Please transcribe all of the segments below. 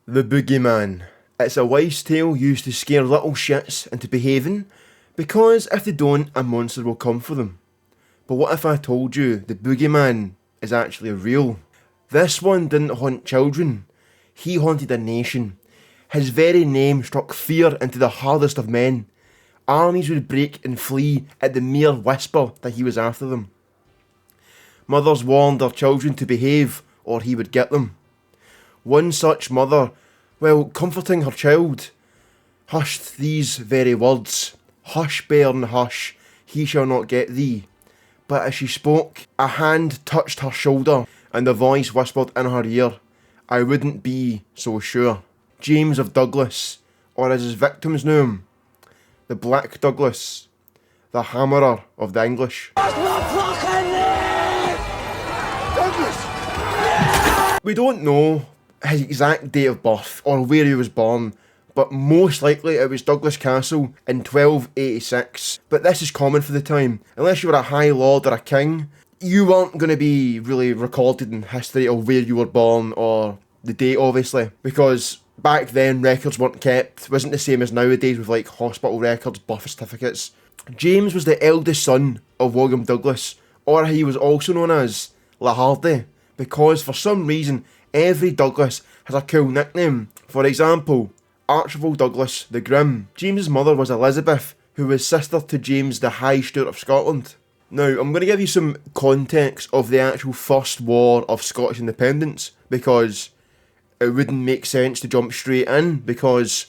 The Boogeyman. It's a wife's tale used to scare little shits into behaving, because if they don't, a monster will come for them. But what if I told you the Boogeyman is actually real? This one didn't haunt children, he haunted a nation. His very name struck fear into the hardest of men. Armies would break and flee at the mere whisper that he was after them. Mothers warned their children to behave or he would get them. One such mother, while comforting her child, hushed these very words, "Hush, bairn, hush, he shall not get thee." But as she spoke, a hand touched her shoulder and a voice whispered in her ear, "I wouldn't be so sure." James of Douglas, or as his victims knew him, the Black Douglas, the hammerer of the English. We don't know his exact date of birth or where he was born, but most likely it was Douglas Castle in 1286. But this is common for the time. Unless you were a high lord or a king, you weren't going to be really recorded in history of where you were born or the date, obviously, because back then records weren't kept. It wasn't the same as nowadays with like hospital records, birth certificates. James was the eldest son of William Douglas, or he was also known as Larder, because for some reason every Douglas has a cool nickname. For example, Archibald Douglas the Grim. James's mother was Elizabeth, who was sister to James the High Steward of Scotland. Now, I'm going to give you some context of the actual First War of Scottish Independence, because it wouldn't make sense to jump straight in, because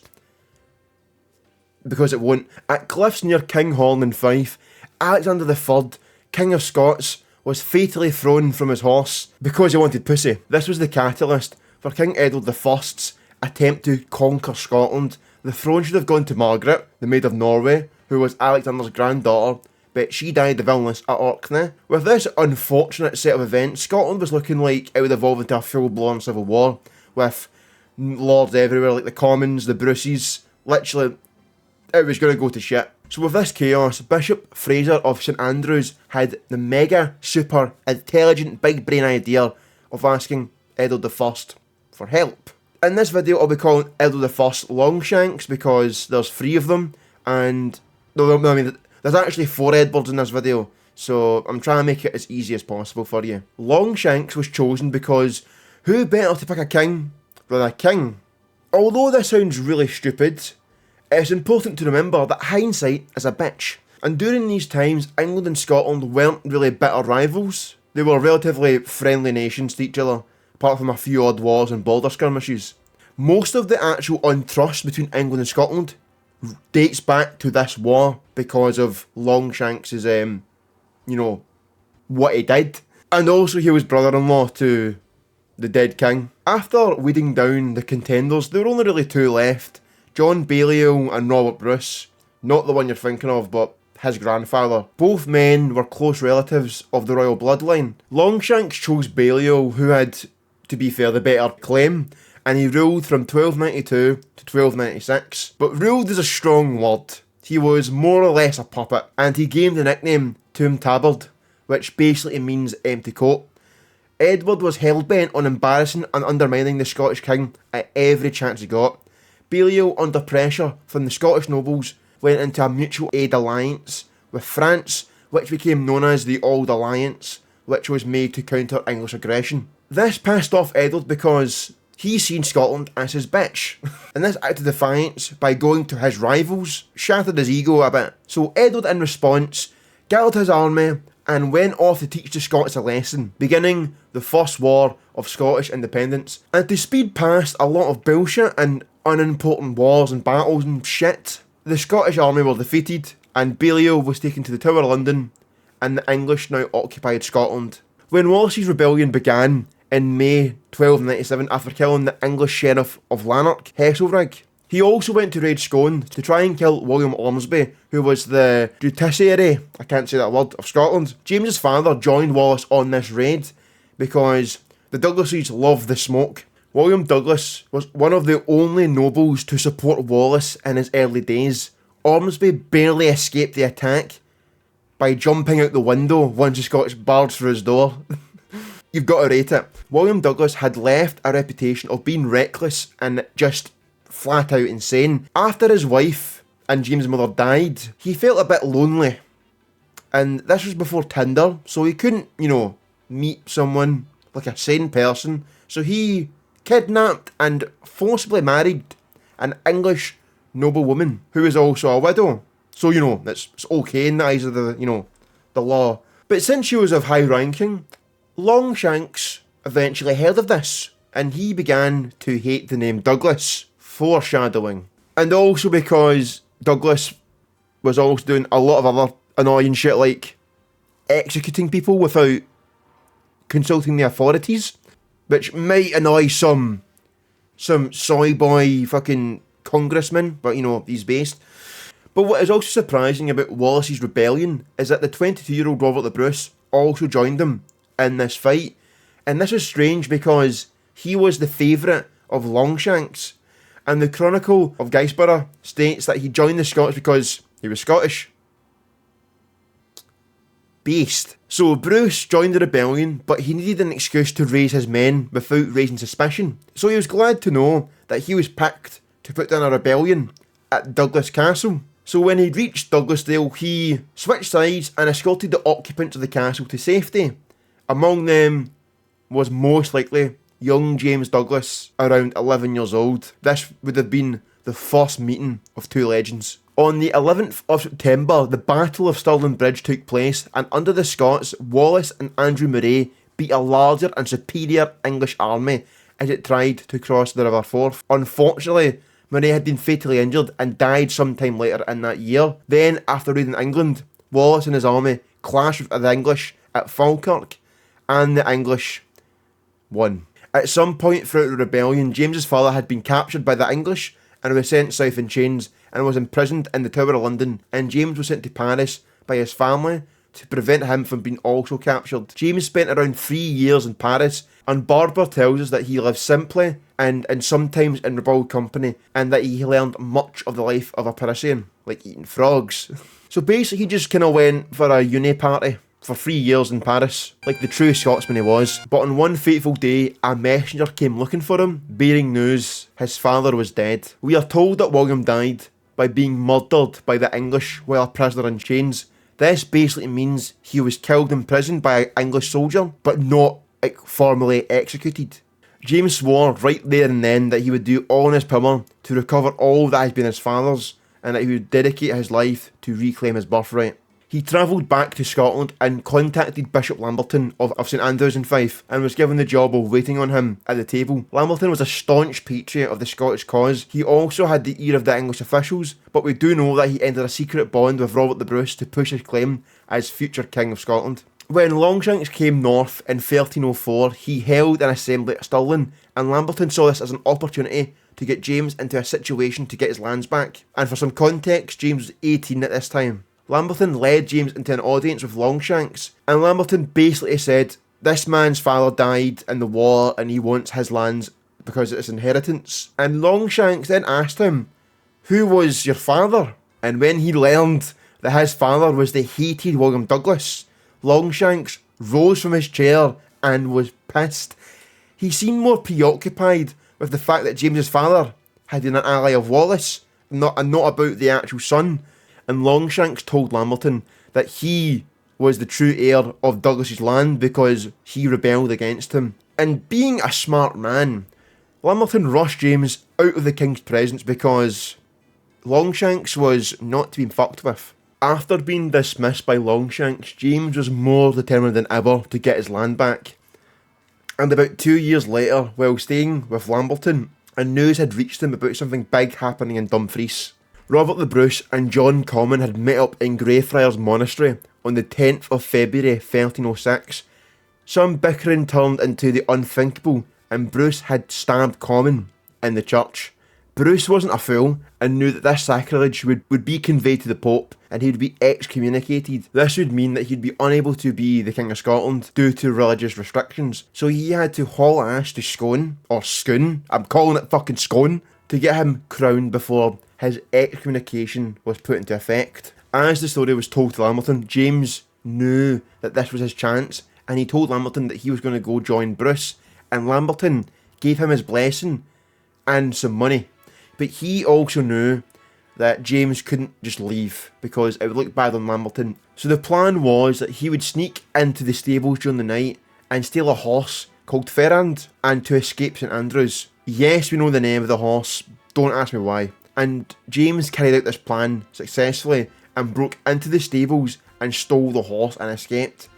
it won't. At cliffs near Kinghorn in Fife, Alexander III, King of Scots, was fatally thrown from his horse because he wanted pussy. This was the catalyst for King Edward I's attempt to conquer Scotland. The throne should have gone to Margaret, the Maid of Norway, who was Alexander's granddaughter, but she died of illness at Orkney. With this unfortunate set of events, Scotland was looking like it would evolve into a full-blown civil war, with lords everywhere, like the Commons, the Bruces. Literally, it was going to go to shit. So with this chaos, Bishop Fraser of St Andrews had the mega, super, intelligent, big brain idea of asking Edward I for help. In this video, I'll be calling Edward I Longshanks because there's 3 of them, and there's actually 4 Edwards in this video, so I'm trying to make it as easy as possible for you. Longshanks was chosen because who better to pick a king than a king? Although this sounds really stupid, it's important to remember that hindsight is a bitch. And during these times, England and Scotland weren't really bitter rivals. They were relatively friendly nations to each other, apart from a few odd wars and border skirmishes. Most of the actual untrust between England and Scotland dates back to this war because of Longshanks' what he did. And also he was brother-in-law to the dead king. After weeding down the contenders, there were only really 2 left. John Balliol and Robert Bruce. Not the one you're thinking of, but his grandfather. Both men were close relatives of the royal bloodline. Longshanks chose Balliol, who had, to be fair, the better claim, and he ruled from 1292 to 1296. But ruled is a strong word. He was more or less a puppet, and he gained the nickname Tomb Tabard, which basically means empty coat. Edward was hell-bent on embarrassing and undermining the Scottish king at every chance he got. Balliol, under pressure from the Scottish nobles, went into a mutual aid alliance with France, which became known as the Auld Alliance, which was made to counter English aggression. This pissed off Edward because he seen Scotland as his bitch, and this act of defiance by going to his rivals shattered his ego a bit. So Edward, in response, gathered his army and went off to teach the Scots a lesson, beginning the First War of Scottish Independence. And to speed past a lot of bullshit and unimportant wars and battles and shit, the Scottish army were defeated and Balliol was taken to the Tower of London, and the English now occupied Scotland. When Wallace's rebellion began in May 1297 after killing the English sheriff of Lanark, Heselrigg, he also went to raid Scone to try and kill William Ormsby, who was the justiciary, I can't say that word, of Scotland. James's father joined Wallace on this raid because the Douglases loved the smoke. William Douglas was one of the only nobles to support Wallace in his early days. Ormsby barely escaped the attack by jumping out the window once the Scottish barred through his door. You've got to rate it. William Douglas had left a reputation of being reckless and just flat out insane. After his wife and James' mother died, he felt a bit lonely. And this was before Tinder, so he couldn't, meet someone like a sane person. So he kidnapped and forcibly married an English noblewoman who was also a widow. So, it's okay in the eyes of the law. But since she was of high ranking, Longshanks eventually heard of this, and he began to hate the name Douglas, foreshadowing. And also because Douglas was also doing a lot of other annoying shit like executing people without consulting the authorities, which might annoy some soy boy fucking congressman, but he's based. But what is also surprising about Wallace's rebellion is that the 22-year-old Robert the Bruce also joined him in this fight. And this is strange because he was the favourite of Longshanks. And the Chronicle of Skaithmuir states that he joined the Scots because he was Scottish. Based. So Bruce joined the rebellion, but he needed an excuse to raise his men without raising suspicion. So he was glad to know that he was picked to put down a rebellion at Douglas Castle. So when he reached Douglasdale, he switched sides and escorted the occupants of the castle to safety. Among them was most likely young James Douglas, around 11 years old. This would have been the first meeting of two legends. On the 11th of September, the Battle of Stirling Bridge took place, and under the Scots, Wallace and Andrew Murray beat a larger and superior English army as it tried to cross the River Forth. Unfortunately, Murray had been fatally injured and died sometime later in that year. Then, after raiding England, Wallace and his army clashed with the English at Falkirk, and the English won. At some point throughout the rebellion, James's father had been captured by the English and was sent south in chains and was imprisoned in the Tower of London, and James was sent to Paris by his family to prevent him from being also captured. James spent around 3 years in Paris, and Barbour tells us that he lived simply and sometimes in ribald company, and that he learned much of the life of a Parisian, like eating frogs. So basically he just kind of went for a uni party for 3 years in Paris, like the true Scotsman he was. But on one fateful day, a messenger came looking for him, bearing news his father was dead. We are told that William died by being murdered by the English while a prisoner in chains. This basically means he was killed in prison by an English soldier, but not formally executed. James swore right there and then that he would do all in his power to recover all that has been his father's, and that he would dedicate his life to reclaim his birthright. He travelled back to Scotland and contacted Bishop Lamberton of St Andrews in Fife, and was given the job of waiting on him at the table. Lamberton was a staunch patriot of the Scottish cause. He also had the ear of the English officials, but we do know that he entered a secret bond with Robert the Bruce to push his claim as future King of Scotland. When Longshanks came north in 1304, he held an assembly at Stirling, and Lamberton saw this as an opportunity to get James into a situation to get his lands back. And for some context, James was 18 at this time. Lamberton led James into an audience with Longshanks, and Lamberton basically said, this man's father died in the war and he wants his lands because it's inheritance. And Longshanks then asked him, who was your father? And when he learned that his father was the hated William Douglas, Longshanks rose from his chair and was pissed. He seemed more preoccupied with the fact that James's father had been an ally of Wallace, and not about the actual son. And Longshanks told Lamberton that he was the true heir of Douglas's land because he rebelled against him. And being a smart man, Lamberton rushed James out of the king's presence because Longshanks was not to be fucked with. After being dismissed by Longshanks, James was more determined than ever to get his land back. And about 2 years later, while staying with Lamberton, a news had reached him about something big happening in Dumfries. Robert the Bruce and John Comyn had met up in Greyfriars Monastery on the 10th of February 1306. Some bickering turned into the unthinkable, and Bruce had stabbed Comyn in the church. Bruce wasn't a fool and knew that this sacrilege would be conveyed to the Pope and he would be excommunicated. This would mean that he'd be unable to be the King of Scotland due to religious restrictions. So he had to haul ass to Scone, or Scone, I'm calling it fucking Scone, to get him crowned before his excommunication was put into effect. As the story was told to Lamberton, James knew that this was his chance, and he told Lamberton that he was going to go join Bruce, and Lamberton gave him his blessing and some money. But he also knew that James couldn't just leave because it would look bad on Lamberton. So the plan was that he would sneak into the stables during the night and steal a horse called Ferrand and to escape St Andrews. Yes, we know the name of the horse, don't ask me why. And James carried out this plan successfully and broke into the stables and stole the horse and escaped.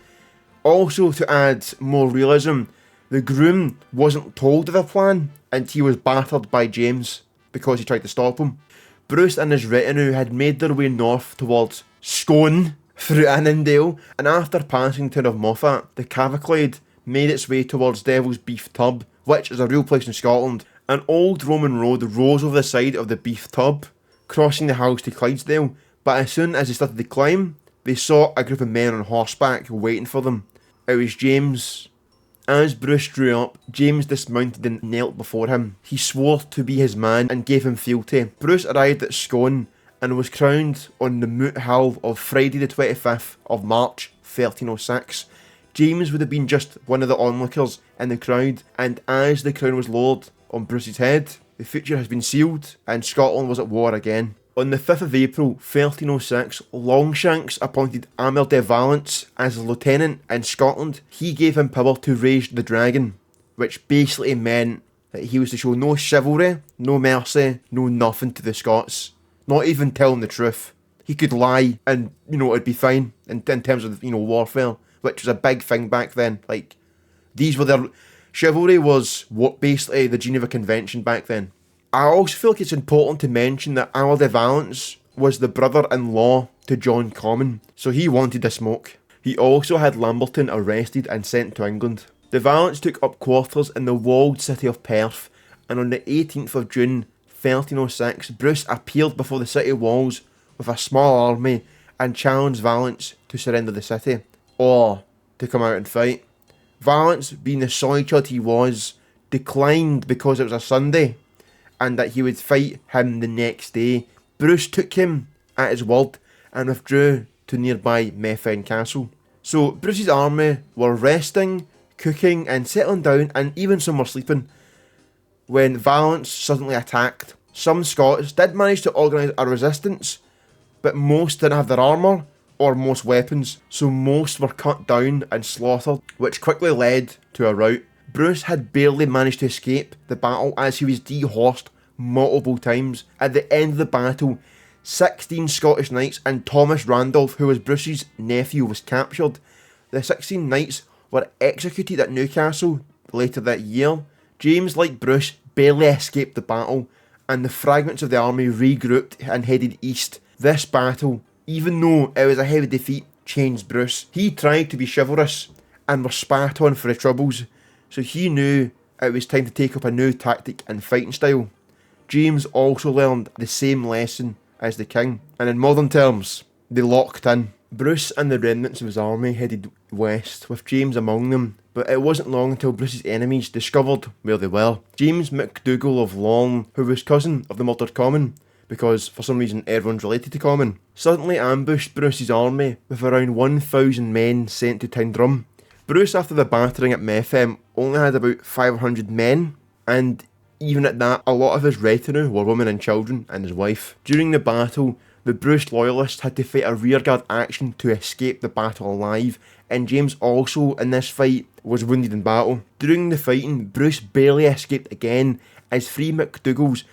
Also, to add more realism, the groom wasn't told of the plan and he was battered by James because he tried to stop him. Bruce and his retinue had made their way north towards Scone through Annandale, and after passing the town of Moffat, the cavalcade made its way towards Devil's Beef Tub, which is a real place in Scotland. An old Roman road rose over the side of the Beef Tub, crossing the hills to Clydesdale, but as soon as they started to climb, they saw a group of men on horseback waiting for them. It was James. As Bruce drew up, James dismounted and knelt before him. He swore to be his man and gave him fealty. Bruce arrived at Scone and was crowned on the Moot Hill of Friday the 25th of March 1306. James would have been just one of the onlookers in the crowd, and as the crown was lowered on Bruce's head, the future has been sealed and Scotland was at war again. On the 5th of April 1306, Longshanks appointed Amel de Valence as a lieutenant in Scotland. He gave him power to raise the dragon, which basically meant that he was to show no chivalry, no mercy, no nothing to the Scots. Not even telling the truth. He could lie and, it'd be fine in terms of, warfare, which was a big thing back then. Like, these were their... Chivalry was what basically the Geneva Convention back then. I also feel like it's important to mention that Amel de Valence was the brother-in-law to John Comyn, so he wanted the smoke. He also had Lamberton arrested and sent to England. De Valence took up quarters in the walled city of Perth, and on the 18th of June 1306, Bruce appeared before the city walls with a small army and challenged Valence to surrender the city, or to come out and fight. Valence, being the solitude he was, declined because it was a Sunday, and that he would fight him the next day. Bruce took him at his word and withdrew to nearby Methven Castle. So Bruce's army were resting, cooking and settling down, and even some were sleeping, when Valence suddenly attacked. Some Scots did manage to organise a resistance, but most didn't have their armour or most weapons, so most were cut down and slaughtered, which quickly led to a rout. Bruce had barely managed to escape the battle as he was dehorsed multiple times. At the end of the battle, 16 Scottish knights and Thomas Randolph, who was Bruce's nephew, was captured. The 16 knights were executed at Newcastle later that year. James, like Bruce, barely escaped the battle, and the fragments of the army regrouped and headed east. This battle, even though it was a heavy defeat, changed Bruce. He tried to be chivalrous and was spat on for his troubles, so he knew it was time to take up a new tactic and fighting style. James also learned the same lesson as the king, and in modern terms, they locked in. Bruce and the remnants of his army headed west, with James among them, but it wasn't long until Bruce's enemies discovered where they were. James MacDougall of Lorne, who was cousin of the murdered Comyn, because for some reason everyone's related to Comyn, suddenly ambushed Bruce's army with around 1,000 men sent to Tyndrum. Bruce, after the battering at Methven, only had about 500 men, and even at that, a lot of his retinue were women and children and his wife. During the battle, the Bruce loyalists had to fight a rearguard action to escape the battle alive, and James also, in this fight, was wounded in battle. During the fighting, Bruce barely escaped again, as 3 MacDougalls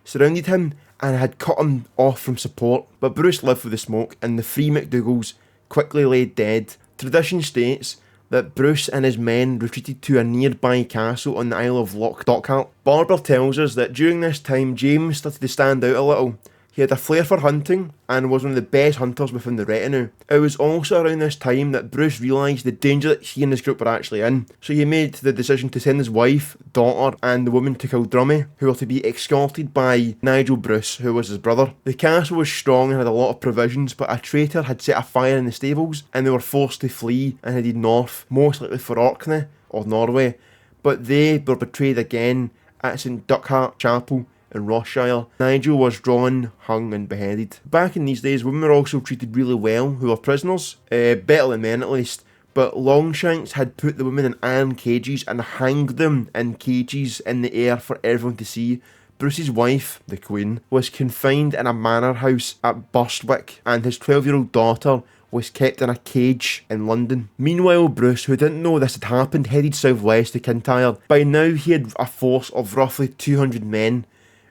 surrounded him and had cut him off from support, but Bruce lived through the smoke, and the 3 MacDougalls quickly lay dead. Tradition states that Bruce and his men retreated to a nearby castle on the Isle of Lochdochart. Barbour tells us that during this time, James started to stand out a little. He had a flair for hunting and was one of the best hunters within the retinue. It was also around this time that Bruce realised the danger that he and his group were actually in, so he made the decision to send his wife, daughter and the woman to Kildrummy, who were to be escorted by Nigel Bruce, who was his brother. The castle was strong and had a lot of provisions, but a traitor had set a fire in the stables and they were forced to flee and headed north, most likely for Orkney or Norway, but they were betrayed again at St Duckhart Chapel in Rossshire. Nigel was drawn, hung and beheaded. Back in these days, women were also treated really well who were prisoners, better than men at least, but Longshanks had put the women in iron cages and hanged them in cages in the air for everyone to see. Bruce's wife, the Queen, was confined in a manor house at Berwick, and his 12-year-old daughter was kept in a cage in London. Meanwhile, Bruce, who didn't know this had happened, headed southwest to Kintyre. By now he had a force of roughly 200 men.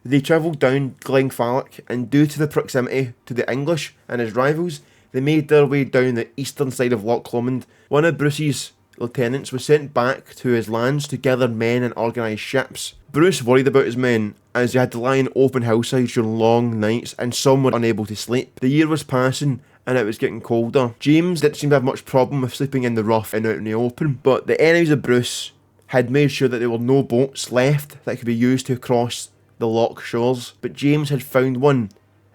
They travelled down Glenfalloch, and due to the proximity to the English and his rivals, they made their way down the eastern side of Loch Lomond. One of Bruce's lieutenants was sent back to his lands to gather men and organise ships. Bruce worried about his men, as they had to lie in open hillsides during long nights, and some were unable to sleep. The year was passing, and it was getting colder. James didn't seem to have much problem with sleeping in the rough and out in the open, but the enemies of Bruce had made sure that there were no boats left that could be used to cross the loch shores. But James had found one.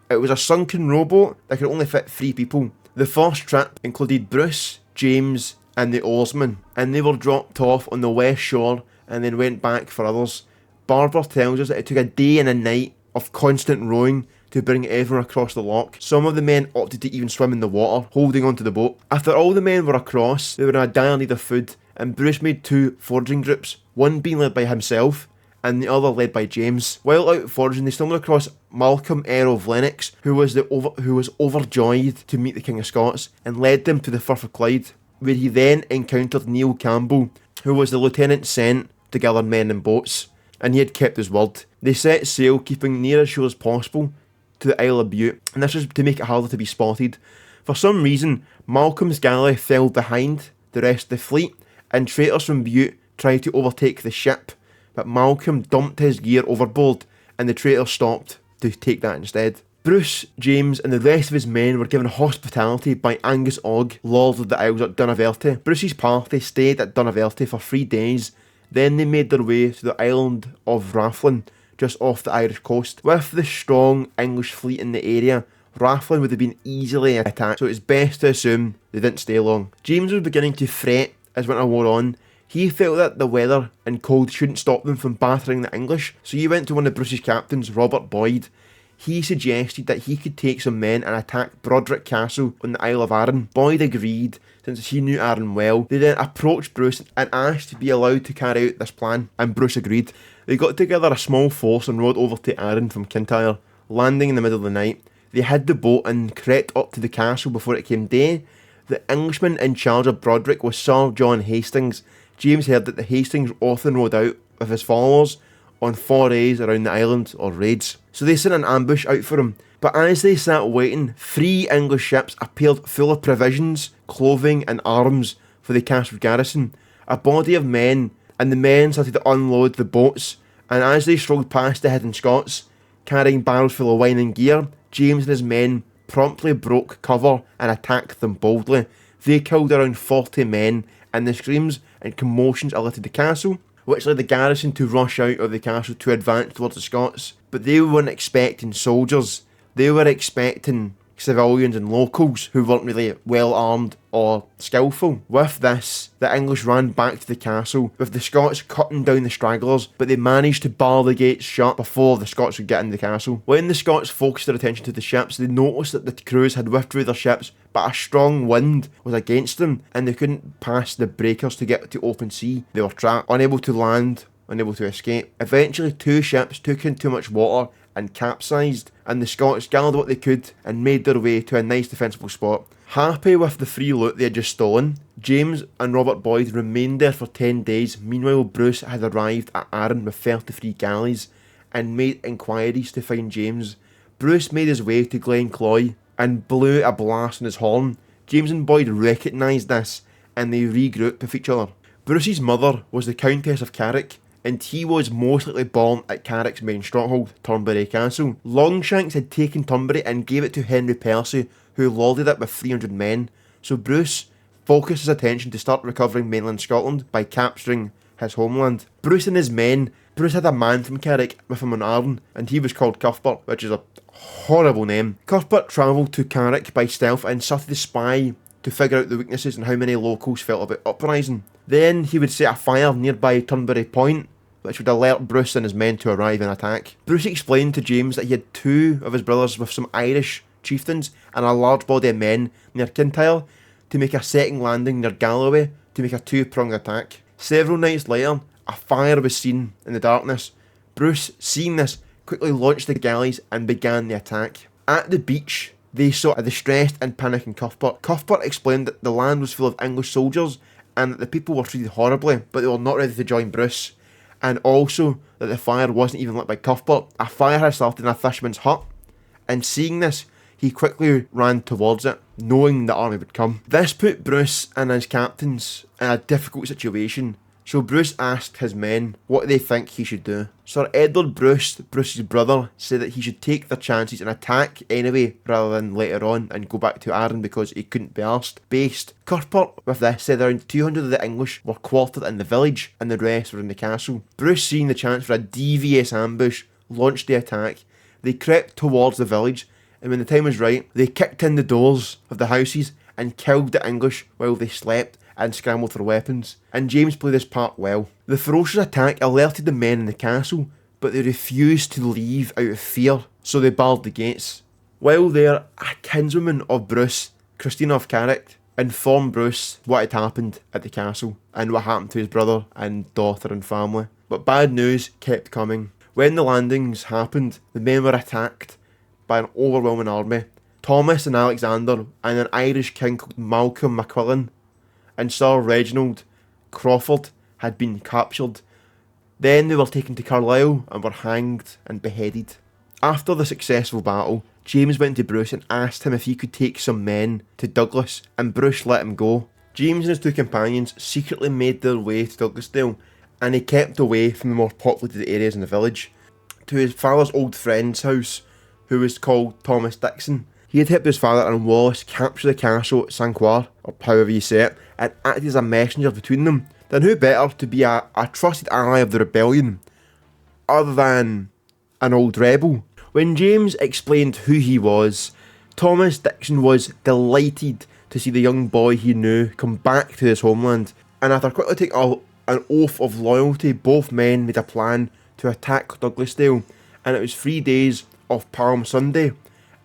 It was a sunken rowboat that could only fit 3 people. The first trip included Bruce, James, and the oarsman, and they were dropped off on the west shore and then went back for others. Barbour tells us that it took a day and a night of constant rowing to bring everyone across the loch. Some of the men opted to even swim in the water, holding onto the boat. After all the men were across, they were in a dire need of food, and Bruce made 2 foraging groups, one being led by himself, and the other led by James. While out foraging, they stumbled across Malcolm Earl of Lennox, who was overjoyed to meet the King of Scots, and led them to the Firth of Clyde, where he then encountered Neil Campbell, who was the lieutenant sent to gather men in boats, and he had kept his word. They set sail, keeping near as shore as possible to the Isle of Bute, and this was to make it harder to be spotted. For some reason, Malcolm's galley fell behind the rest of the fleet, and traitors from Bute tried to overtake the ship, but Malcolm dumped his gear overboard, and the traitors stopped to take that instead. Bruce, James, and the rest of his men were given hospitality by Angus Og, Lord of the Isles at Dunaverty. Bruce's party stayed at Dunaverty for 3 days, then they made their way to the island of Rathlin, just off the Irish coast. With the strong English fleet in the area, Rathlin would have been easily attacked, so it's best to assume they didn't stay long. James was beginning to fret as winter wore on. He felt that the weather and cold shouldn't stop them from battering the English, so he went to one of Bruce's captains, Robert Boyd. He suggested that he could take some men and attack Broderick Castle on the Isle of Arran. Boyd agreed, since he knew Arran well. They then approached Bruce and asked to be allowed to carry out this plan, and Bruce agreed. They got together a small force and rode over to Arran from Kintyre, landing in the middle of the night. They hid the boat and crept up to the castle before it came day. The Englishman in charge of Broderick was Sir John Hastings. James heard that the Hastings often rode out with his followers on forays around the island or raids, so they sent an ambush out for him. But as they sat waiting, 3 English ships appeared full of provisions, clothing and arms for the castle garrison. A body of men, and the men started to unload the boats, and as they strolled past the hidden Scots, carrying barrels full of wine and gear, James and his men promptly broke cover and attacked them boldly. They killed around 40 men, and the screams and commotions alerted the castle, which led the garrison to rush out of the castle to advance towards the Scots. But they weren't expecting soldiers, they were expecting civilians and locals who weren't really well armed or skillful. With this, the English ran back to the castle, with the Scots cutting down the stragglers, but they managed to bar the gates shut before the Scots could get in the castle. When the Scots focused their attention to the ships, they noticed that the crews had withdrew their ships, but a strong wind was against them, and they couldn't pass the breakers to get to open sea. They were trapped, unable to land, unable to escape. Eventually, 2 ships took in too much water and capsized, and the Scots gathered what they could and made their way to a nice defensible spot. Happy with the free loot they had just stolen, James and Robert Boyd remained there for 10 days. Meanwhile, Bruce had arrived at Arran with 33 galleys and made inquiries to find James. Bruce made his way to Glencloy and blew a blast on his horn. James and Boyd recognised this, and they regrouped with each other. Bruce's mother was the Countess of Carrick, and he was most likely born at Carrick's main stronghold, Turnberry Castle. Longshanks had taken Turnberry and gave it to Henry Percy, who lorded it with 300 men, so Bruce focused his attention to start recovering mainland Scotland by capturing his homeland. Bruce and his men, Bruce had a man from Carrick with him on Arden, and he was called Cuthbert, which is a horrible name. Cuthbert travelled to Carrick by stealth and started to spy to figure out the weaknesses and how many locals felt about uprising. Then he would set a fire nearby Turnberry Point, which would alert Bruce and his men to arrive and attack. Bruce explained to James that he had 2 of his brothers with some Irish chieftains and a large body of men near Kintyre to make a second landing near Galloway to make a two-pronged attack. Several nights later, a fire was seen in the darkness. Bruce, seeing this, quickly launched the galleys and began the attack. At the beach, they saw a distressed and panicking Cuthbert. Cuthbert explained that the land was full of English soldiers and that the people were treated horribly, but they were not ready to join Bruce. And also that the fire wasn't even lit by Cuthbert. A fire had started in a fisherman's hut, and seeing this, he quickly ran towards it, knowing the army would come. This put Bruce and his captains in a difficult situation, so Bruce asked his men what they think he should do. Sir Edward Bruce, Bruce's brother, said that he should take their chances and attack anyway rather than later on and go back to Arran because he couldn't be arsed. Based. Cuthbert, with this, said around 200 of the English were quartered in the village and the rest were in the castle. Bruce, seeing the chance for a devious ambush, launched the attack. They crept towards the village, and when the time was right, they kicked in the doors of the houses and killed the English while they slept and scrambled for weapons, and James played this part well. The ferocious attack alerted the men in the castle, but they refused to leave out of fear, so they barred the gates. While there, a kinswoman of Bruce, Christina of Carrick, informed Bruce what had happened at the castle, and what happened to his brother and daughter and family. But bad news kept coming. When the landings happened, the men were attacked by an overwhelming army. Thomas and Alexander and an Irish king called Malcolm MacQuillan and Sir Reginald Crawford had been captured. Then they were taken to Carlisle and were hanged and beheaded. After the successful battle, James went to Bruce and asked him if he could take some men to Douglas, and Bruce let him go. James and his two companions secretly made their way to Douglasdale, and he kept away from the more populated areas in the village, to his father's old friend's house, who was called Thomas Dixon. He had helped his father and Wallace capture the castle at Sanquhar, or however you say it, and acted as a messenger between them. Then who better to be a trusted ally of the rebellion, other than an old rebel? When James explained who he was, Thomas Dixon was delighted to see the young boy he knew come back to his homeland, and after quickly taking an oath of loyalty, both men made a plan to attack Douglasdale, and it was 3 days of Palm Sunday,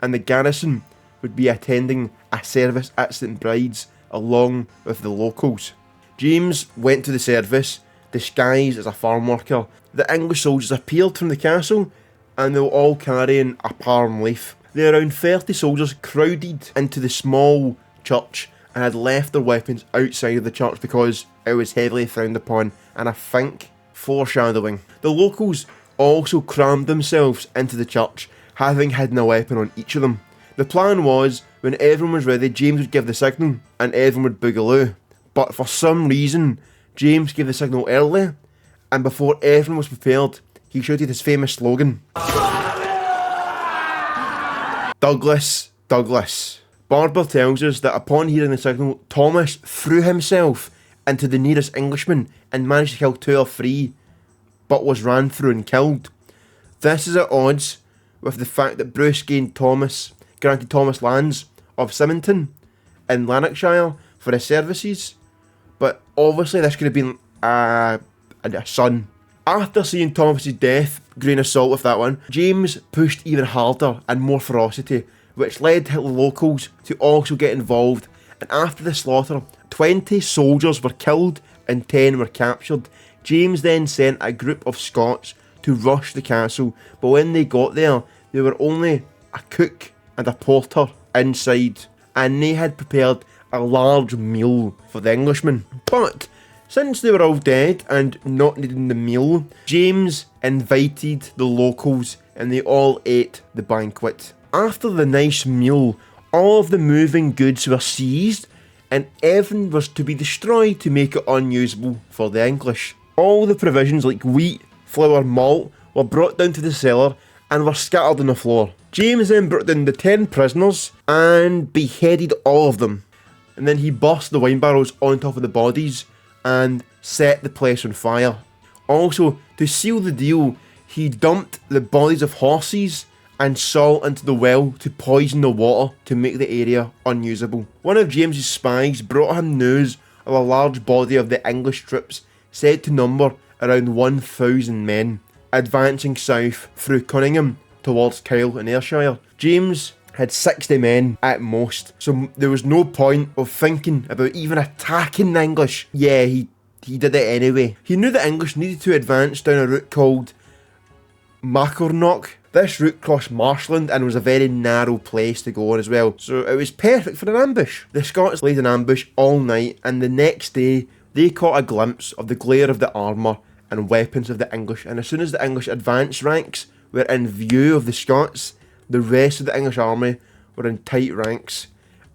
and the garrison would be attending a service at St Bride's along with the locals. James went to the service, disguised as a farm worker. The English soldiers appeared from the castle, and they were all carrying a palm leaf. The around 30 soldiers crowded into the small church and had left their weapons outside of the church because it was heavily frowned upon, and I think foreshadowing. The locals also crammed themselves into the church, having hidden a weapon on each of them. The plan was, when everyone was ready, James would give the signal and everyone would boogaloo. But for some reason, James gave the signal early, and before everyone was prepared, he shouted his famous slogan, "Douglas, Douglas." Barbour tells us that upon hearing the signal, Thomas threw himself into the nearest Englishman and managed to kill 2 or 3, but was ran through and killed. This is at odds with the fact that Bruce granted Thomas lands of Symington in Lanarkshire for his services, but obviously this could have been a son. After seeing Thomas's death, grain of salt with that one, James pushed even harder and more ferocity, which led the locals to also get involved, and after the slaughter, 20 soldiers were killed and 10 were captured. James then sent a group of Scots to rush the castle, but when they got there, there were only a cook and a porter inside, and they had prepared a large meal for the Englishmen. But since they were all dead and not needing the meal, James invited the locals and they all ate the banquet. After the nice meal, all of the moving goods were seized and everything was to be destroyed to make it unusable for the English. All the provisions like wheat, flour, malt were brought down to the cellar and were scattered on the floor. James then brought down the 10 prisoners and beheaded all of them. And then he burst the wine barrels on top of the bodies and set the place on fire. Also, to seal the deal, he dumped the bodies of horses and salt into the well to poison the water to make the area unusable. One of James's spies brought him news of a large body of the English troops, said to number around 1,000 men, advancing south through Cunningham towards Kyle in Ayrshire. James had 60 men at most, so there was no point of thinking about even attacking the English. Yeah, he did it anyway. He knew the English needed to advance down a route called Macornock. This route crossed marshland and was a very narrow place to go on as well, so it was perfect for an ambush. The Scots laid an ambush all night, and the next day they caught a glimpse of the glare of the armour and weapons of the English, and as soon as the English advance ranks were in view of the Scots, the rest of the English army were in tight ranks.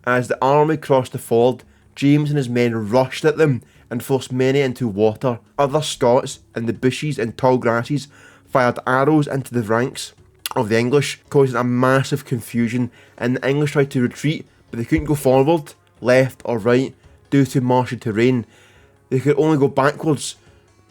As the army crossed the ford, James and his men rushed at them and forced many into water. Other Scots in the bushes and tall grasses fired arrows into the ranks of the English, causing a massive confusion, and the English tried to retreat, but they couldn't go forward, left or right due to marshy terrain. They could only go backwards,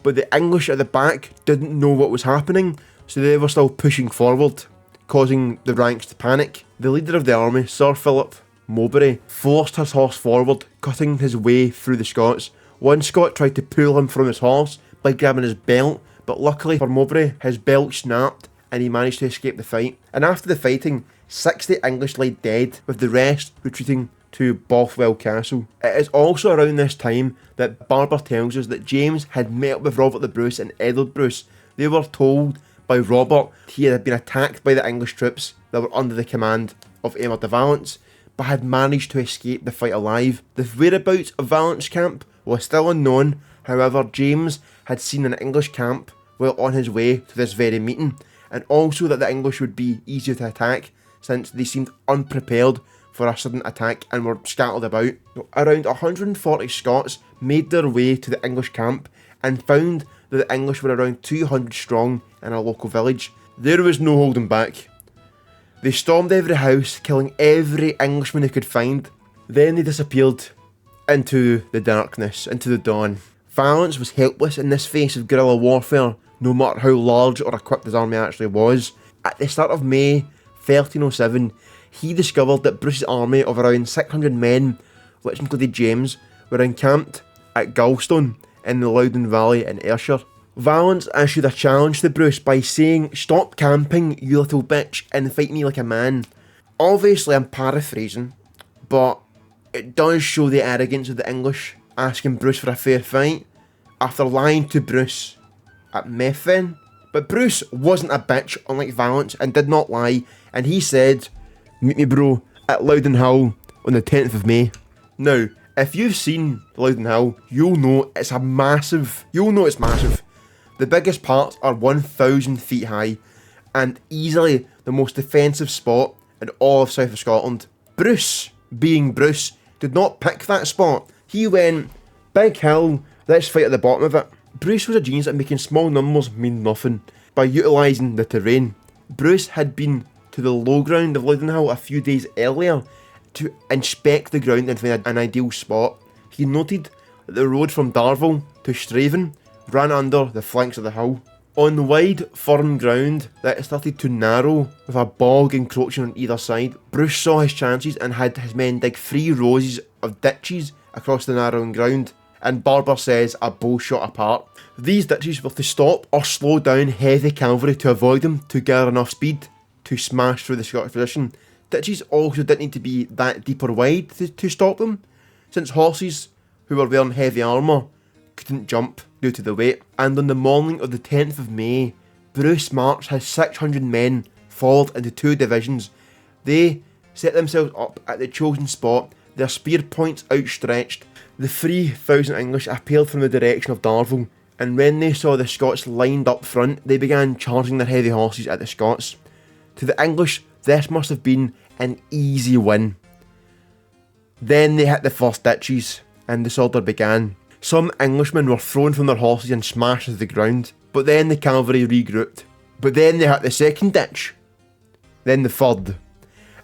but the English at the back didn't know what was happening, so they were still pushing forward, causing the ranks to panic. The leader of the army, Sir Philip Mowbray, forced his horse forward, cutting his way through the Scots. One Scot tried to pull him from his horse by grabbing his belt, but luckily for Mowbray, his belt snapped and he managed to escape the fight. And after the fighting, 60 English lay dead, with the rest retreating to Bothwell Castle. It is also around this time that Barbour tells us that James had met up with Robert the Bruce and Edward Bruce. They were told by Robert he had been attacked by the English troops that were under the command of Aymer de Valence, but had managed to escape the fight alive. The whereabouts of Valence's camp was still unknown. However, James had seen an English camp while on his way to this very meeting, and also that the English would be easier to attack since they seemed unprepared for a sudden attack and were scattered about. Around 140 Scots made their way to the English camp and found that the English were around 200 strong in a local village. There was no holding back. They stormed every house, killing every Englishman they could find. Then they disappeared into the darkness, into the dawn. Valence was helpless in this face of guerrilla warfare, no matter how large or equipped his army actually was. At the start of May 1307, he discovered that Bruce's army of around 600 men, which included James, were encamped at Galstone in the Loudoun Valley in Ayrshire. Valence issued a challenge to Bruce by saying, "Stop camping, you little bitch, and fight me like a man." Obviously, I'm paraphrasing, but it does show the arrogance of the English, asking Bruce for a fair fight after lying to Bruce at Methven. But Bruce wasn't a bitch, unlike Valence, and did not lie, and he said, "Meet me, bro, at Loudon Hill on the 10th of May. Now, if you've seen Loudon Hill, you'll know it's massive. The biggest parts are 1,000 feet high, and easily the most defensive spot in all of south of Scotland. Bruce, being Bruce, did not pick that spot. He went, big hill, let's fight at the bottom of it. Bruce was a genius at making small numbers mean nothing by utilising the terrain. Bruce had been to the low ground of Loudon Hill a few days earlier to inspect the ground and find an ideal spot. He noted that the road from Darvel to Straven ran under the flanks of the hill. On the wide, firm ground that started to narrow with a bog encroaching on either side, Bruce saw his chances and had his men dig 3 rows of ditches across the narrowing ground, and Barbour says a bow shot apart. These ditches were to stop or slow down heavy cavalry to avoid them, to gather enough speed to smash through the Scottish position. Ditches also didn't need to be that deep or wide to stop them, since horses who were wearing heavy armour couldn't jump due to the weight. And on the morning of the 10th of May, Bruce marched his 600 men forward into 2 divisions. They set themselves up at the chosen spot, their spear points outstretched. The 3,000 English appeared from the direction of Darvel, and when they saw the Scots lined up front, they began charging their heavy horses at the Scots. To the English, this must have been an easy win. Then they hit the first ditches, and the slaughter began. Some Englishmen were thrown from their horses and smashed to the ground, but then the cavalry regrouped. But then they hit the second ditch, then the third,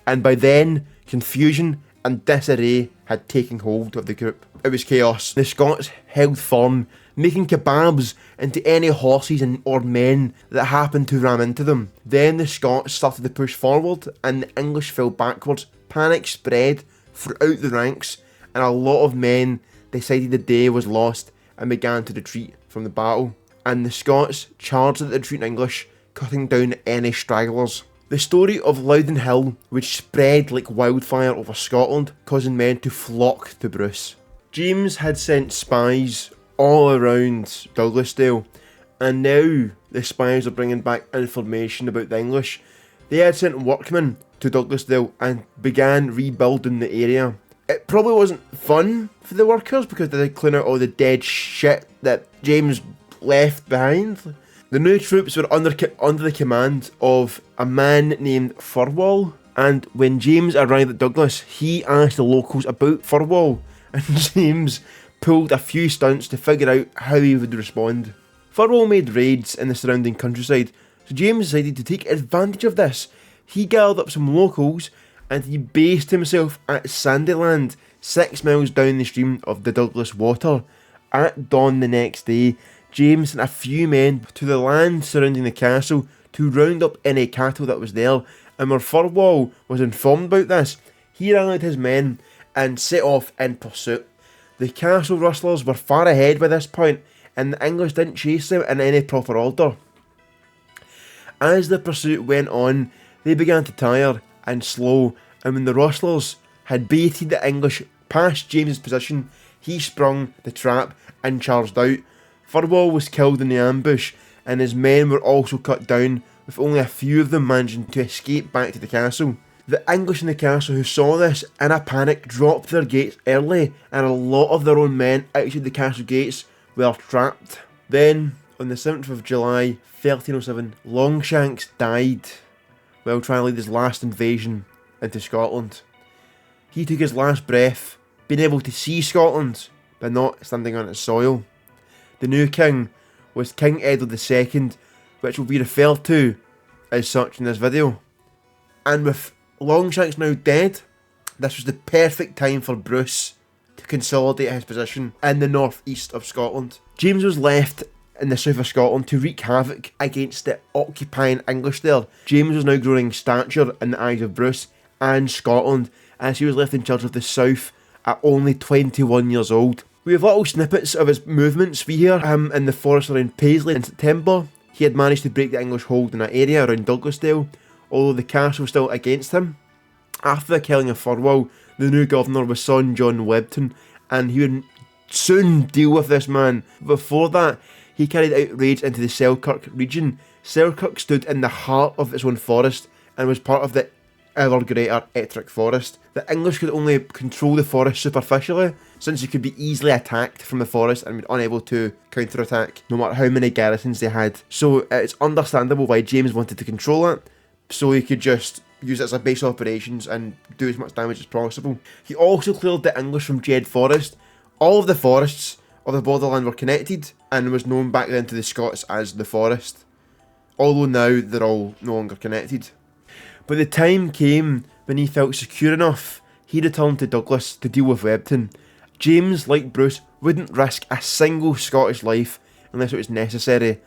and by then, confusion and disarray had taken hold of the group. It was chaos. The Scots held firm, making kebabs into any horses or men that happened to ram into them. Then the Scots started to push forward, and the English fell backwards. Panic spread throughout the ranks, and a lot of men decided the day was lost and began to retreat from the battle. And the Scots charged at the retreating English, cutting down any stragglers. The story of Loudoun Hill would spread like wildfire over Scotland, causing men to flock to Bruce. James had sent spies all around Douglasdale, and now the spies are bringing back information about the English. They had sent workmen to Douglasdale and began rebuilding the area. It probably wasn't fun for the workers because they had to clean out all the dead shit that James left behind. The new troops were under the command of a man named Furwall, and when James arrived at Douglas, he asked the locals about Furwall, and James pulled a few stunts to figure out how he would respond. Furwall made raids in the surrounding countryside, so James decided to take advantage of this. He gathered up some locals and he based himself at Sandyland, 6 miles down the stream of the Douglas Water. At dawn the next day, James sent a few men to the land surrounding the castle to round up any cattle that was there, and where Furwall was informed about this, he rallied his men and set off in pursuit. The castle rustlers were far ahead by this point, and the English didn't chase them in any proper order. As the pursuit went on, they began to tire and slow, and when the rustlers had baited the English past James's position, he sprung the trap and charged out. Furwall was killed in the ambush, and his men were also cut down, with only a few of them managing to escape back to the castle. The English in the castle who saw this, in a panic, dropped their gates early, and a lot of their own men outside the castle gates were trapped. Then, on the 7th of July, 1307, Longshanks died while trying to lead his last invasion into Scotland. He took his last breath, being able to see Scotland, but not standing on its soil. The new king was King Edward II, which will be referred to as such in this video. And with Longshanks now dead, this was the perfect time for Bruce to consolidate his position in the northeast of Scotland. James was left in the south of Scotland to wreak havoc against the occupying English there. James was now growing in stature in the eyes of Bruce and Scotland, as he was left in charge of the south at only 21 years old. We have little snippets of his movements. We hear him in the forest around Paisley in September. He had managed to break the English hold in that area around Douglasdale, although the castle was still against him. After the killing of Furwall, the new governor was son John Webton, and he would soon deal with this man. Before that, he carried out raids into the Selkirk region. Selkirk stood in the heart of its own forest and was part of the ever greater Ettrick Forest. The English could only control the forest superficially, since you could be easily attacked from the forest and be unable to counterattack, no matter how many garrisons they had. So it's understandable why James wanted to control it, so he could just use it as a base of operations and do as much damage as possible. He also cleared the English from Jed Forest. All of the forests of the borderland were connected and was known back then to the Scots as the Forest, although now they're all no longer connected. But the time came when he felt secure enough. He returned to Douglas to deal with Webton. James, like Bruce, wouldn't risk a single Scottish life unless it was necessary,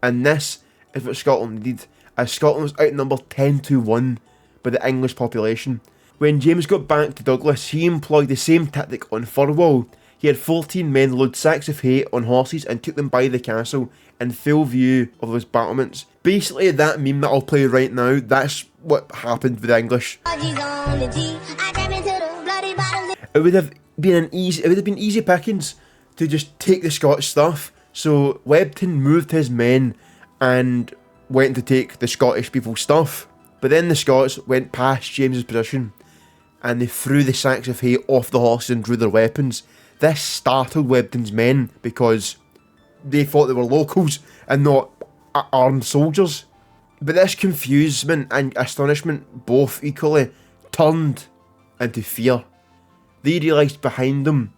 and this is what Scotland needed, as Scotland was outnumbered 10-1 by the English population. When James got back to Douglas, he employed the same tactic on Furwall. He had 14 men load sacks of hay on horses and took them by the castle in full view of those battlements. Basically, that meme that I'll play right now, that's what happened with the English. It would have been easy pickings to just take the Scots stuff. So Webton moved his men and went to take the Scottish people's stuff. But then the Scots went past James's position and they threw the sacks of hay off the horses and drew their weapons. This startled Webton's men because they thought they were locals and not armed soldiers. But this confusement and astonishment, both equally, turned into fear. They realised behind them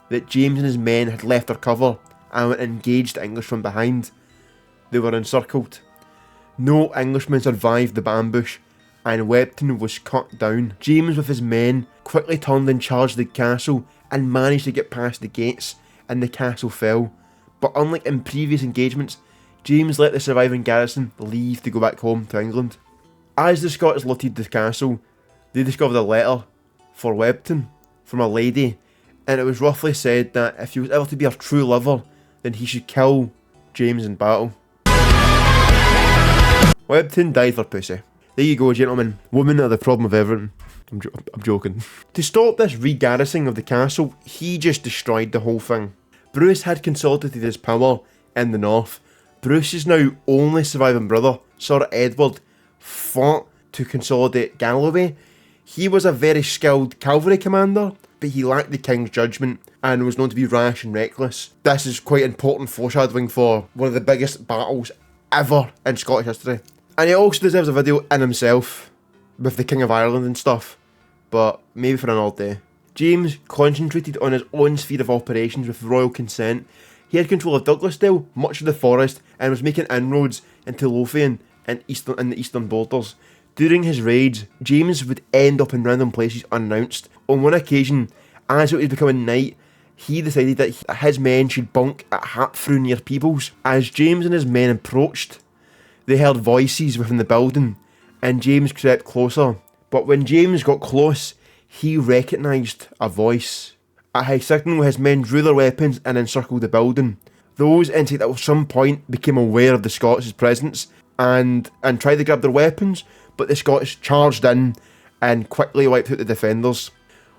that James and his men had left their cover and engaged the English from behind. They were encircled. No Englishman survived the ambush, and Webton was cut down. James with his men quickly turned and charged the castle and managed to get past the gates, and the castle fell. But unlike in previous engagements, James let the surviving garrison leave to go back home to England. As the Scots looted the castle, they discovered a letter for Webton from a lady, and it was roughly said that if he was ever to be a true lover, then he should kill James in battle. Webton died for pussy. There you go, gentlemen. Women are the problem of everything. I'm joking. To stop this re-garrisoning of the castle, he just destroyed the whole thing. Bruce had consolidated his power in the north. Bruce's now only surviving brother, Sir Edward, fought to consolidate Galloway. He was a very skilled cavalry commander, but he lacked the king's judgment and was known to be rash and reckless. This is quite important foreshadowing for one of the biggest battles ever in Scottish history. And he also deserves a video in himself, with the King of Ireland and stuff, but maybe for another day. James concentrated on his own sphere of operations with royal consent. He had control of Douglasdale, much of the forest, and was making inroads into Lothian and the eastern borders. During his raids, James would end up in random places unannounced. On one occasion, as it was becoming night, he decided that his men should bunk at Hatfrew near Peebles. As James and his men approached, they heard voices within the building, and James crept closer. But when James got close, he recognised a voice. At his signal, his men drew their weapons and encircled the building. Those inside at some point became aware of the Scots' presence and tried to grab their weapons, but the Scots charged in and quickly wiped out the defenders.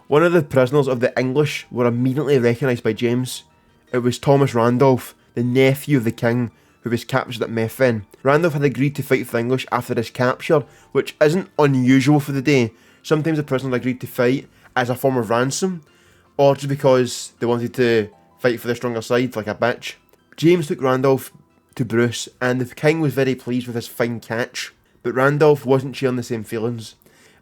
One of the prisoners of the English were immediately recognised by James. It was Thomas Randolph, the nephew of the king, who was captured at Methven. Randolph had agreed to fight for the English after his capture, which isn't unusual for the day. Sometimes the prisoners agreed to fight as a form of ransom, or just because they wanted to fight for the stronger side, like a bitch. James took Randolph to Bruce, and the king was very pleased with his fine catch, but Randolph wasn't sharing the same feelings.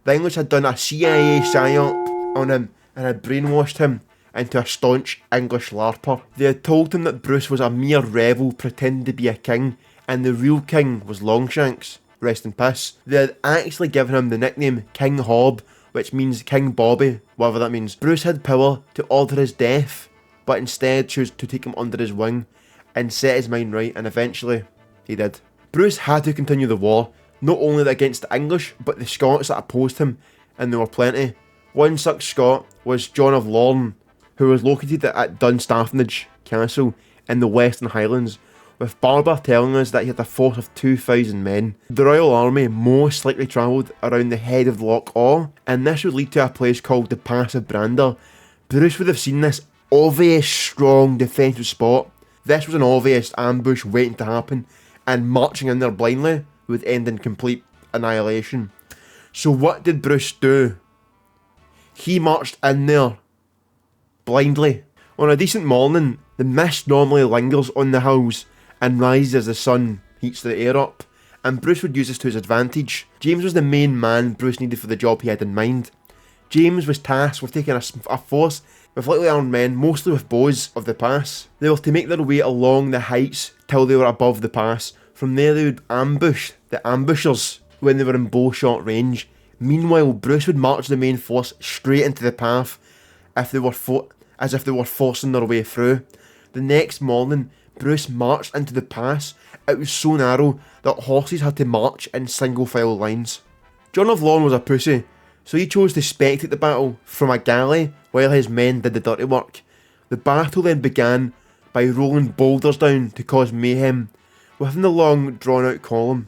The English had done a CIA psyop on him and had brainwashed him into a staunch English larper. They had told him that Bruce was a mere rebel pretending to be a king, and the real king was Longshanks, rest in peace. They had actually given him the nickname King Hob, which means King Bobby, whatever that means. Bruce had power to order his death, but instead chose to take him under his wing and set his mind right, and eventually he did. Bruce had to continue the war, not only against the English, but the Scots that opposed him, and there were plenty. One such Scot was John of Lorne, who was located at Dunstafnage Castle in the Western Highlands, with Barbour telling us that he had a force of 2,000 men. The Royal Army most likely travelled around the head of the Loch Awe, and this would lead to a place called the Pass of Brander. Bruce would have seen this obvious strong defensive spot. This was an obvious ambush waiting to happen, and marching in there blindly would end in complete annihilation. So what did Bruce do? He marched in there blindly. On a decent morning, the mist normally lingers on the hills and rises as the sun heats the air up, and Bruce would use this to his advantage. James was the main man Bruce needed for the job he had in mind. James was tasked with taking a force with lightly armed men, mostly with bows, of the pass. They were to make their way along the heights till they were above the pass. From there they would ambush the ambushers when they were in bow shot range. Meanwhile, Bruce would march the main force straight into the path as if they were forcing their way through. The next morning, Bruce marched into the pass. It was so narrow that horses had to march in single file lines. John of Lorne was a pussy, so he chose to spectate the battle from a galley while his men did the dirty work. The battle then began by rolling boulders down to cause mayhem within the long drawn out column.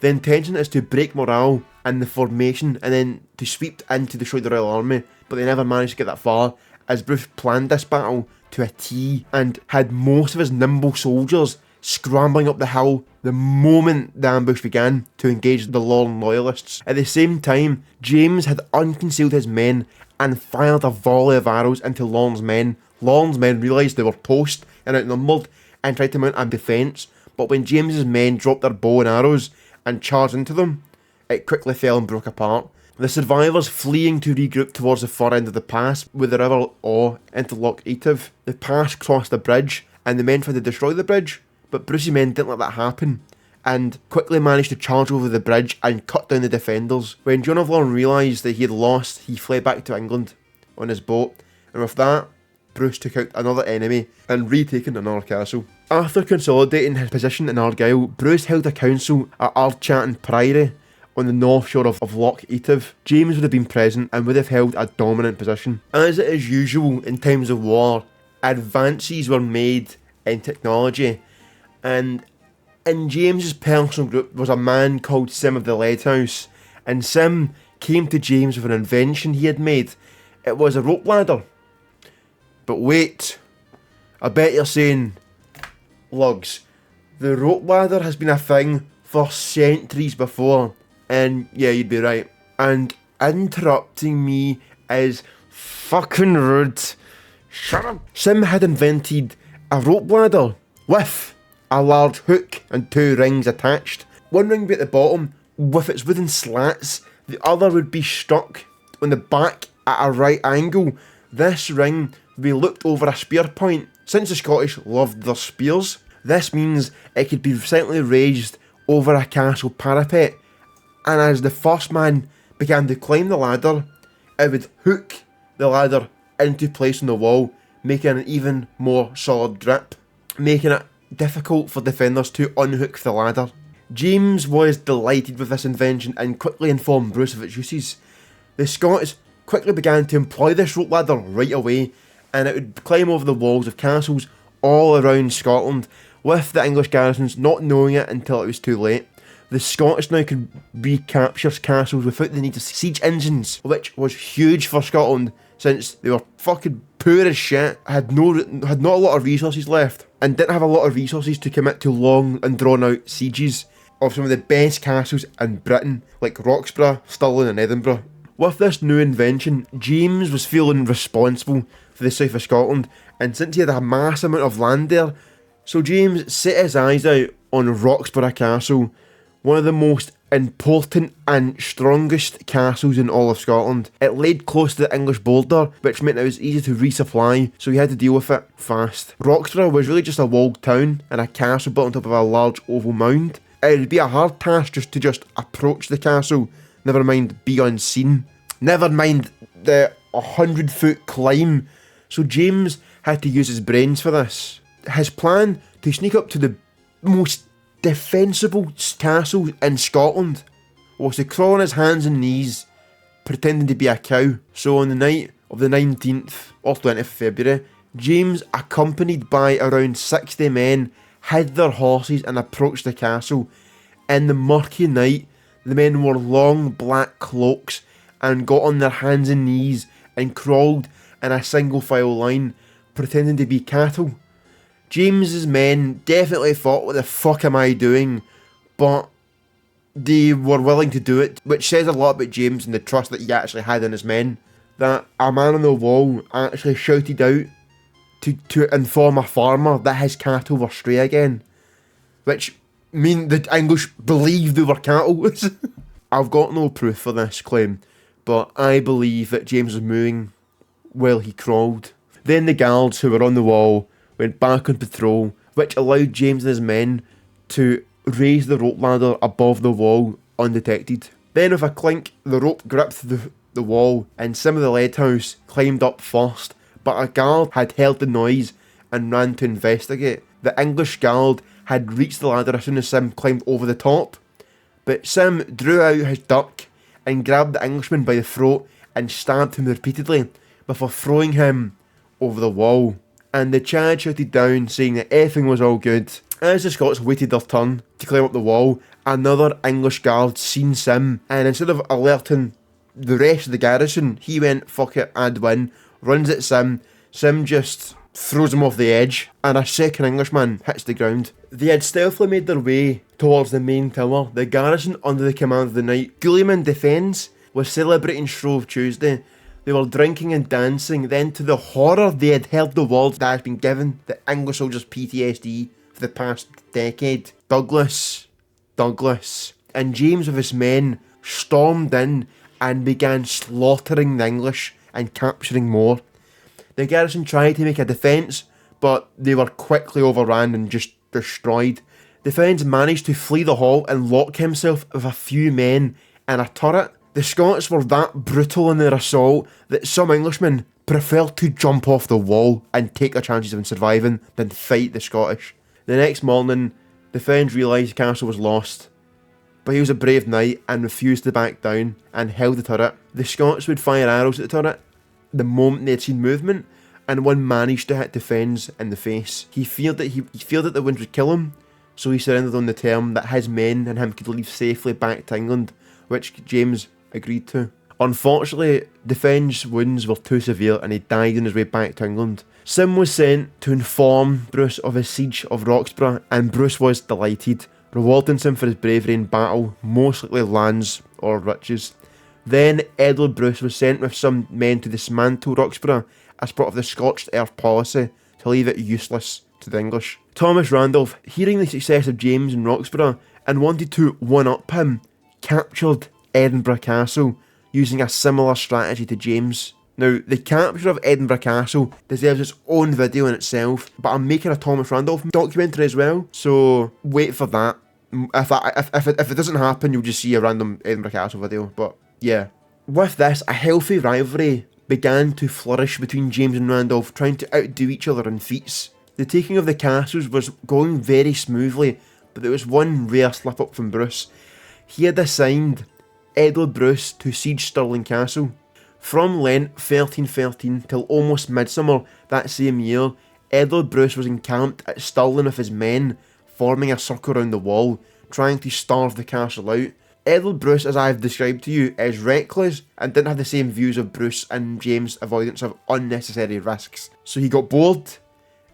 The intention is to break morale in the formation and then to sweep in to destroy the Royal Army, but they never managed to get that far, as Bruce planned this battle to a T and had most of his nimble soldiers scrambling up the hill the moment the ambush began to engage the Lorne loyalists. At the same time, James had unconcealed his men and fired a volley of arrows into Lorne's men. Lorne's men realised they were post and outnumbered and tried to mount a defence, but when James's men dropped their bow and arrows and charged into them, it quickly fell and broke apart. The survivors fleeing to regroup towards the far end of the pass with the River Awe into Loch Etive. The pass crossed the bridge and the men tried to destroy the bridge, but Bruce's men didn't let that happen and quickly managed to charge over the bridge and cut down the defenders. When John of Lorne realised that he had lost, he fled back to England on his boat, and with that, Bruce took out another enemy and retaken another castle. After consolidating his position in Argyll, Bruce held a council at Ardchatton Priory on the north shore of Loch Etive. James would have been present and would have held a dominant position. As it is usual in times of war, advances were made in technology, and In James's personal group was a man called Sim of the Leadhouse, and Sim came to James with an invention he had made. It was a rope ladder. But wait, I bet you're saying, Lugs, the rope ladder has been a thing for centuries before. And yeah, you'd be right. And interrupting me is fucking rude. Shut up. Sim had invented a rope ladder with a large hook and 2 rings attached. One ring would be at the bottom with its wooden slats. The other would be stuck on the back at a right angle. This ring would be looped over a spear point. Since the Scottish loved their spears, this means it could be recently raised over a castle parapet. And as the first man began to climb the ladder, it would hook the ladder into place on the wall, making an even more solid grip, making it difficult for defenders to unhook the ladder. James was delighted with this invention and quickly informed Bruce of its uses. The Scots quickly began to employ this rope ladder right away, and it would climb over the walls of castles all around Scotland, with the English garrisons not knowing it until it was too late. The Scottish now could recapture castles without the need of siege engines, which was huge for Scotland since they were fucking poor as shit, had not a lot of resources left, and didn't have a lot of resources to commit to long and drawn out sieges of some of the best castles in Britain, like Roxburgh, Stirling and Edinburgh. With this new invention, James was feeling responsible for the south of Scotland, and since he had a mass amount of land there, so James set his eyes out on Roxburgh Castle, one of the most important and strongest castles in all of Scotland. It laid close to the English border, which meant it was easy to resupply, so he had to deal with it fast. Roxburgh was really just a walled town and a castle built on top of a large oval mound. It would be a hard task just to approach the castle, never mind be unseen. Never mind the 100-foot climb. So James had to use his brains for this. His plan to sneak up to the most defensible castle in Scotland was to crawl on his hands and knees, pretending to be a cow. So on the night of the 19th or 20th of February, James, accompanied by around 60 men, hid their horses and approached the castle. In the murky night, the men wore long black cloaks and got on their hands and knees and crawled in a single file line, pretending to be cattle. James's men definitely thought, what the fuck am I doing? But they were willing to do it, which says a lot about James and the trust that he actually had in his men. That a man on the wall actually shouted out to inform a farmer that his cattle were stray again. Which mean the English believed they were cattle. I've got no proof for this claim, but I believe that James was moving while he crawled. Then the guards who were on the wall went back on patrol, which allowed James and his men to raise the rope ladder above the wall undetected. Then with a clink, the rope gripped the wall and Sim of the Leadhouse climbed up first, but a guard had heard the noise and ran to investigate. The English guard had reached the ladder as soon as Sim climbed over the top, but Sim drew out his dirk and grabbed the Englishman by the throat and stabbed him repeatedly before throwing him over the wall. And the Chad shouted down, saying that everything was all good. As the Scots waited their turn to climb up the wall, another English guard seen Sim, and instead of alerting the rest of the garrison, he went, fuck it, I'd win, runs at Sim. Sim just throws him off the edge, and a second Englishman hits the ground. They had stealthily made their way towards the main tower. The garrison, under the command of the Knight Guilliman Defence, was celebrating Shrove Tuesday. They were drinking and dancing, then to the horror they had heard the words that had been given the English soldiers PTSD for the past decade. Douglas, and James with his men stormed in and began slaughtering the English and capturing more. The garrison tried to make a defence, but they were quickly overran and just destroyed. The Fens managed to flee the hall and lock himself with a few men in a turret. The Scots were that brutal in their assault that some Englishmen preferred to jump off the wall and take their chances of surviving than fight the Scottish. The next morning, the Fens realised the castle was lost, but he was a brave knight and refused to back down and held the turret. The Scots would fire arrows at the turret the moment they had seen movement, and one managed to hit the Fens in the face. He feared that the wounds would kill him, so he surrendered on the term that his men and him could leave safely back to England, which James agreed to. Unfortunately, the French's wounds were too severe and he died on his way back to England. Sim was sent to inform Bruce of his siege of Roxburgh, and Bruce was delighted, rewarding Sim for his bravery in battle, most likely lands or riches. Then Edward Bruce was sent with some men to dismantle Roxburgh as part of the scorched earth policy to leave it useless to the English. Thomas Randolph, hearing the success of James in Roxburgh and wanted to one-up him, captured Edinburgh Castle using a similar strategy to James. Now, the capture of Edinburgh Castle deserves its own video in itself, but I'm making a Thomas Randolph documentary as well, so wait for that. If it doesn't happen, you'll just see a random Edinburgh Castle video, but yeah. With this, a healthy rivalry began to flourish between James and Randolph, trying to outdo each other in feats. The taking of the castles was going very smoothly, but there was one rare slip-up from Bruce. He had assigned Edward Bruce to siege Stirling Castle. From Lent 1313 till almost midsummer that same year, Edward Bruce was encamped at Stirling with his men, forming a circle around the wall, trying to starve the castle out. Edward Bruce, as I've described to you, is reckless and didn't have the same views of Bruce and James' avoidance of unnecessary risks. So he got bored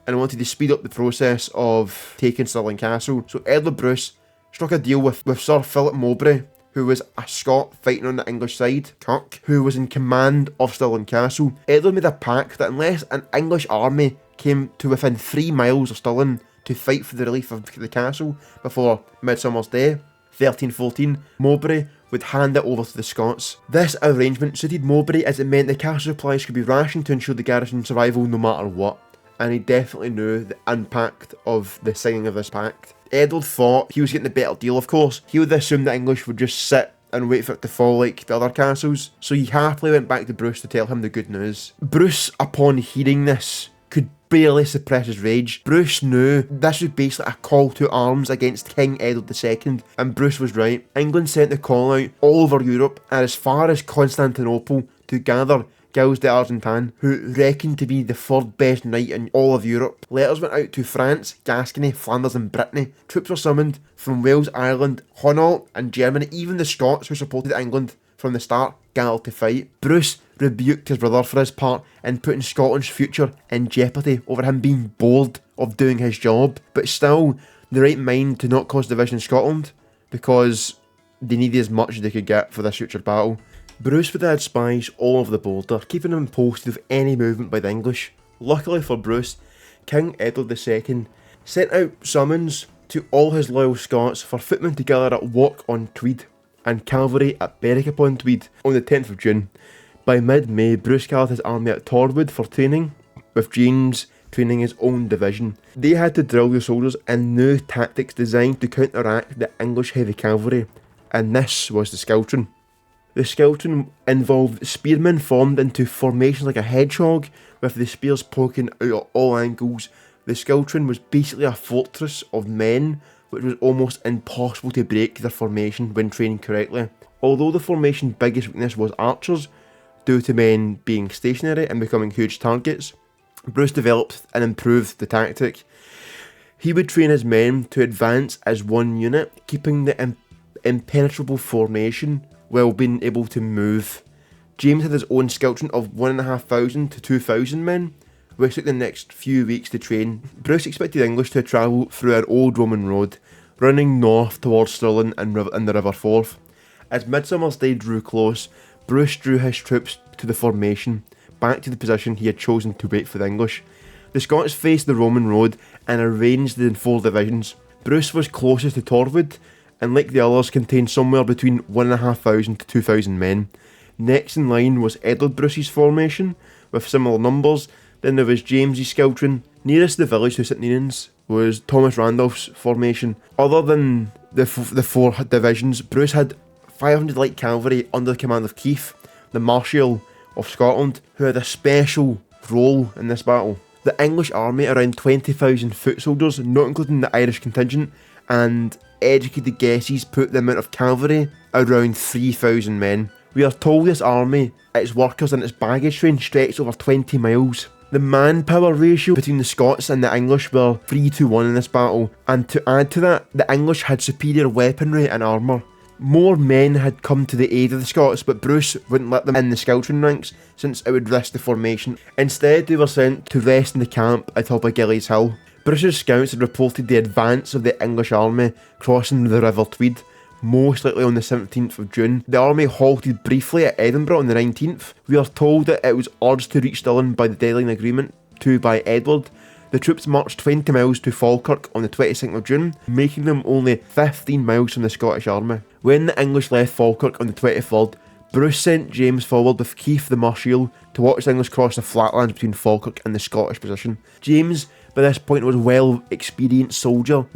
and wanted to speed up the process of taking Stirling Castle. So Edward Bruce struck a deal with Sir Philip Mowbray, who was a Scot fighting on the English side, Kirk, who was in command of Stirling Castle. Edward made a pact that unless an English army came to within 3 miles of Stirling to fight for the relief of the castle before Midsummer's Day, 1314, Mowbray would hand it over to the Scots. This arrangement suited Mowbray as it meant the castle supplies could be rationed to ensure the garrison's survival no matter what, and he definitely knew the impact of the signing of this pact. Edward thought he was getting a better deal, of course. He would assume the English would just sit and wait for it to fall like the other castles, so he happily went back to Bruce to tell him the good news. Bruce, upon hearing this, could barely suppress his rage. Bruce knew this was basically a call to arms against King Edward II, and Bruce was right. England sent the call out all over Europe and as far as Constantinople to gather Gilles d'Argentan, who reckoned to be the third best knight in all of Europe. Letters went out to France, Gascony, Flanders and Brittany. Troops were summoned from Wales, Ireland, Hainault and Germany. Even the Scots, who supported England from the start, gathered to fight. Bruce rebuked his brother for his part in putting Scotland's future in jeopardy over him being bored of doing his job, but still the right mind to not cause division in Scotland, because they needed as much as they could get for this future battle. Bruce would have spies all over the border, keeping him posted of any movement by the English. Luckily for Bruce, King Edward II sent out summons to all his loyal Scots for footmen to gather at Wark-on-Tweed and cavalry at Berwick-upon-Tweed on the 10th of June. By mid-May, Bruce gathered his army at Torwood for training, with James training his own division. They had to drill the soldiers in new tactics designed to counteract the English heavy cavalry, and this was the Skiltron. The Skiltron involved spearmen formed into formations like a hedgehog, with the spears poking out at all angles. The Skiltron was basically a fortress of men, which was almost impossible to break their formation when training correctly. Although the formation's biggest weakness was archers, due to men being stationary and becoming huge targets, Bruce developed and improved the tactic. He would train his men to advance as one unit, keeping the impenetrable formation while being able to move. James had his own Skiltron of 1,500 to 2,000 men, which took the next few weeks to train. Bruce expected the English to travel through an old Roman road, running north towards Stirling and the River Forth. As Midsummer's Day drew close, Bruce drew his troops to the formation, back to the position he had chosen to wait for the English. The Scots faced the Roman road and arranged in 4 divisions. Bruce was closest to Torwood, and like the others contained somewhere between 1,500 to 2,000 men. Next in line was Edward Bruce's formation, with similar numbers. Then there was James's Skiltron. Nearest the village to St Ninians was Thomas Randolph's formation. Other than the 4 divisions, Bruce had 500 light cavalry under the command of Keith, the Marshal of Scotland, who had a special role in this battle. The English army, around 20,000 foot soldiers, not including the Irish contingent, and educated guesses put the amount of cavalry around 3,000 men. We are told this army, its workers and its baggage train stretched over 20 miles. The manpower ratio between the Scots and the English were 3-1 in this battle, and to add to that, the English had superior weaponry and armour. More men had come to the aid of the Scots, but Bruce wouldn't let them in the Skelton ranks since it would risk the formation. Instead, they were sent to rest in the camp atop of Gillies Hill. Bruce's scouts had reported the advance of the English army crossing the River Tweed, most likely on the 17th of June. The army halted briefly at Edinburgh on the 19th. We are told that it was urged to reach Stirling by the Dalrigh Agreement II by Edward. The troops marched 20 miles to Falkirk on the 22nd of June, making them only 15 miles from the Scottish army. When the English left Falkirk on the 23rd, Bruce sent James forward with Keith the Marshal to watch the English cross the flatlands between Falkirk and the Scottish position. James, by this point, was a well-experienced soldier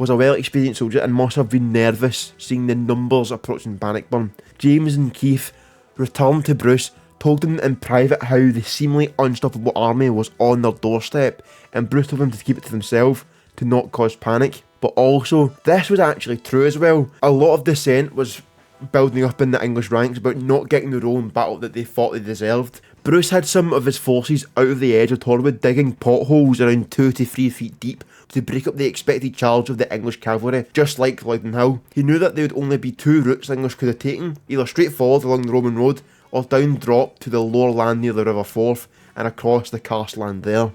and must have been nervous seeing the numbers approaching Bannockburn. James and Keith returned to Bruce, told him in private how the seemingly unstoppable army was on their doorstep, and Bruce told them to keep it to themselves to not cause panic. But also, this was actually true as well. A lot of dissent was building up in the English ranks about not getting the role in battle that they thought they deserved. Bruce had some of his forces out of the edge of Torwood digging potholes around 2 to 3 feet deep to break up the expected charge of the English cavalry, just like Loudoun Hill. He knew that there would only be 2 routes the English could have taken, either straight forward along the Roman road or down drop to the lower land near the River Forth and across the karst land there.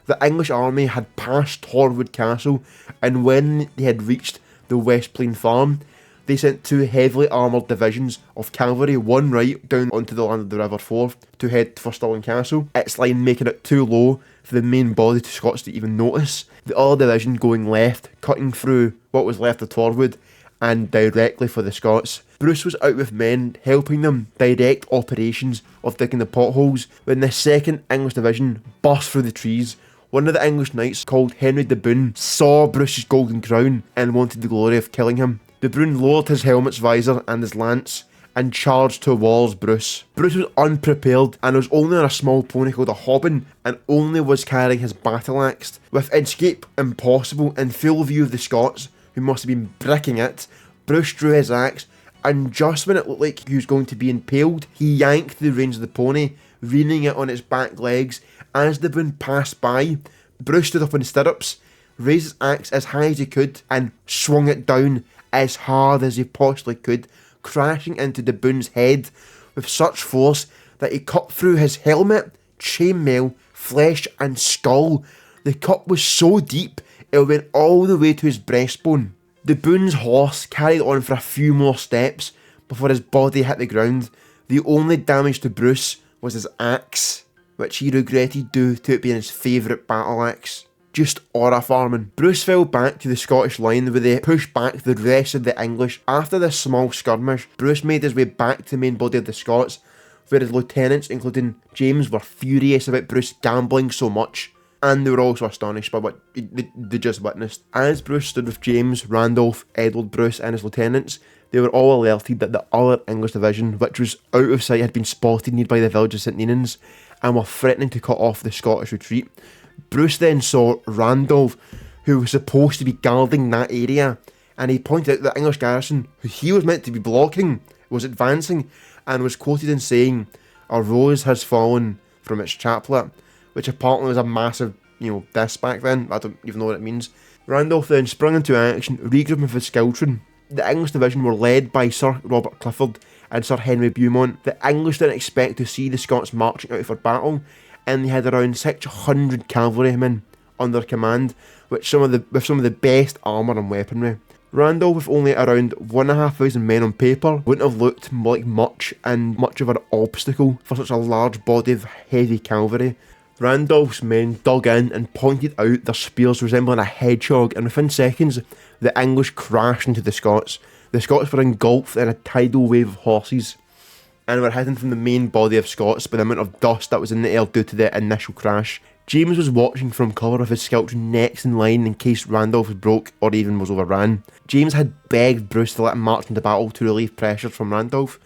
The English army had passed Torwood Castle, and when they had reached the West Plain Farm, they sent 2 heavily armoured divisions of cavalry, one right down onto the land of the River Forth to head for Stirling Castle, its line making it too low for the main body of Scots to even notice. The other division going left, cutting through what was left of Torwood and directly for the Scots. Bruce was out with men helping them direct operations of digging the potholes when the 2nd English division burst through the trees. One of the English knights, called Henry de Bohun, saw Bruce's golden crown and wanted the glory of killing him. De Bohun lowered his helmet's visor and his lance and charged towards Bruce. Bruce was unprepared and was only on a small pony called a hobbin, and only was carrying his battle axe. With escape impossible in full view of the Scots, who must have been bricking it, Bruce drew his axe, and just when it looked like he was going to be impaled, he yanked the reins of the pony, reining it on its back legs. As the Bohun passed by, Bruce stood up in stirrups, raised his axe as high as he could, and swung it down as hard as he possibly could, crashing into de Bohun's head with such force that he cut through his helmet, chainmail, flesh and skull. The cut was so deep it went all the way to his breastbone. De Bohun's horse carried on for a few more steps before his body hit the ground. The only damage to Bruce was his axe, which he regretted due to it being his favourite battle axe. Just aura farming. Bruce fell back to the Scottish line where they pushed back the rest of the English. After this small skirmish, Bruce made his way back to the main body of the Scots, where his lieutenants, including James, were furious about Bruce gambling so much, and they were also astonished by what they just witnessed. As Bruce stood with James, Randolph, Edward Bruce and his lieutenants, they were all alerted that the other English division, which was out of sight, had been spotted nearby the village of St Ninians and were threatening to cut off the Scottish retreat. Bruce then saw Randolph, who was supposed to be guarding that area, and he pointed out that the English garrison, who he was meant to be blocking, was advancing, and was quoted in saying, "A rose has fallen from its chaplet," which apparently was a massive, diss back then. I don't even know what it means. Randolph then sprung into action, regrouping with his Skelton. The English division were led by Sir Robert Clifford and Sir Henry Beaumont. The English didn't expect to see the Scots marching out for battle, and they had around 600 cavalrymen under command, with some of the best armour and weaponry. Randolph, with only around 1,500 men on paper, wouldn't have looked like much of an obstacle for such a large body of heavy cavalry. Randolph's men dug in and pointed out their spears resembling a hedgehog, and within seconds, the English crashed into the Scots. The Scots were engulfed in a tidal wave of horses, and were hidden from the main body of Scots by the amount of dust that was in the air due to the initial crash. James was watching from cover with his Skelton next in line in case Randolph was broke or even was overrun. James had begged Bruce to let him march into battle to relieve pressure from Randolph,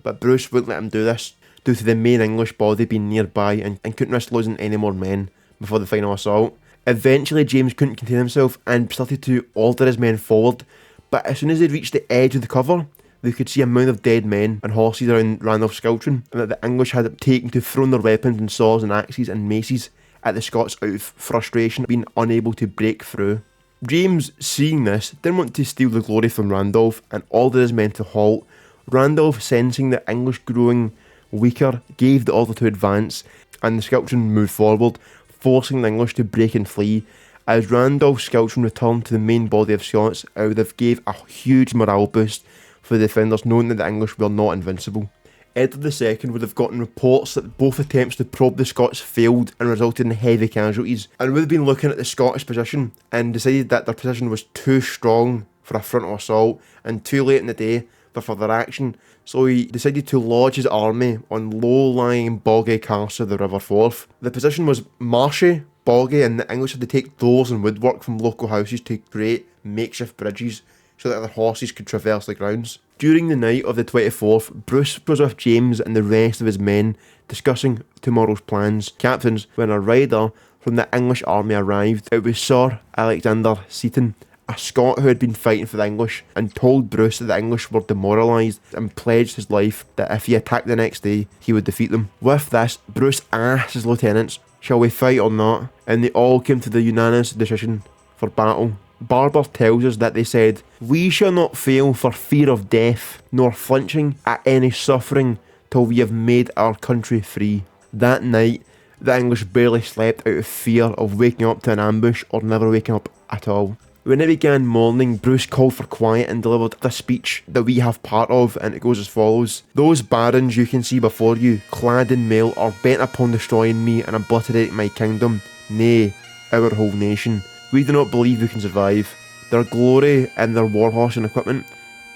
but Bruce wouldn't let him do this due to the main English body being nearby and couldn't risk losing any more men before the final assault. Eventually James couldn't contain himself and started to order his men forward, but as soon as they reached the edge of the cover, they could see a mound of dead men and horses around Randolph's Skelton, and that the English had taken to thrown their weapons and swords and axes and maces at the Scots out of frustration, being unable to break through. James, seeing this, didn't want to steal the glory from Randolph and ordered his men to halt. Randolph, sensing the English growing weaker, gave the order to advance, and the Scotsmen moved forward, forcing the English to break and flee. As Randolph's Scotsmen returned to the main body of Scots, it would have gave a huge morale boost for the defenders, knowing that the English were not invincible. Edward II would have gotten reports that both attempts to probe the Scots failed and resulted in heavy casualties, and would have been looking at the Scottish position and decided that their position was too strong for a frontal assault and too late in the day for further action, so he decided to lodge his army on low-lying boggy carse of the River Forth. The position was marshy, boggy, and the English had to take doors and woodwork from local houses to create makeshift bridges so that their horses could traverse the grounds. During the night of the 24th, Bruce was with James and the rest of his men discussing tomorrow's plans. Captains, when a rider from the English army arrived, it was Sir Alexander Seaton, a Scot who had been fighting for the English, and told Bruce that the English were demoralised and pledged his life that if he attacked the next day, he would defeat them. With this, Bruce asked his lieutenants, "Shall we fight or not?" And they all came to the unanimous decision for battle. Barbour tells us that they said, "We shall not fail for fear of death, nor flinching at any suffering till we have made our country free." That night, the English barely slept out of fear of waking up to an ambush or never waking up at all. When it began morning, Bruce called for quiet and delivered a speech that we have part of, and it goes as follows. "Those barons you can see before you, clad in mail, are bent upon destroying me and obliterating my kingdom, nay, our whole nation. We do not believe we can survive. Their glory and their warhorse and equipment.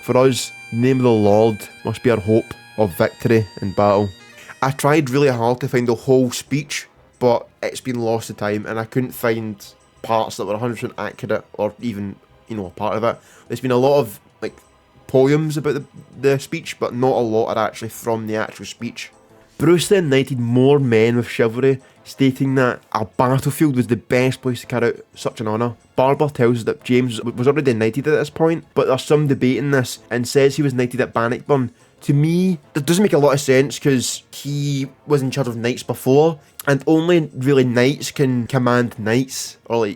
For us, the name of the Lord must be our hope of victory in battle." I tried really hard to find the whole speech, but it's been lost to time, and I couldn't find parts that were 100% accurate, or even, a part of it. There's been a lot of, poems about the speech, but not a lot are actually from the actual speech. Bruce then knighted more men with chivalry, stating that a battlefield was the best place to carry out such an honour. Barbour tells us that James was already knighted at this point, but there's some debate in this, and says he was knighted at Bannockburn. To me, that doesn't make a lot of sense, because he was in charge of knights before, and only really knights can command knights, or you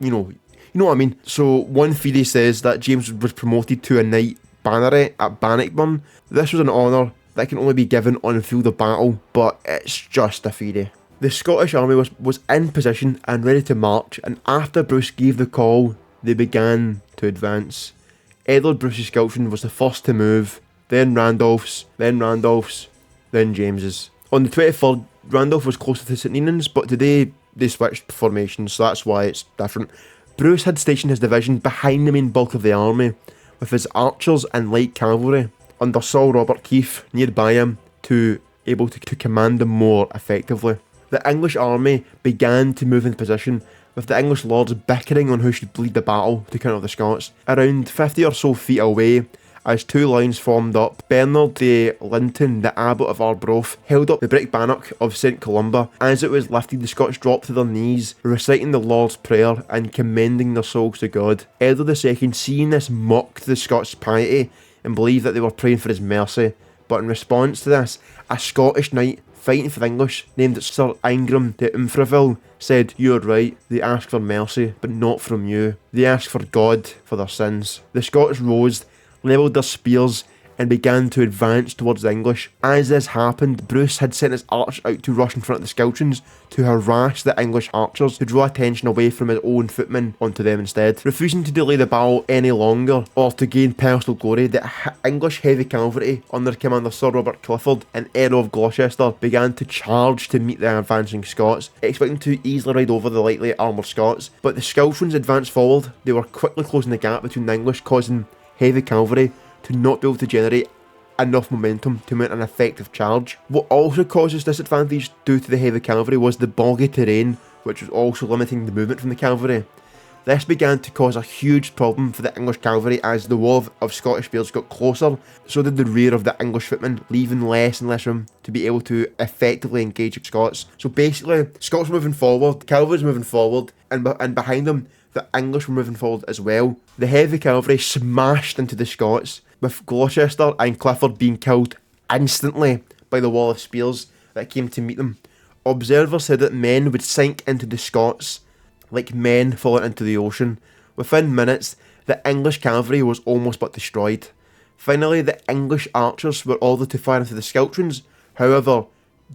know what I mean. So one theory says that James was promoted to a knight banneret at Bannockburn. This was an honour that can only be given on the field of battle, but it's just a theory. The Scottish army was in position and ready to march, and after Bruce gave the call, they began to advance. Edward Bruce's Scotsman was the first to move, then Randolph's, then James's. On the 23rd, Randolph was closer to St Ninians, but today they switched formations, so that's why it's different. Bruce had stationed his division behind the main bulk of the army, with his archers and light cavalry under Sir Robert Keith nearby him to able to command them more effectively. The English army began to move in position, with the English lords bickering on who should lead the battle to counter the Scots. Around 50 or so feet away, as two lines formed up, Bernard de Linton, the abbot of Arbroath, held up the brick bannock of St Columba. As it was lifted, the Scots dropped to their knees, reciting the Lord's Prayer and commending their souls to God. Edward II, seeing this, mocked the Scots' piety and believed that they were praying for his mercy. But in response to this, a Scottish knight fighting for the English, named Sir Ingram de Umfraville, said, "You are right, they ask for mercy, but not from you. They ask for God for their sins." The Scots rose, levelled their spears, and began to advance towards the English. As this happened, Bruce had sent his archers out to rush in front of the Scotsmen to harass the English archers, to draw attention away from his own footmen onto them instead. Refusing to delay the battle any longer, or to gain personal glory, the English heavy cavalry, under commander Sir Robert Clifford and Earl of Gloucester, began to charge to meet the advancing Scots, expecting to easily ride over the lightly armoured Scots. But the Scotsmen advanced forward. They were quickly closing the gap between the English, causing heavy cavalry to not be able to generate enough momentum to mount an effective charge. What also caused this disadvantage due to the heavy cavalry was the boggy terrain, which was also limiting the movement from the cavalry. This began to cause a huge problem for the English cavalry as the wall of Scottish spears got closer, so did the rear of the English footmen, leaving less and less room to be able to effectively engage the Scots. So basically, Scots were moving forward, the cavalry was moving forward, and behind them, the English were moving forward as well. The heavy cavalry smashed into the Scots, with Gloucester and Clifford being killed instantly by the wall of spears that came to meet them. Observers said that men would sink into the Scots like men falling into the ocean. Within minutes, the English cavalry was almost but destroyed. Finally, the English archers were ordered to fire into the Skeltrons. However,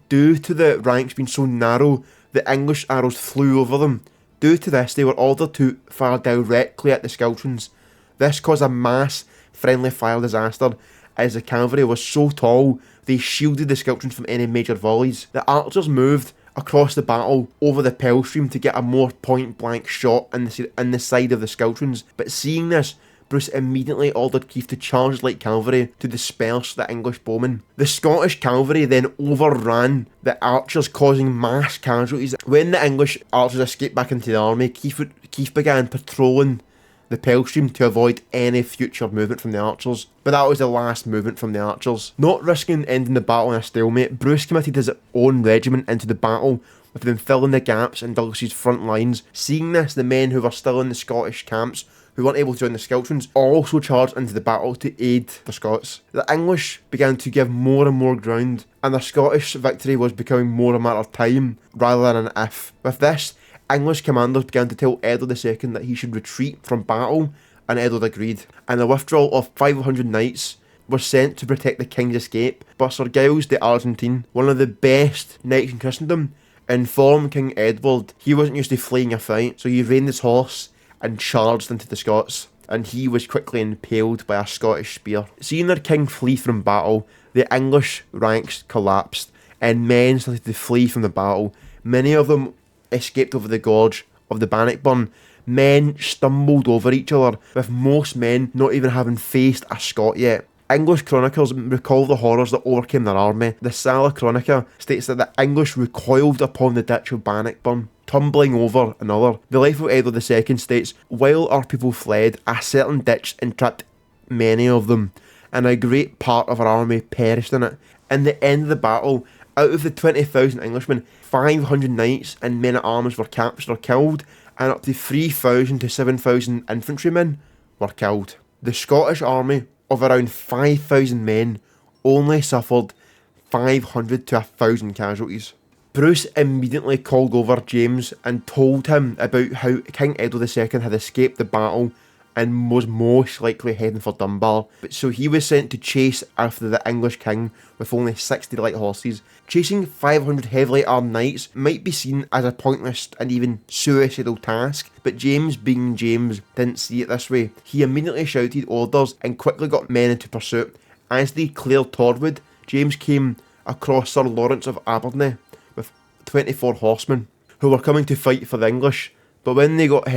due to the ranks being so narrow, the English arrows flew over them. Due to this, they were ordered to fire directly at the Skeltrons. This caused a mass friendly fire disaster, as the cavalry was so tall they shielded the Skeltrons from any major volleys. The archers moved across the battle over the Pell Stream to get a more point-blank shot in the side of the Skeltrons, but seeing this, Bruce immediately ordered Keith to charge light cavalry to disperse the English bowmen. The Scottish cavalry then overran the archers, causing mass casualties. When the English archers escaped back into the army, Keith began patrolling the Pell Stream to avoid any future movement from the archers. But that was the last movement from the archers. Not risking ending the battle in a stalemate, Bruce committed his own regiment into the battle, with them filling the gaps in Douglas's front lines. Seeing this, the men who were still in the Scottish camps, who weren't able to join the Skeltrons, also charged into the battle to aid the Scots. The English began to give more and more ground, and the Scottish victory was becoming more a matter of time rather than an if. With this, English commanders began to tell Edward II that he should retreat from battle, and Edward agreed, and the withdrawal of 500 knights was sent to protect the king's escape. But Sir Giles de Argentine, one of the best knights in Christendom, informed King Edward he wasn't used to fleeing a fight, so he reined his horse and charged into the Scots, and he was quickly impaled by a Scottish spear. Seeing their king flee from battle, the English ranks collapsed, and men started to flee from the battle. Many of them escaped over the gorge of the Bannockburn. Men stumbled over each other, with most men not even having faced a Scot yet. English chronicles recall the horrors that overcame their army. The Sala Chronica states that the English recoiled upon the ditch of Bannockburn, tumbling over another. The Life of Edward II states, while our people fled, a certain ditch entrapped many of them, and a great part of our army perished in it. In the end of the battle, out of the 20,000 Englishmen, 500 knights and men-at-arms were captured or killed, and up to 3,000 to 7,000 infantrymen were killed. The Scottish army, of around 5,000 men, only suffered 500 to 1,000 casualties. Bruce immediately called over James and told him about how King Edward II had escaped the battle and was most likely heading for Dunbar. So he was sent to chase after the English king with only 60 light horses. Chasing 500 heavily armed knights might be seen as a pointless and even suicidal task, but James, being James, didn't see it this way. He immediately shouted orders and quickly got men into pursuit. As they cleared Torwood, James came across Sir Lawrence of Aberney with 24 horsemen who were coming to fight for the English, but when they got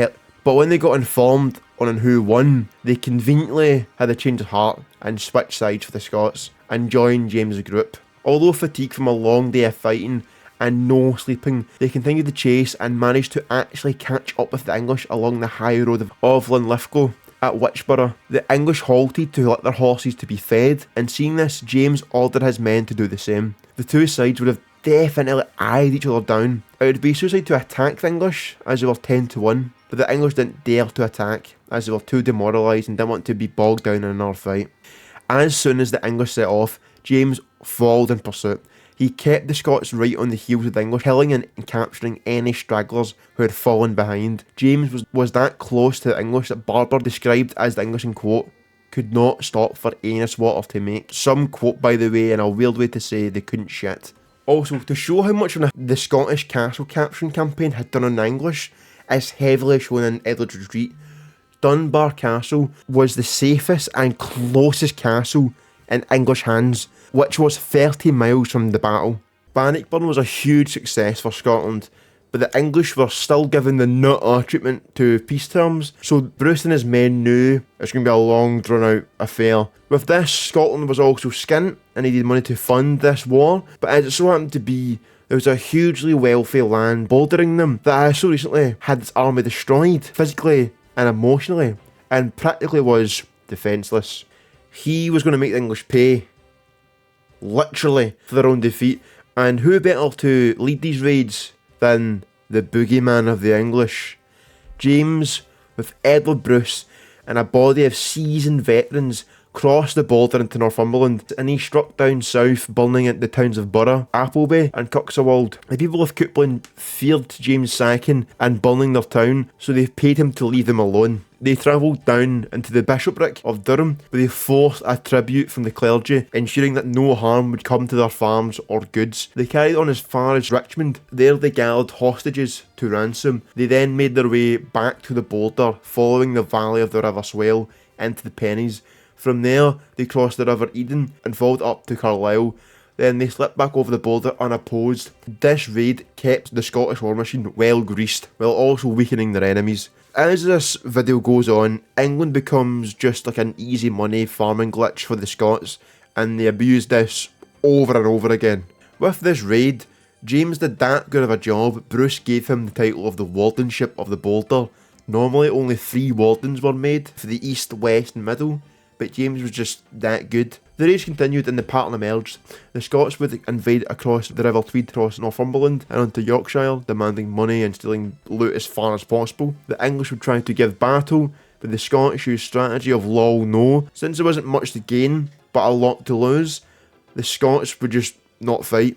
informed on who won, they conveniently had a change of heart and switched sides for the Scots and joined James's group. Although fatigued from a long day of fighting and no sleeping, they continued the chase and managed to actually catch up with the English along the high road of Linlithgow at Witchborough. The English halted to let their horses to be fed, and seeing this, James ordered his men to do the same. The two sides would have definitely eyed each other down. It would be suicide to attack the English, as they were 10 to 1, but the English didn't dare to attack, as they were too demoralised and didn't want to be bogged down in another fight. As soon as the English set off, James followed in pursuit. He kept the Scots right on the heels of the English, killing and capturing any stragglers who had fallen behind. James was that close to the English that Barbour described as the English, in quote, could not stop for any slaughter to make. Some quote, by the way, in a weird way to say they couldn't shit. Also, to show how much the Scottish castle capturing campaign had done on the English, is heavily shown in Edward's retreat. Dunbar Castle was the safest and closest castle in English hands, which was 30 miles from the battle. Bannockburn was a huge success for Scotland, but the English were still given the nutter treatment to peace terms, so Bruce and his men knew it was going to be a long drawn out affair. With this, Scotland was also skint and needed money to fund this war, but as it so happened to be, there was a hugely wealthy land bordering them that had so recently had its army destroyed, physically and emotionally, and practically was defenceless. He was going to make the English pay, literally, for their own defeat, and who better to lead these raids than the boogeyman of the English? James, with Edward Bruce and a body of seasoned veterans, crossed the border into Northumberland, and he struck down south, burning the towns of Burgh, Appleby and Cuxawald. The people of Coupland feared James sacking and burning their town, so they paid him to leave them alone. They travelled down into the bishopric of Durham, where they forced a tribute from the clergy, ensuring that no harm would come to their farms or goods. They carried on as far as Richmond. There they gathered hostages to ransom. They then made their way back to the border, following the valley of the River Swale into the Pennies. From there, they crossed the River Eden and followed up to Carlisle. Then they slipped back over the border unopposed. This raid kept the Scottish war machine well greased, while also weakening their enemies. As this video goes on, England becomes just like an easy money farming glitch for the Scots, and they abuse this over and over again. With this raid, James did that good of a job, Bruce gave him the title of the Wardenship of the Border. Normally only 3 wardens were made for the east, west and middle, but James was just that good. The raids continued and the pattern emerged. The Scots would invade across the River Tweed, across Northumberland and onto Yorkshire, demanding money and stealing loot as far as possible. The English would try to give battle, but the Scottish used strategy of lol no. Since there wasn't much to gain, but a lot to lose, the Scots would just not fight.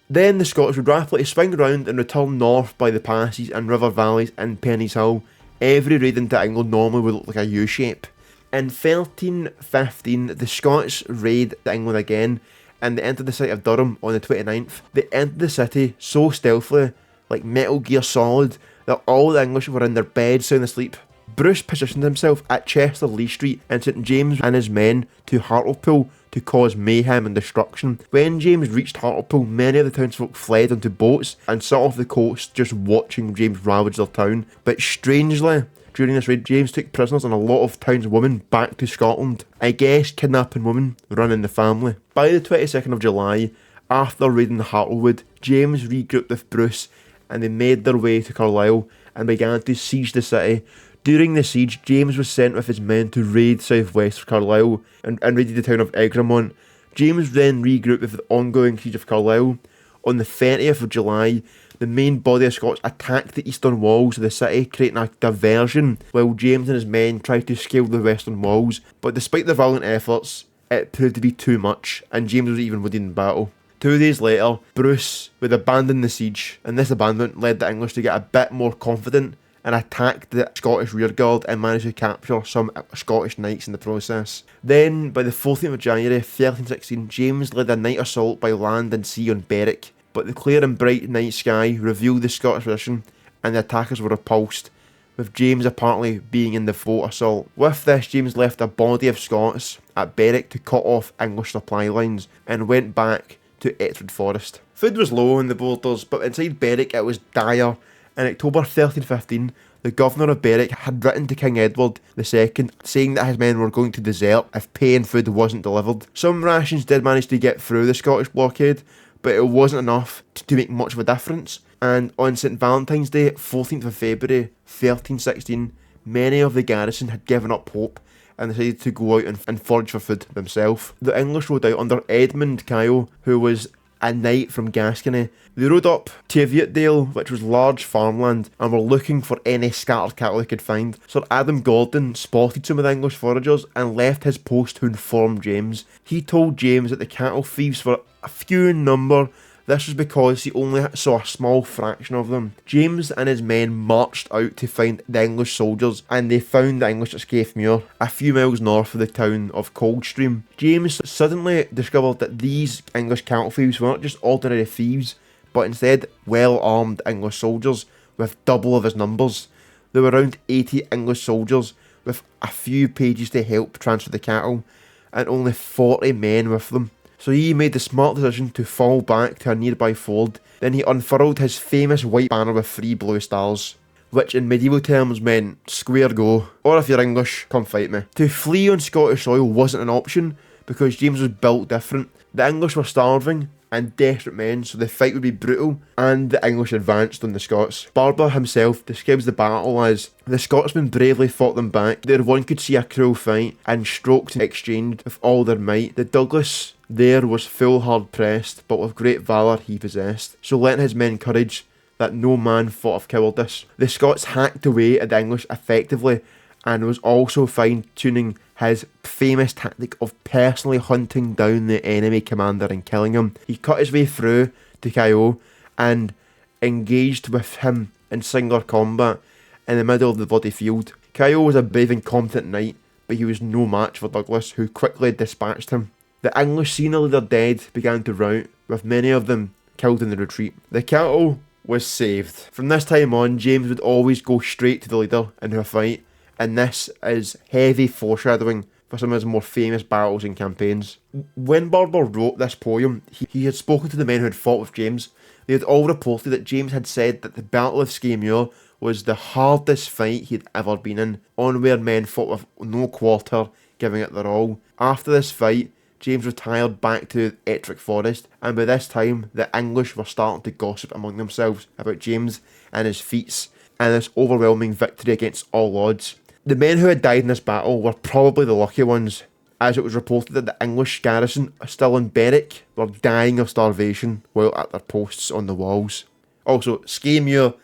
Then the Scots would rapidly swing around and return north by the passes and river valleys and Penny's Hill. Every raid into England normally would look like a U-shape. In 1315, the Scots raid England again, and they entered the city of Durham on the 29th. They entered the city so stealthily, like Metal Gear Solid, that all the English were in their beds sound asleep. Bruce positioned himself at Chester Lee Street and sent James and his men to Hartlepool to cause mayhem and destruction. When James reached Hartlepool, many of the townsfolk fled onto boats and sat off the coast just watching James ravage their town. But strangely, during this raid, James took prisoners and a lot of townswomen back to Scotland. I guess kidnapping women run in the family. By the 22nd of July, after raiding Hartlewood, James regrouped with Bruce and they made their way to Carlisle and began to siege the city. During the siege, James was sent with his men to raid southwest of Carlisle and raided the town of Egremont. James then regrouped with the ongoing siege of Carlisle. On the 30th of July, the main body of Scots attacked the eastern walls of the city, creating a diversion, while James and his men tried to scale the western walls. But despite their valiant efforts, it proved to be too much, and James was even wounded in battle. 2 days later, Bruce would abandon the siege, and this abandonment led the English to get a bit more confident and attacked the Scottish rearguard and managed to capture some Scottish knights in the process. Then, by the 14th of January 1316, James led a night assault by land and sea on Berwick. But the clear and bright night sky revealed the Scottish position and the attackers were repulsed, with James apparently being in the fort assault. With this, James left a body of Scots at Berwick to cut off English supply lines and went back to Etford Forest. Food was low on the borders, but inside Berwick it was dire. In October 1315, the governor of Berwick had written to King Edward II saying that his men were going to desert if pay and food wasn't delivered. Some rations did manage to get through the Scottish blockade, but it wasn't enough to make much of a difference. And on St Valentine's Day, 14th of February 1316, many of the garrison had given up hope and decided to go out and forage for food themselves. The English rode out under Edmund Kyle, who was a knight from Gascony. They rode up to Weardale, which was large farmland, and were looking for any scattered cattle they could find. Sir Adam Gordon spotted some of the English foragers and left his post to inform James. He told James that the cattle thieves were a few in number. This was because he only saw a small fraction of them. James and his men marched out to find the English soldiers, and they found the English at Skaithmuir, a few miles north of the town of Coldstream. James suddenly discovered that these English cattle thieves were not just ordinary thieves, but instead well-armed English soldiers with double of his numbers. There were around 80 English soldiers with a few pages to help transfer the cattle, and only 40 men with them. So he made the smart decision to fall back to a nearby ford. Then he unfurled his famous white banner with 3 blue stars, which in medieval terms meant square go, or if you're English, come fight me. To flee on Scottish soil wasn't an option because James was built different. The English were starving and desperate men, so the fight would be brutal, and the English advanced on the Scots. Barbour himself describes the battle as, the Scotsmen bravely fought them back. There one could see a cruel fight, and strokes exchanged with all their might. The Douglas there was full hard pressed, but with great valour he possessed, so lent his men courage that no man thought of cowardice. The Scots hacked away at the English effectively, and was also fine-tuning his famous tactic of personally hunting down the enemy commander and killing him. He cut his way through to Kyo and engaged with him in singular combat in the middle of the bloody field. Kyo was a brave and competent knight, but he was no match for Douglas, who quickly dispatched him. The English, seeing the leader dead, began to rout, with many of them killed in the retreat. The capital was saved. From this time on, James would always go straight to the leader into a fight, and this is heavy foreshadowing for some of his more famous battles and campaigns. When Barbour wrote this poem, he had spoken to the men who had fought with James. They had all reported that James had said that the Battle of Skaithmuir was the hardest fight he had ever been in, on where men fought with no quarter, giving it their all. After this fight, James retired back to Ettrick Forest, and by this time the English were starting to gossip among themselves about James and his feats and this overwhelming victory against all odds. The men who had died in this battle were probably the lucky ones, as it was reported that the English garrison still in Berwick were dying of starvation while at their posts on the walls. Also, Skaithmuir,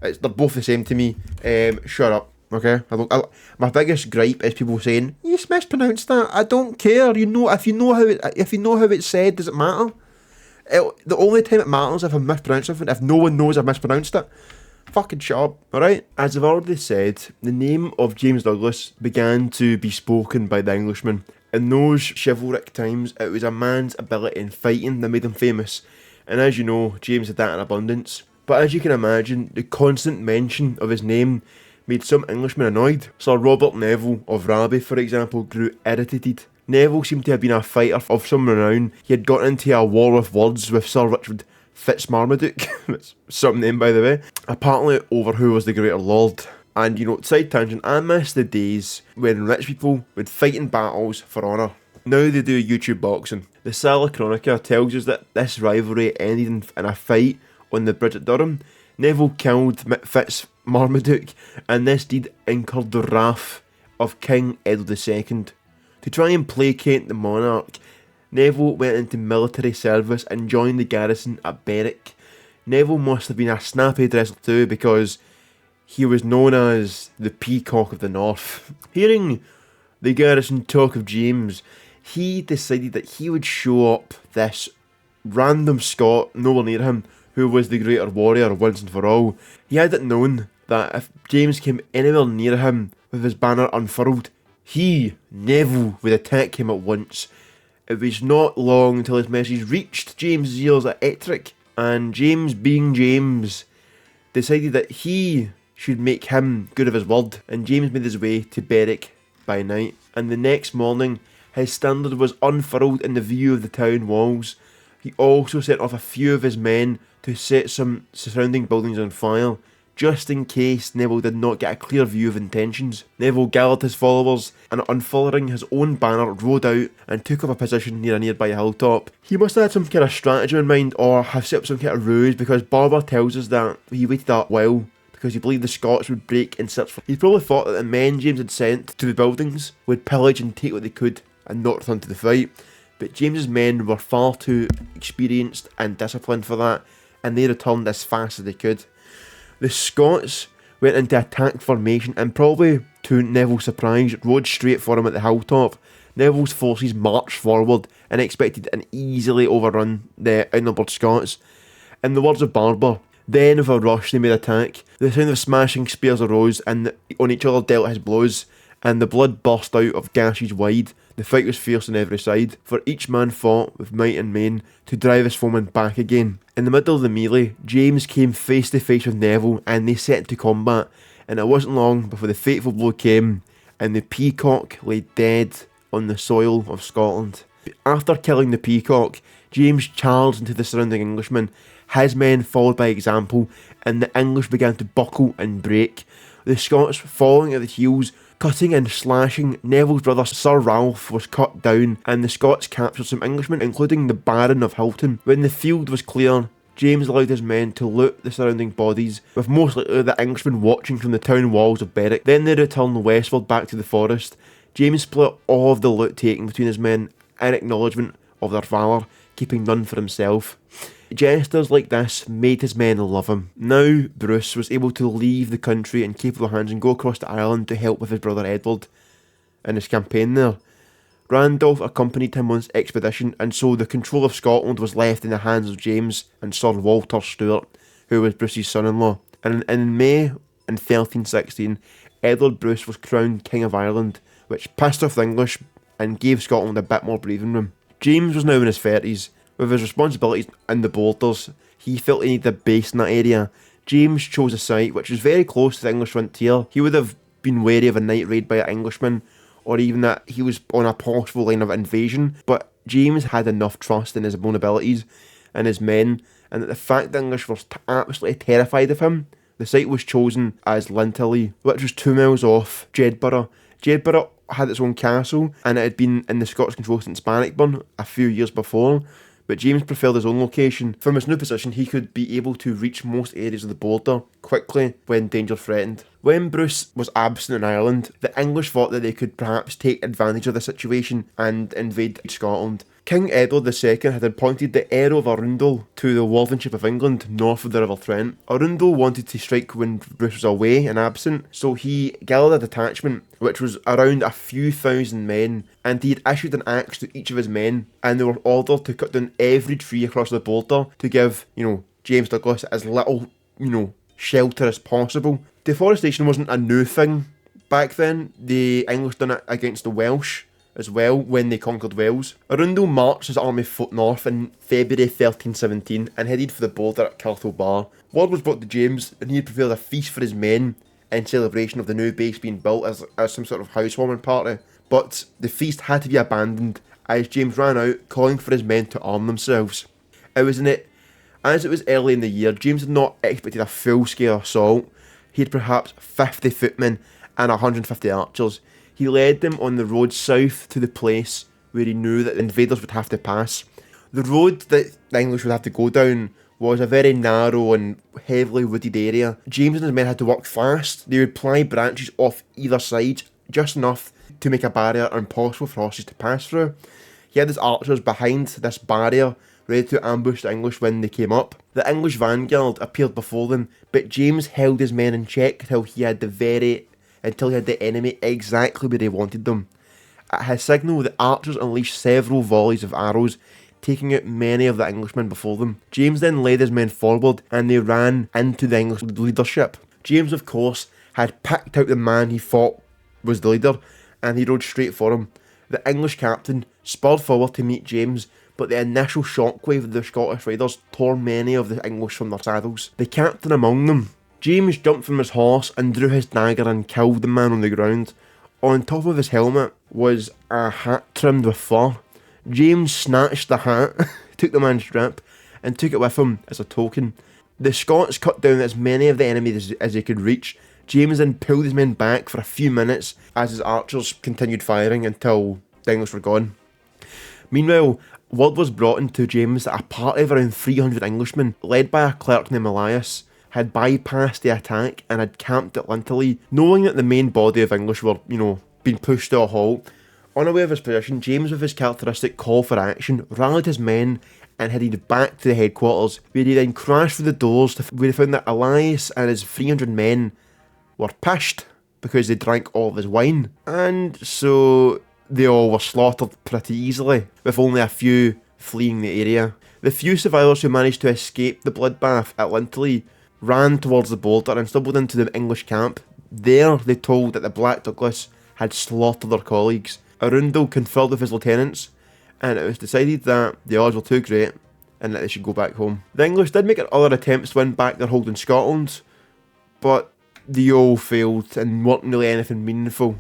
they're both the same to me. Shut up, okay? My biggest gripe is people saying, "You mispronounced that." I don't care. If you know how it's said, does it matter? The only time it matters if I mispronounce something, if no one knows I've mispronounced it. Fucking shut up, alright? As I've already said, the name of James Douglas began to be spoken by the Englishmen. In those chivalric times, it was a man's ability in fighting that made him famous, and as you know, James had that in abundance. But as you can imagine, the constant mention of his name made some Englishmen annoyed. Sir Robert Neville of Raby, for example, grew irritated. Neville seemed to have been a fighter of some renown. He had got into a war of words with Sir Richard Fitzmarmaduke, that's some name by the way, apparently over who was the greater lord. And side tangent, I miss the days when rich people would fight in battles for honour. Now they do YouTube boxing. The Sala Chronica tells us that this rivalry ended in a fight on the bridge at Durham. Neville killed Fitzmarmaduke, and this deed incurred the wrath of King Edward II. To try and placate the monarch, Neville went into military service and joined the garrison at Berwick. Neville must have been a snappy dresser too, because he was known as the Peacock of the North. Hearing the garrison talk of James, he decided that he would show up this random Scot nowhere near him, who was the greater warrior once and for all. He had it known that if James came anywhere near him with his banner unfurled, he, Neville, would attack him at once. It was not long until his message reached James' ears at Ettrick, and James, being James, decided that he should make him good of his word, and James made his way to Berwick by night. And the next morning, his standard was unfurled in the view of the town walls. He also sent off a few of his men to set some surrounding buildings on fire, just in case Neville did not get a clear view of intentions. Neville gathered his followers and, unfurling his own banner, rode out and took up a position near a nearby hilltop. He must have had some kind of strategy in mind, or have set up some kind of ruse, because Barbour tells us that he waited a while because he believed the Scots would break in search for... He probably thought that the men James had sent to the buildings would pillage and take what they could and not return to the fight. But James's men were far too experienced and disciplined for that, and they returned as fast as they could. The Scots went into attack formation and, probably to Neville's surprise, rode straight for him at the hilltop. Neville's forces marched forward and expected and easily overrun the outnumbered Scots. In the words of Barbour, then with a rush they made attack. The sound of smashing spears arose, and on each other dealt his blows, and the blood burst out of gashes wide. The fight was fierce on every side, for each man fought with might and main to drive his foeman back again. In the middle of the melee, James came face to face with Neville, and they set to combat, and it wasn't long before the fateful blow came, and the Peacock lay dead on the soil of Scotland. After killing the Peacock, James charged into the surrounding Englishmen. His men followed by example, and the English began to buckle and break. The Scots, following at the heels, cutting and slashing. Neville's brother Sir Ralph was cut down, and the Scots captured some Englishmen, including the Baron of Hilton. When the field was clear, James allowed his men to loot the surrounding bodies, with most likely the Englishmen watching from the town walls of Berwick. Then they returned westward back to the forest. James split all of the loot taken between his men in acknowledgement of their valour, keeping none for himself. Gestures like this made his men love him. Now Bruce was able to leave the country in capable hands and go across to Ireland to help with his brother Edward. in his campaign there. Randolph accompanied him on his expedition, and so the control of Scotland was left in the hands of James and Sir Walter Stewart, who was Bruce's son-in-law. And in May in 1316, Edward Bruce was crowned King of Ireland, which pissed off the English and gave Scotland a bit more breathing room. James was now in his 30s. With his responsibilities in the borders, he felt he needed a base in that area. James chose a site which was very close to the English frontier. He would have been wary of a night raid by an Englishman, or even that he was on a possible line of invasion, but James had enough trust in his own abilities and his men, and that the fact the English were absolutely terrified of him. The site was chosen as Lintilly, which was 2 miles off Jedburgh. Jedburgh had its own castle, and it had been in the Scots control since Bannockburn a few years before, but James preferred his own location. From his new position, he could be able to reach most areas of the border quickly when danger threatened. When Bruce was absent in Ireland, the English thought that they could perhaps take advantage of the situation and invade Scotland. King Edward II had appointed the heir of Arundel to the wardenship of England north of the River Trent. Arundel wanted to strike when Bruce was away and absent, so he gathered a detachment which was around a few thousand men, and he had issued an axe to each of his men, and they were ordered to cut down every tree across the border to give, James Douglas as little, shelter as possible. Deforestation wasn't a new thing back then. The English done it against the Welsh as well when they conquered Wales. Arundel marched his army north in February 1317 and headed for the border at Carttle Bar. Word was brought to James and he had prepared a feast for his men in celebration of the new base being built as some sort of housewarming party. But the feast had to be abandoned as James ran out, calling for his men to arm themselves. As it was early in the year, James had not expected a full-scale assault. He had perhaps 50 footmen and 150 archers. He led them on the road south to the place where he knew that the invaders would have to pass. The road that the English would have to go down was a very narrow and heavily wooded area. James and his men had to walk fast. They would ply branches off either side, just enough to make a barrier impossible for horses to pass through. He had his archers behind this barrier, ready to ambush the English when they came up. The English vanguard appeared before them, but James held his men in check until he had the enemy exactly where he wanted them. At his signal, the archers unleashed several volleys of arrows, taking out many of the Englishmen before them. James then led his men forward, and they ran into the English leadership. James, of course, had picked out the man he thought was the leader, and he rode straight for him. The English captain spurred forward to meet James, but the initial shockwave of the Scottish riders tore many of the English from their saddles. The captain among them, James jumped from his horse and drew his dagger and killed the man on the ground. On top of his helmet was a hat trimmed with fur. James snatched the hat, took the man's strip, and took it with him as a token. The Scots cut down as many of the enemies as they could reach. James then pulled his men back for a few minutes as his archers continued firing until the English were gone. Meanwhile, word was brought in to James that a party of around 300 Englishmen, led by a clerk named Elias, had bypassed the attack and had camped at Lintilly. Knowing that the main body of English were, being pushed to a halt, unaware of his position, James, with his characteristic call for action, rallied his men and headed back to the headquarters, where he then crashed through the doors where he found that Elias and his 300 men were pissed because they drank all of his wine. And so they all were slaughtered pretty easily, with only a few fleeing the area. The few survivors who managed to escape the bloodbath at Lintilly ran towards the border and stumbled into the English camp. There they told that the Black Douglas had slaughtered their colleagues. Arundel conferred with his lieutenants, and it was decided that the odds were too great and that they should go back home. The English did make other attempts to win back their hold in Scotland, but they all failed and weren't really anything meaningful.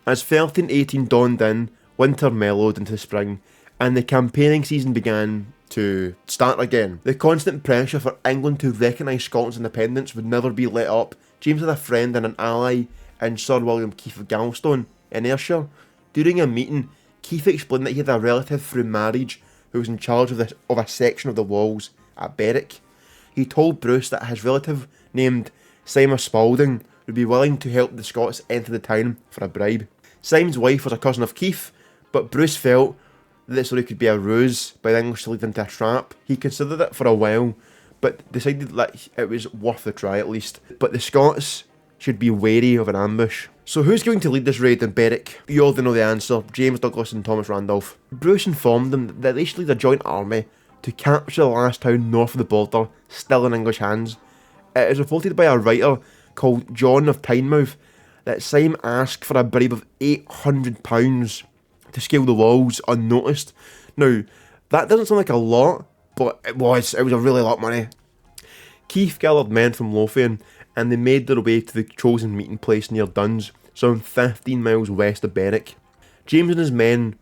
As 1318 dawned in, winter mellowed into spring, and the campaigning season began to start again. The constant pressure for England to recognise Scotland's independence would never be let up. James had a friend and an ally in Sir William Keith of Galston in Ayrshire. During a meeting, Keith explained that he had a relative through marriage who was in charge of a section of the walls at Berwick. He told Bruce that his relative, named Simon Spalding, would be willing to help the Scots enter the town for a bribe. Simon's wife was a cousin of Keith, but Bruce felt that this story could be a ruse by the English to lead into a trap. He considered it for a while, but decided that it was worth the try at least. But the Scots should be wary of an ambush. So who's going to lead this raid in Berwick? You already know the answer, James Douglas and Thomas Randolph. Bruce informed them that they should lead a joint army to capture the last town north of the border, still in English hands. It is reported by a writer called John of Tynemouth that Syme asked for a bribe of £800 to scale the walls unnoticed. Now, that doesn't sound like a lot, but it was a really lot of money. Keith gathered men from Lothian and they made their way to the chosen meeting place near Duns, some 15 miles west of Berwick. James and his men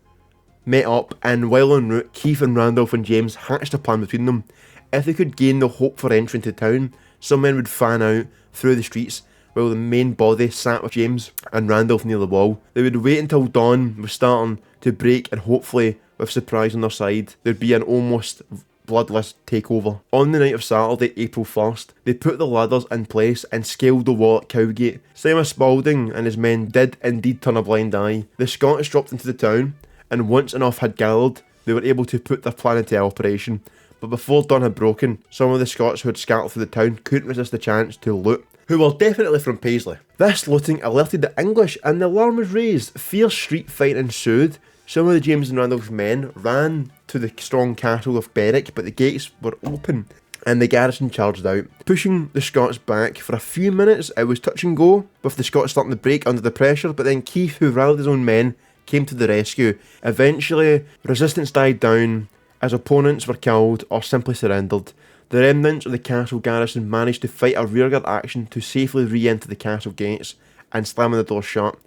met up, and while en route, Keith and Randolph and James hatched a plan between them. If they could gain the hope for entry into town, some men would fan out through the streets while the main body sat with James and Randolph near the wall. They would wait until dawn was starting to break, and hopefully, with surprise on their side, there'd be an almost bloodless takeover. On the night of Saturday, April 1st, they put the ladders in place and scaled the wall at Cowgate. Simon Spalding and his men did indeed turn a blind eye. The Scottish dropped into the town, and once enough had gathered, they were able to put their plan into operation. But before dawn had broken, some of the Scots who had scattered through the town couldn't resist the chance to loot, who were definitely from Paisley. This looting alerted the English, and the alarm was raised. Fierce street fighting ensued. Some of the James and Randolph's men ran to the strong castle of Berwick, but the gates were open, and the garrison charged out, pushing the Scots back. For a few minutes it was touch and go, with the Scots starting to break under the pressure, but then Keith, who rallied his own men, came to the rescue. Eventually, resistance died down as opponents were killed or simply surrendered. The remnants of the castle garrison managed to fight a rearguard action to safely re-enter the castle gates and slamming the door shut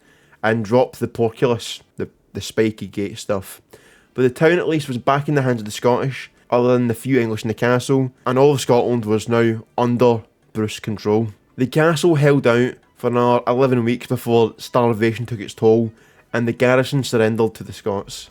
and drop the porculus, the spiky gate stuff. But the town at least was back in the hands of the Scottish, other than the few English in the castle, and all of Scotland was now under Bruce control. The castle held out for another 11 weeks before starvation took its toll, and the garrison surrendered to the Scots.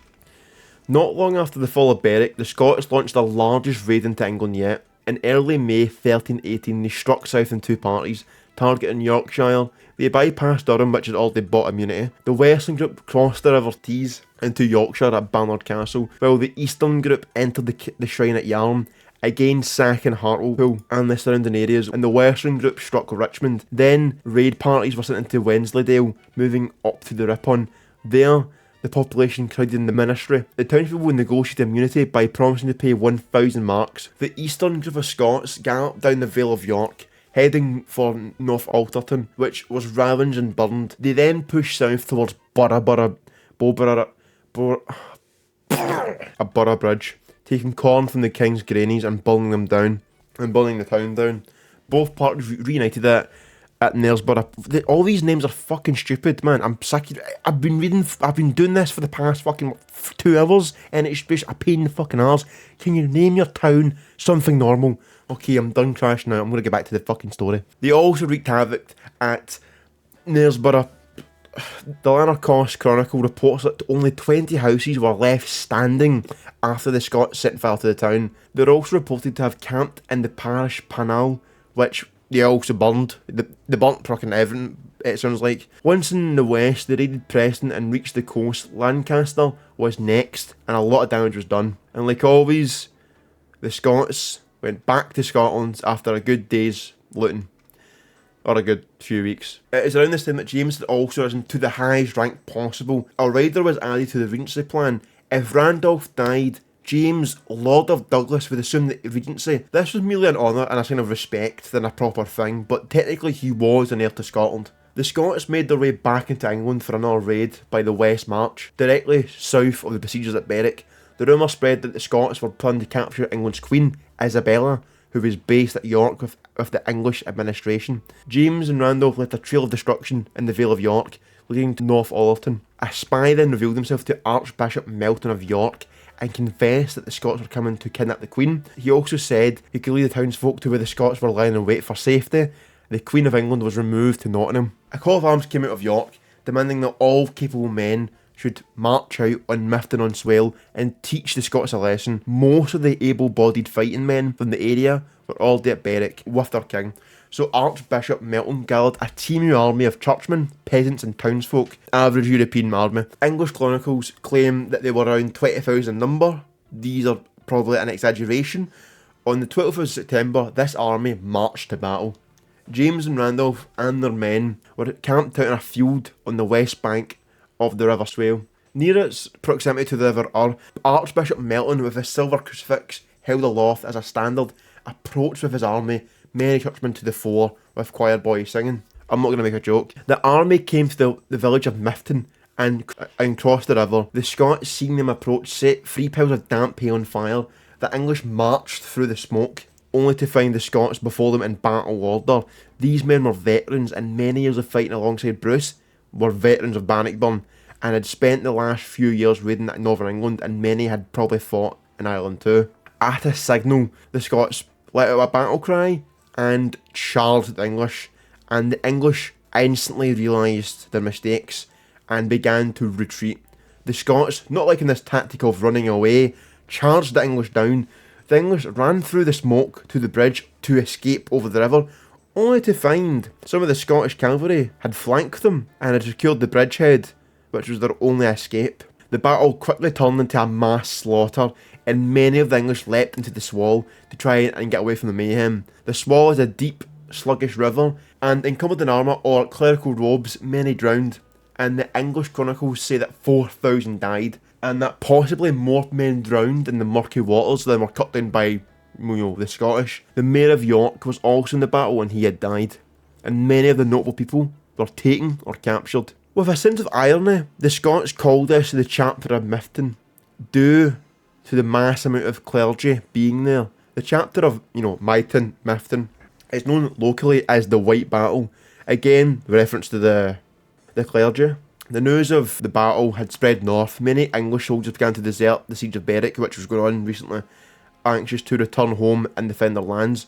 Not long after the fall of Berwick, the Scots launched their largest raid into England yet. In early May 1318, they struck south in two parties, targeting Yorkshire. They bypassed Durham, which had already bought immunity. The western group crossed the River Tees into Yorkshire at Barnard Castle, while the eastern group entered the shrine at Yarm, again sacking Hartlepool and the surrounding areas, and the western group struck Richmond. Then raid parties were sent into Wensleydale, moving up to the Ripon. There, the population crowded in the ministry. The townspeople negotiated immunity by promising to pay 1,000 marks. The eastern group of Scots galloped down the Vale of York, heading for North Alderton, which was ravaged and burned. They then pushed south towards Boroughbridge, taking corn from the king's granaries and burning the town down. Both parties reunited at Knaresborough. All these names are fucking stupid, man. I'm sick. I've been doing this for the past fucking 2 hours, and it's just a pain in the fucking arse. Can you name your town something normal? Okay, I'm done crashing out. I'm going to get back to the fucking story. They also wreaked havoc at Knaresborough. The Larder Chronicle reports that only 20 houses were left standing after the Scots set fire to the town. They're also reported to have camped in the parish Panal, which they also burned. They burnt fucking everything, it sounds like. Once in the west, they raided Preston and reached the coast. Lancaster was next, and a lot of damage was done. And like always, the Scots went back to Scotland after a good day's looting. Or a good few weeks. It is around this time that James had also risen to the highest rank possible. A rider was added to the regency plan. If Randolph died, James, Lord of Douglas, would assume the regency. This was merely an honour and a sign of respect than a proper thing, but technically he was an heir to Scotland. The Scots made their way back into England for another raid by the West March, directly south of the besiegers at Berwick. The rumour spread that the Scots were planning to capture England's Queen, Isabella, who was based at York with the English administration. James and Randolph left a trail of destruction in the Vale of York, leading to North Alderton. A spy then revealed himself to Archbishop Myton of York and confessed that the Scots were coming to kidnap the Queen. He also said he could lead the townsfolk to where the Scots were lying in wait for safety. The Queen of England was removed to Nottingham. A call of arms came out of York, demanding that all capable men should march out on Myton-on-Swale and teach the Scots a lesson. Most of the able-bodied fighting men from the area were already at Berwick with their king. So Archbishop Myton gathered a teeming army of churchmen, peasants and townsfolk, average European army. English chronicles claim that they were around 20,000 in number. These are probably an exaggeration. On the 12th of September, this army marched to battle. James and Randolph and their men were camped out in a field on the west bank of the River Swale. Near its proximity to the River Archbishop Myton, with a silver crucifix held aloft as a standard, approached with his army, many churchmen to the fore, with choir boys singing. I'm not going to make a joke. The army came to the village of Myton and crossed the river. The Scots, seeing them approach, set 3 piles of damp hay on fire. The English marched through the smoke, only to find the Scots before them in battle order. These men were veterans, and many years of fighting alongside Bruce were veterans of Bannockburn, and had spent the last few years raiding Northern England, and many had probably fought in Ireland too. At a signal, the Scots let out a battle cry and charged the English, and the English instantly realised their mistakes and began to retreat. The Scots, not liking this tactic of running away, charged the English down. The English ran through the smoke to the bridge to escape over the river, only to find some of the Scottish cavalry had flanked them and had secured the bridgehead, which was their only escape. The battle quickly turned into a mass slaughter, and many of the English leapt into the Swale to try and get away from the mayhem. The Swale is a deep, sluggish river, and encumbered in armour or clerical robes, many drowned, and the English chronicles say that 4,000 died, and that possibly more men drowned in the murky waters than were cut down by, the Scottish. The Mayor of York was also in the battle and he had died, and many of the notable people were taken or captured. With a sense of irony, the Scots called this the chapter of Myton, due to the mass amount of clergy being there. The chapter of, Myton, is known locally as the White Battle, again, reference to the clergy. The news of the battle had spread north. Many English soldiers began to desert the siege of Berwick, which was going on recently, anxious to return home and defend their lands.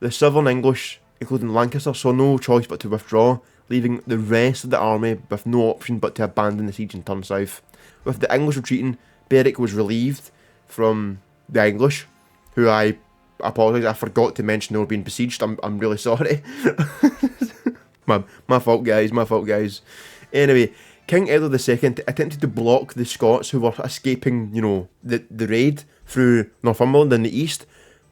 The southern English, including Lancaster, saw no choice but to withdraw, leaving the rest of the army with no option but to abandon the siege and turn south. With the English retreating, Berwick was relieved from the English, who I apologise, I forgot to mention they were being besieged. I'm really sorry. my fault, guys. Anyway, King Edward II attempted to block the Scots who were escaping, the raid through Northumberland in the east,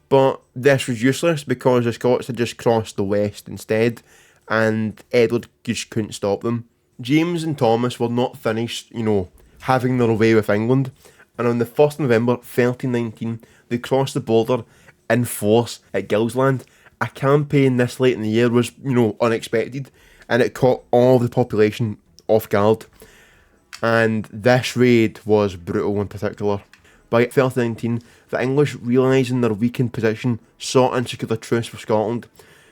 but this was useless because the Scots had just crossed the west instead, and Edward just couldn't stop them. James and Thomas were not finished, having their way with England, and on the 1st of November 1319, they crossed the border in force at Gilsland. A campaign this late in the year was, unexpected, and it caught all of the population off guard, and this raid was brutal in particular. By 1319, the English, realising their weakened position, sought and secured a truce with Scotland.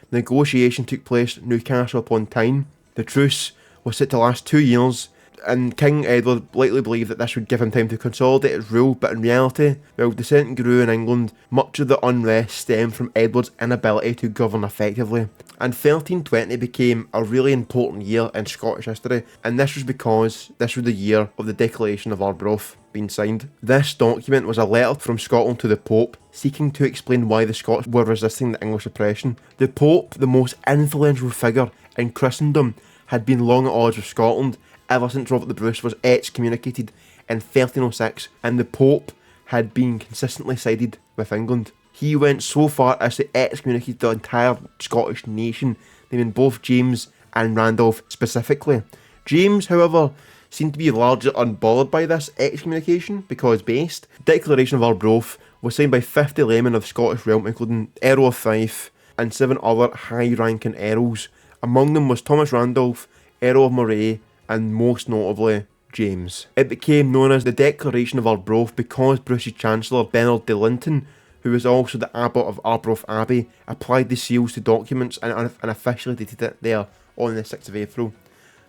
The negotiation took place at Newcastle upon Tyne. The truce was set to last 2 years, and King Edward likely believed that this would give him time to consolidate his rule, but in reality, while dissent grew in England, much of the unrest stemmed from Edward's inability to govern effectively. And 1320 became a really important year in Scottish history, and this was because this was the year of the Declaration of Arbroath being signed. This document was a letter from Scotland to the Pope, seeking to explain why the Scots were resisting the English oppression. The Pope, the most influential figure in Christendom, had been long at odds with Scotland ever since Robert the Bruce was excommunicated in 1306, and the Pope had been consistently sided with England. He went so far as to excommunicate the entire Scottish nation, naming both James and Randolph specifically. James, however, seemed to be largely unbothered by this excommunication because the Declaration of Arbroath was signed by 50 laymen of the Scottish realm, including Earl of Fife and 7 other high-ranking earls. Among them was Thomas Randolph, Earl of Moray, and most notably, James. It became known as the Declaration of Arbroath because Bruce's Chancellor Bernard de Linton, who was also the Abbot of Arbroath Abbey, applied the seals to documents and officially dated it there on the 6th of April.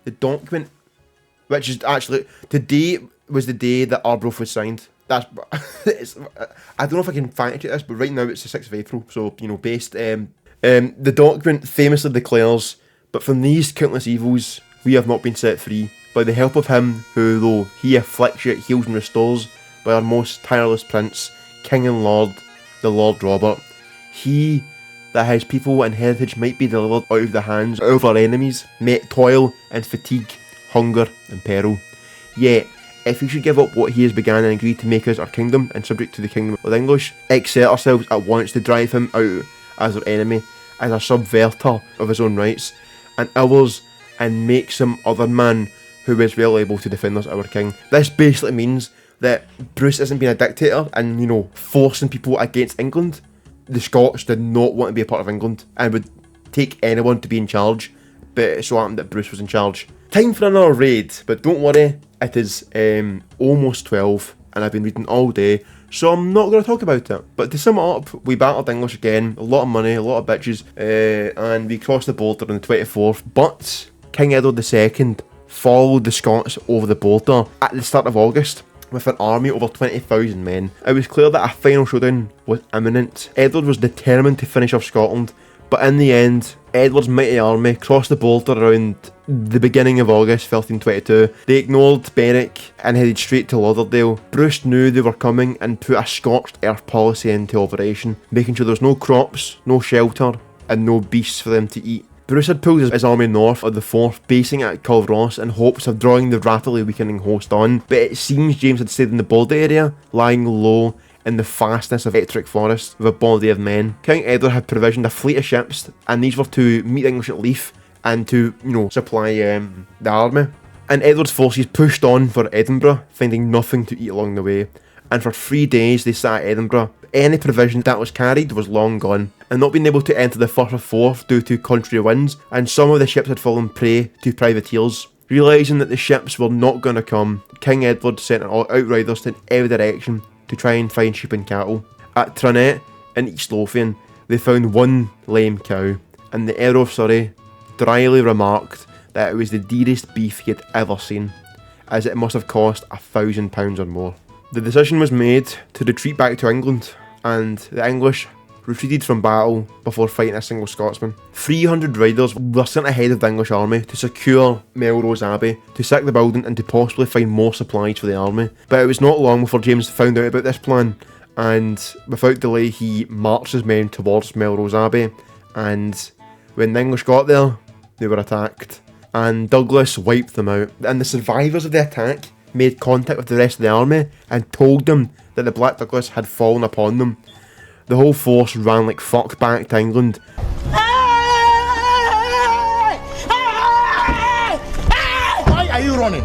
The document, which is actually, today was the day that Arbroath was signed. I don't know if I can fact check this, but right now it's the 6th of April, so, based. The document famously declares, "But from these countless evils we have not been set free, by the help of him who, though he afflicts yet heals and restores, by our most tireless prince, king and lord, the Lord Robert, he that his people and heritage might be delivered out of the hands of our enemies, met toil and fatigue, hunger and peril. Yet, if we should give up what he has begun and agree to make us our kingdom and subject to the kingdom of the English, exert ourselves at once to drive him out as our enemy, as a subverter of his own rights, and ours, and make some other man who is well able to defend us, our king. This basically means that Bruce isn't being a dictator and, forcing people against England. The Scots did not want to be a part of England and would take anyone to be in charge, but it so happened that Bruce was in charge. Time for another raid, but don't worry, it is almost 12 and I've been reading all day, so I'm not going to talk about it. But to sum it up, we battled English again, a lot of money, a lot of bitches, and we crossed the border on the 24th, but King Edward II followed the Scots over the border at the start of August with an army of over 20,000 men. It was clear that a final showdown was imminent. Edward was determined to finish off Scotland, but in the end, Edward's mighty army crossed the border around the beginning of August 1522. They ignored Berwick and headed straight to Lauderdale. Bruce knew they were coming and put a scorched earth policy into operation, making sure there was no crops, no shelter, and no beasts for them to eat. Bruce had pulled his army north of the Forth, basing at Culross in hopes of drawing the rapidly weakening host on, but it seems James had stayed in the border area, lying low in the fastness of Ettrick Forest with a body of men. King Edward had provisioned a fleet of ships, and these were to meet the English at Leith and to, supply the army. And Edward's forces pushed on for Edinburgh, finding nothing to eat along the way. And for 3 days they sat at Edinburgh. Any provision that was carried was long gone, and not being able to enter the Firth of Forth due to contrary winds, and some of the ships had fallen prey to privateers. Realising that the ships were not going to come, King Edward sent outriders in every direction to try and find sheep and cattle. At Tranett in East Lothian, they found one lame cow, and the Earl of Surrey dryly remarked that it was the dearest beef he had ever seen, as it must have cost £1,000 or more. The decision was made to retreat back to England, and the English retreated from battle before fighting a single Scotsman. 300 riders were sent ahead of the English army to secure Melrose Abbey, to sack the building and to possibly find more supplies for the army. But it was not long before James found out about this plan, and without delay he marched his men towards Melrose Abbey, and when the English got there, they were attacked, and Douglas wiped them out. And the survivors of the attack made contact with the rest of the army and told them that the Black Douglas had fallen upon them. The whole force ran like fuck back to England. Why are you running?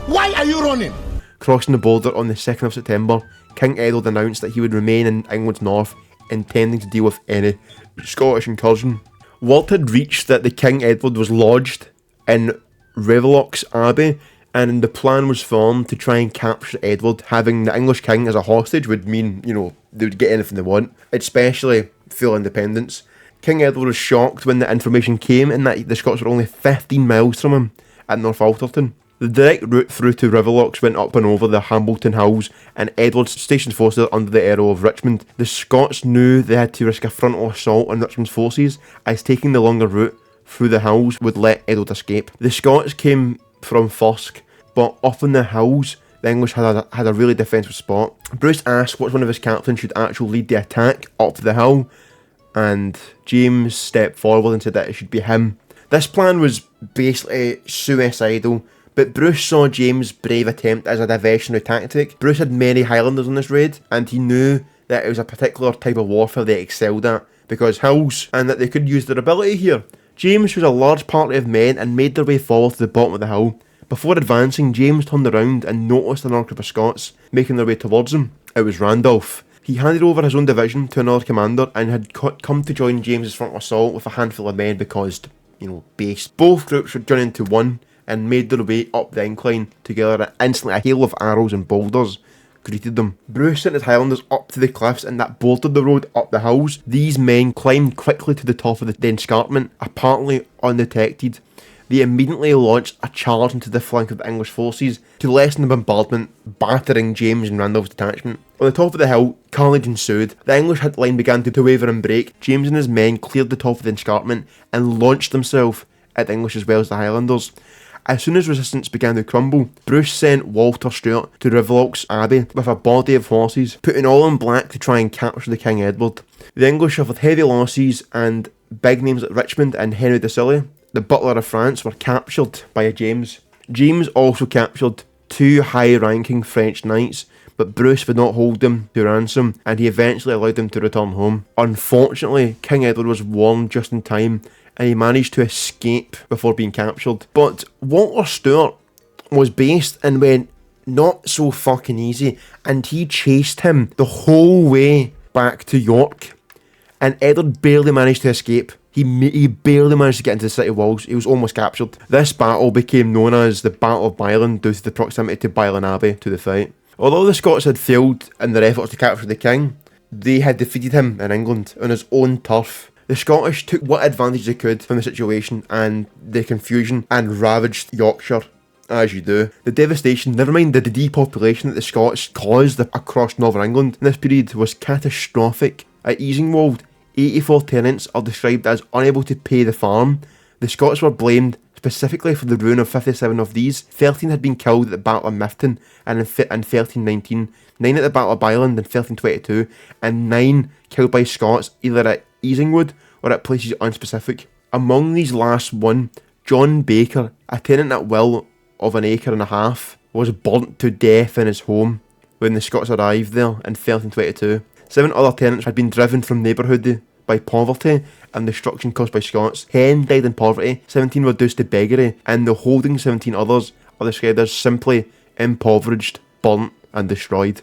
Why are you running? Crossing the border on the 2nd of September, King Edward announced that he would remain in England's north, intending to deal with any Scottish incursion. Word had reached that the King Edward was lodged in Revelocks Abbey, and the plan was formed to try and capture Edward. Having the English king as a hostage would mean, they would get anything they want, especially full independence. King Edward was shocked when the information came in that the Scots were only 15 miles from him at North Alderton. The direct route through to Revelocks went up and over the Hambleton Hills, and Edward stationed forces under the Earl of Richmond. The Scots knew they had to risk a frontal assault on Richmond's forces, as taking the longer route through the hills would let Edward escape. The Scots came from Fusk, but up in the hills, the English had a really defensive spot. Bruce asked which one of his captains should actually lead the attack up the hill, and James stepped forward and said that it should be him. This plan was basically suicidal, but Bruce saw James' brave attempt as a diversionary tactic. Bruce had many Highlanders on this raid, and he knew that it was a particular type of warfare they excelled at, because hills, and that they could use their ability here. James chose a large party of men and made their way forward to the bottom of the hill. Before advancing, James turned around and noticed another group of Scots making their way towards him. It was Randolph. He handed over his own division to another commander and had come to join James's front assault with a handful of men because, base. Both groups would join into one and made their way up the incline together, and instantly a hail of arrows and boulders greeted them. Bruce sent his Highlanders up to the cliffs and that bordered the road up the hills. These men climbed quickly to the top of the escarpment, apparently undetected. They immediately launched a charge into the flank of the English forces to lessen the bombardment, battering James and Randolph's detachment. On the top of the hill, carnage ensued. The English line began to waver and break. James and his men cleared the top of the escarpment and launched themselves at the English as well as the Highlanders. As soon as resistance began to crumble, Bruce sent Walter Stewart to Revelocks Abbey with a body of horses, putting all in black to try and capture the King Edward. The English suffered heavy losses, and big names like Richmond and Henry de Sully, the Butler of France, were captured by James. James also captured 2 high-ranking French knights, but Bruce would not hold them to ransom, and he eventually allowed them to return home. Unfortunately, King Edward was warned just in time, and he managed to escape before being captured. But Walter Stewart was based and went not so fucking easy, and he chased him the whole way back to York, and Edward barely managed to escape. He barely managed to get into the city walls. He was almost captured. This battle became known as the Battle of Byland due to the proximity to Byland Abbey to the fight. Although the Scots had failed in their efforts to capture the king, they had defeated him in England on his own turf. The Scottish took what advantage they could from the situation and the confusion and ravaged Yorkshire, as you do. The devastation, never mind the depopulation that the Scots caused across Northern England in this period, was catastrophic. At Easingwold, 84 tenants are described as unable to pay the farm. The Scots were blamed specifically for the ruin of 57 of these. 13 had been killed at the Battle of Myton and in 1319, 9 at the Battle of Byland in 1322, and 9 killed by Scots either at Easingwood or at places unspecific. Among these last one, John Baker, a tenant at will of an acre and a half, was burnt to death in his home when the Scots arrived there in 1322. 7 other tenants had been driven from neighbourhood by poverty and destruction caused by Scots. 10 died in poverty, 17 were reduced to beggary, and the holding 17 others are described as simply impoverished, burnt and destroyed.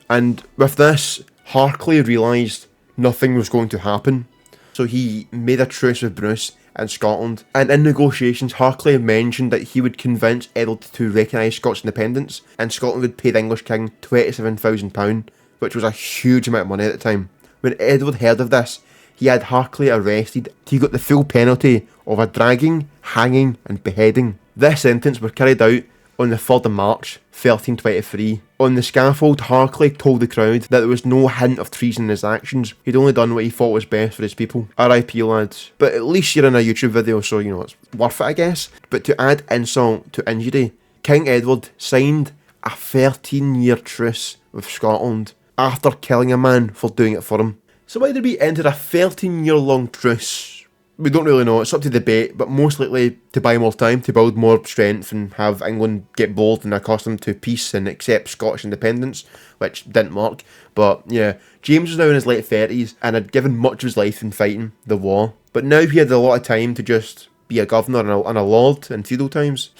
And with this, Harclay realised nothing was going to happen, so he made a truce with Bruce in Scotland, and in negotiations Harclay mentioned that he would convince Edward to recognise Scots independence, and Scotland would pay the English king £27,000, which was a huge amount of money at the time. When Edward heard of this, he had Harclay arrested. He got the full penalty of a dragging, hanging and beheading. This sentence was carried out on the 3rd of March 1323. On the scaffold, Harclay told the crowd that there was no hint of treason in his actions. He'd only done what he thought was best for his people. R.I.P. lads. But at least you're in a YouTube video, so you know it's worth it, I guess. But to add insult to injury, King Edward signed a 13-year truce with Scotland after killing a man for doing it for him. So why did we enter a 13-year-long truce? We don't really know, it's up to debate, but most likely to buy more time, to build more strength and have England get bored and accustomed to peace and accept Scottish independence, which didn't work. But yeah, James was now in his late 30s and had given much of his life in fighting the war. But now he had a lot of time to just be a governor and a lord in feudal times.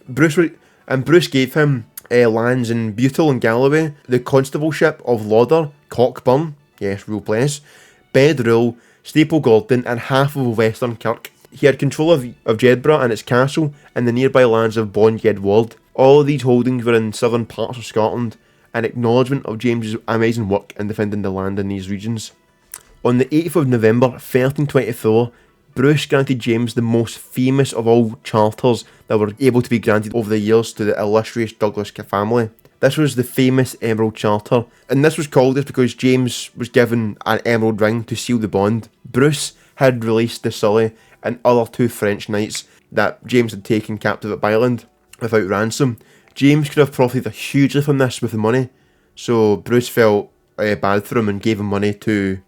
Bruce gave him lands in Butel and Galloway, the constableship of Larder, Cockburn, yes, real place, Bedrule, Staple Gordon and half of Western Kirk. He had control of Jedburgh and its castle and the nearby lands of Bonged Ward. All of these holdings were in southern parts of Scotland, an acknowledgement of James's amazing work in defending the land in these regions. On the 8th of November 1324, Bruce granted James the most famous of all charters that were able to be granted over the years to the illustrious Douglas family. This was the famous Emerald Charter, and this was called this because James was given an emerald ring to seal the bond. Bruce had released the Sully and other 2 French knights that James had taken captive at Byland without ransom. James could have profited hugely from this with the money, so Bruce felt bad for him and gave him money to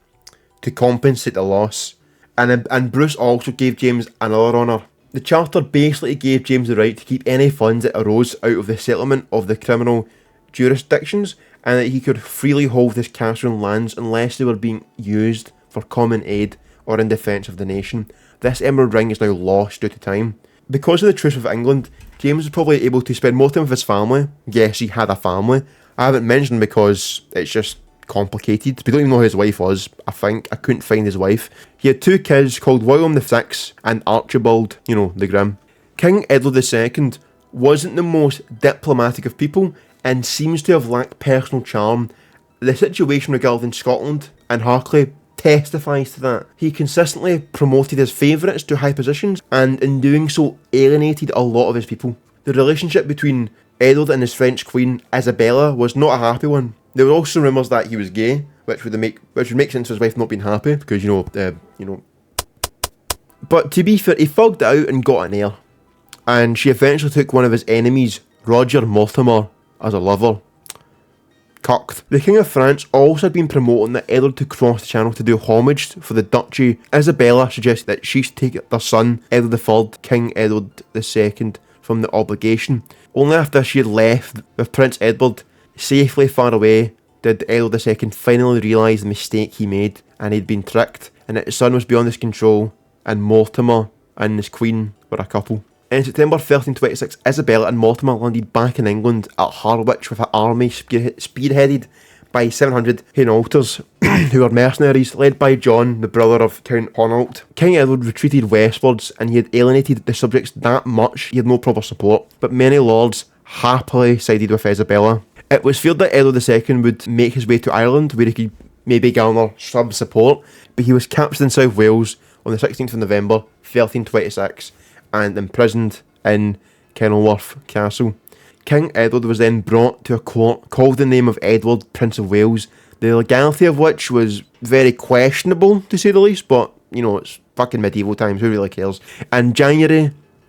compensate the loss. And Bruce also gave James another honour. The charter basically gave James the right to keep any funds that arose out of the settlement of the criminal jurisdictions, and that he could freely hold his castle and lands unless they were being used for common aid or in defence of the nation. This emerald ring is now lost due to time. Because of the truce with England, James was probably able to spend more time with his family. Yes, he had a family. I haven't mentioned because it's just complicated. We don't even know who his wife was, I think. I couldn't find his wife. He had 2 kids called William VI and Archibald, you know, the Grim. King Edward II wasn't the most diplomatic of people and seems to have lacked personal charm. The situation regarding Scotland and Harclay testifies to that. He consistently promoted his favourites to high positions and in doing so alienated a lot of his people. The relationship between Edward and his French queen Isabella was not a happy one. There were also rumours that he was gay, which would make sense for his wife not being happy because you know. But to be fair, he thugged out and got an heir, and she eventually took one of his enemies, Roger Mortimer, as a lover. Cucked. The King of France also had been promoting that Edward to cross the channel to do homage for the duchy. Isabella suggested that she should take their son, Edward III, King Edward II, from the obligation. Only after she had left with Prince Edward, Safely far away did Edward II finally realise the mistake he made, and he'd been tricked, and that his son was beyond his control, and Mortimer and his queen were a couple. In September 1326, Isabella and Mortimer landed back in England at Harwich with an army spearheaded by 700 Hainaulters, who were mercenaries led by John, the brother of Count Hainault. King Edward retreated westwards, and he had alienated the subjects that much he had no proper support, but many lords happily sided with Isabella. It was feared that Edward II would make his way to Ireland, where he could maybe garner some support, but he was captured in South Wales on the 16th of November 1326 and imprisoned in Kenilworth Castle. King Edward was then brought to a court called the name of Edward, Prince of Wales, the legality of which was very questionable, to say the least, but, you know, it's fucking medieval times, who really cares? In January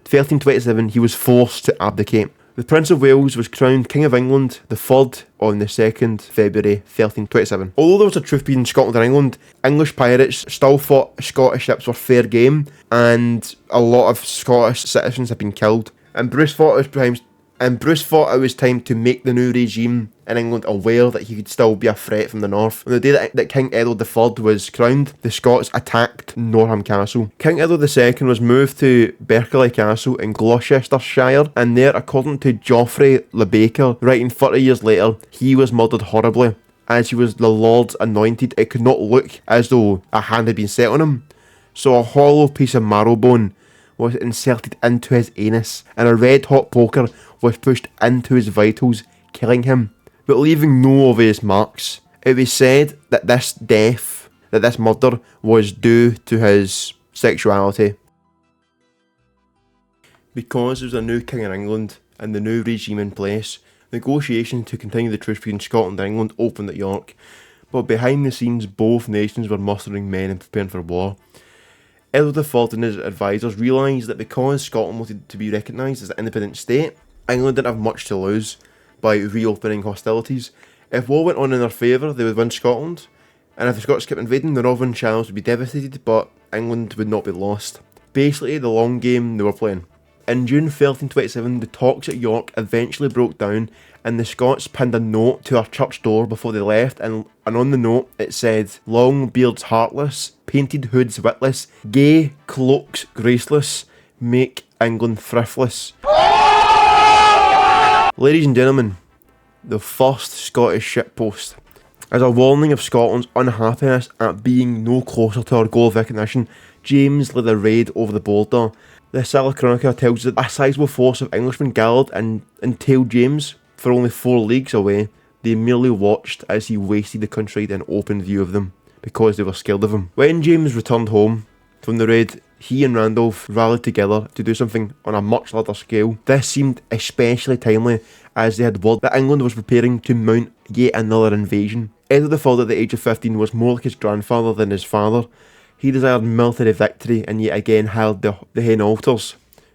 1327, he was forced to abdicate. The Prince of Wales was crowned King of England the 3rd on the 2nd February 1327. Although there was a truce between Scotland and England, English pirates still thought Scottish ships were fair game, and a lot of Scottish citizens had been killed. And Bruce thought it was time to make the new regime in England aware that he could still be a threat from the north. On the day that King Edward III was crowned, the Scots attacked Norham Castle. King Edward II was moved to Berwick Castle in Gloucestershire, and there, according to Geoffrey Le Baker, writing 30 years later, he was murdered horribly. As he was the Lord's anointed, it could not look as though a hand had been set on him. So a hollow piece of marrowbone was inserted into his anus, and a red-hot poker was pushed into his vitals, killing him, but leaving no obvious marks. It was said that this murder was due to his sexuality. Because there was a new king in England and the new regime in place, negotiations to continue the truce between Scotland and England opened at York, but behind the scenes both nations were mustering men and preparing for war. Edward IV and his advisors realised that because Scotland wanted to be recognised as an independent state, England didn't have much to lose by reopening hostilities. If war went on in their favour, they would win Scotland, and if the Scots kept invading, the Northern Channels would be devastated, but England would not be lost. Basically, the long game they were playing. In June 1327, the talks at York eventually broke down, and the Scots pinned a note to our church door before they left, and on the note it said, "Long beards heartless, painted hoods witless, gay cloaks graceless, make England thriftless." Ladies and gentlemen, the first Scottish shitpost. As a warning of Scotland's unhappiness at being no closer to our goal of recognition, James led a raid over the border. The Sala Chronicles tells us that a sizable force of Englishmen gathered and entailed James for only 4 leagues away. They merely watched as he wasted the country in open view of them, because they were scared of him. When James returned home from the raid, he and Randolph rallied together to do something on a much larger scale. This seemed especially timely as they had word that England was preparing to mount yet another invasion. Edward III at the age of 15 was more like his grandfather than his father. He desired military victory and yet again held the Hainaulters,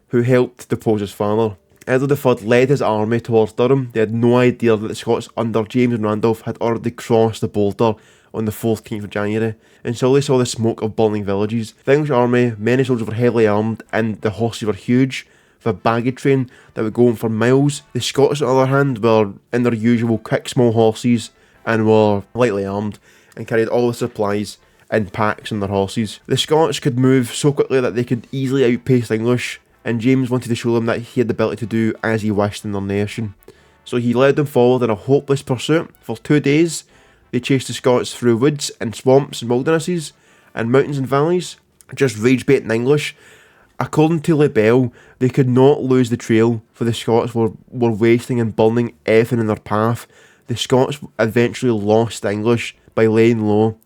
who helped depose his father. Edward III led his army towards Durham. They had no idea that the Scots under James and Randolph had already crossed the border on the 14th of January, until they saw the smoke of burning villages. The English army, many soldiers were heavily armed, and the horses were huge, with a baggage train that would go on for miles. The Scots, on the other hand, were in their usual quick small horses, and were lightly armed, and carried all the supplies in packs on their horses. The Scots could move so quickly that they could easily outpace the English, and James wanted to show them that he had the ability to do as he wished in their nation. So he led them forward in a hopeless pursuit. For 2 days, they chased the Scots through woods and swamps and wildernesses, and mountains and valleys, just rage-baiting the English. According to Lebel, they could not lose the trail, for the Scots were wasting and burning everything in their path. The Scots eventually lost the English by laying low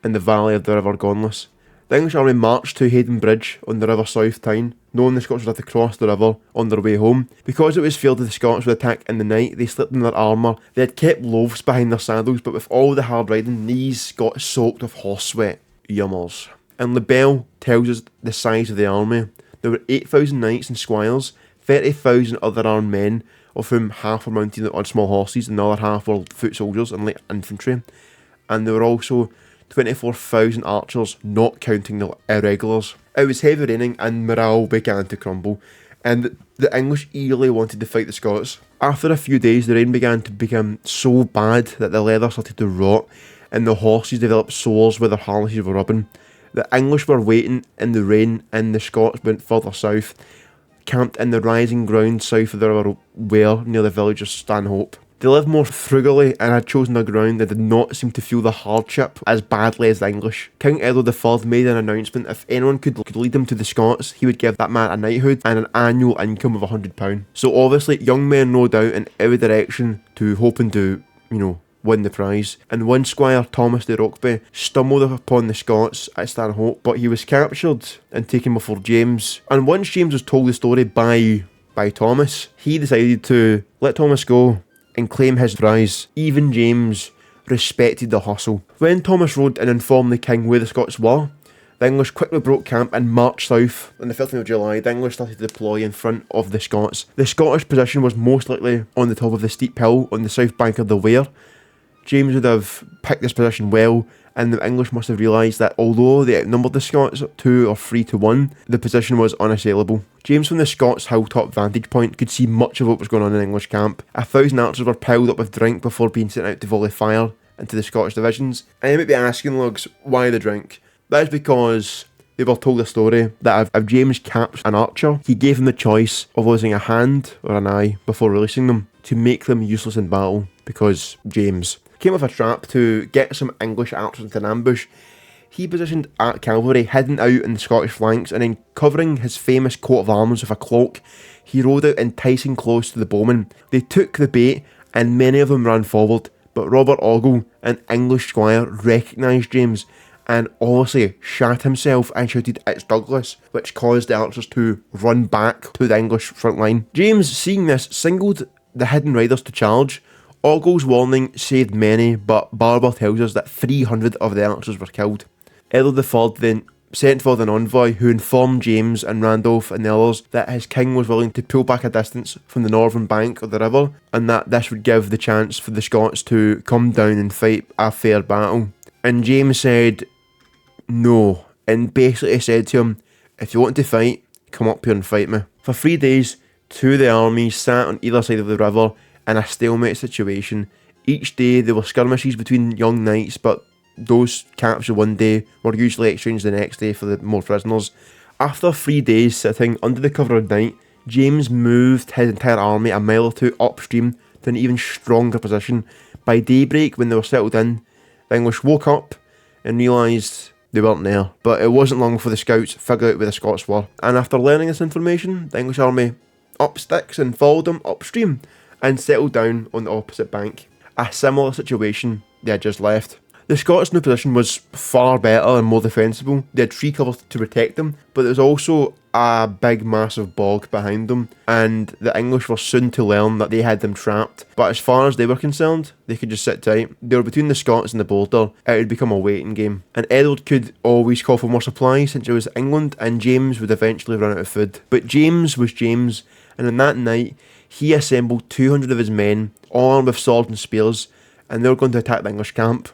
in the valley of the River Gonless. The English army marched to Hayden Bridge on the River South Tyne, knowing the Scots would have to cross the river on their way home. Because it was feared that the Scots would attack in the night, they slipped in their armour. They had kept loaves behind their saddles, but with all the hard riding, these got soaked with horse sweat. Yummers. And Lebel tells us the size of the army. There were 8,000 knights and squires, 30,000 other armed men, of whom half were mounted on small horses and the other half were foot soldiers and light infantry. And there were also 24,000 archers, not counting the irregulars. It was heavy raining and morale began to crumble. and the English eagerly wanted to fight the Scots. After a few days, the rain began to become so bad that the leather started to rot, and the horses developed sores where their harnesses were rubbing. The English were waiting in the rain, and the Scots went further south, camped in the rising ground south of the River Wear near the village of Stanhope. They lived more frugally and had chosen a ground that did not seem to feel the hardship as badly as the English. King Edward IV made an announcement: if anyone could lead them to the Scots, he would give that man a knighthood and an annual income of £100. So obviously young men rode out in every direction to hoping to, win the prize. And one Squire, Thomas de Roxburgh, stumbled upon the Scots at Stanhope, but he was captured and taken before James. And once James was told the story by Thomas, he decided to let Thomas go and claim his prize. Even James respected the hustle. When Thomas rode and informed the king where the Scots were, the English quickly broke camp and marched south. On the 15th of July, the English started to deploy in front of the Scots. The Scottish position was most likely on the top of the steep hill on the south bank of the Wear. James would have picked this position well, and the English must have realised that although they outnumbered the Scots 2 or 3 to 1, the position was unassailable. James from the Scots' hilltop vantage point could see much of what was going on in the English camp. 1,000 archers were piled up with drink before being sent out to volley fire into the Scottish divisions. And you might be asking, Lugs, why the drink? That is because they were told a story that if James capped an archer, he gave him the choice of losing a hand or an eye before releasing them to make them useless in battle, because James came with a trap to get some English archers into an ambush. He positioned cavalry hidden out in the Scottish flanks, and then covering his famous coat of arms with a cloak, he rode out enticing close to the bowmen. They took the bait, and many of them ran forward, but Robert Ogle, an English squire, recognised James and obviously shat himself and shouted, "It's Douglas," which caused the archers to run back to the English front line. James, seeing this, singled the hidden riders to charge. Ogle's warning saved many, but Barbour tells us that 300 of the archers were killed. Edward IV then sent for an envoy who informed James and Randolph and the others that his king was willing to pull back a distance from the northern bank of the river, and that this would give the chance for the Scots to come down and fight a fair battle. And James said no, and basically said to him, "If you want to fight, come up here and fight me." For 3 days, 2 of the armies sat on either side of the river in a stalemate situation. Each day there were skirmishes between young knights, but those captured one day were usually exchanged the next day for the more prisoners. After 3 days sitting under the cover of night, James moved his entire army a mile or 2 upstream to an even stronger position. By daybreak, when they were settled in, the English woke up and realised they weren't there. But it wasn't long before the scouts figured out where the Scots were. And after learning this information, the English army up sticks and followed them upstream and settled down on the opposite bank. A similar situation they had just left. The Scots' new position was far better and more defensible. They had tree covers to protect them, but there was also a big massive bog behind them, and the English were soon to learn that they had them trapped. But as far as they were concerned, they could just sit tight. They were between the Scots and the border. It would become a waiting game, and Edward could always call for more supplies since it was England, and James would eventually run out of food. But James was James, and on that night he assembled 200 of his men, all armed with swords and spears, and they were going to attack the English camp.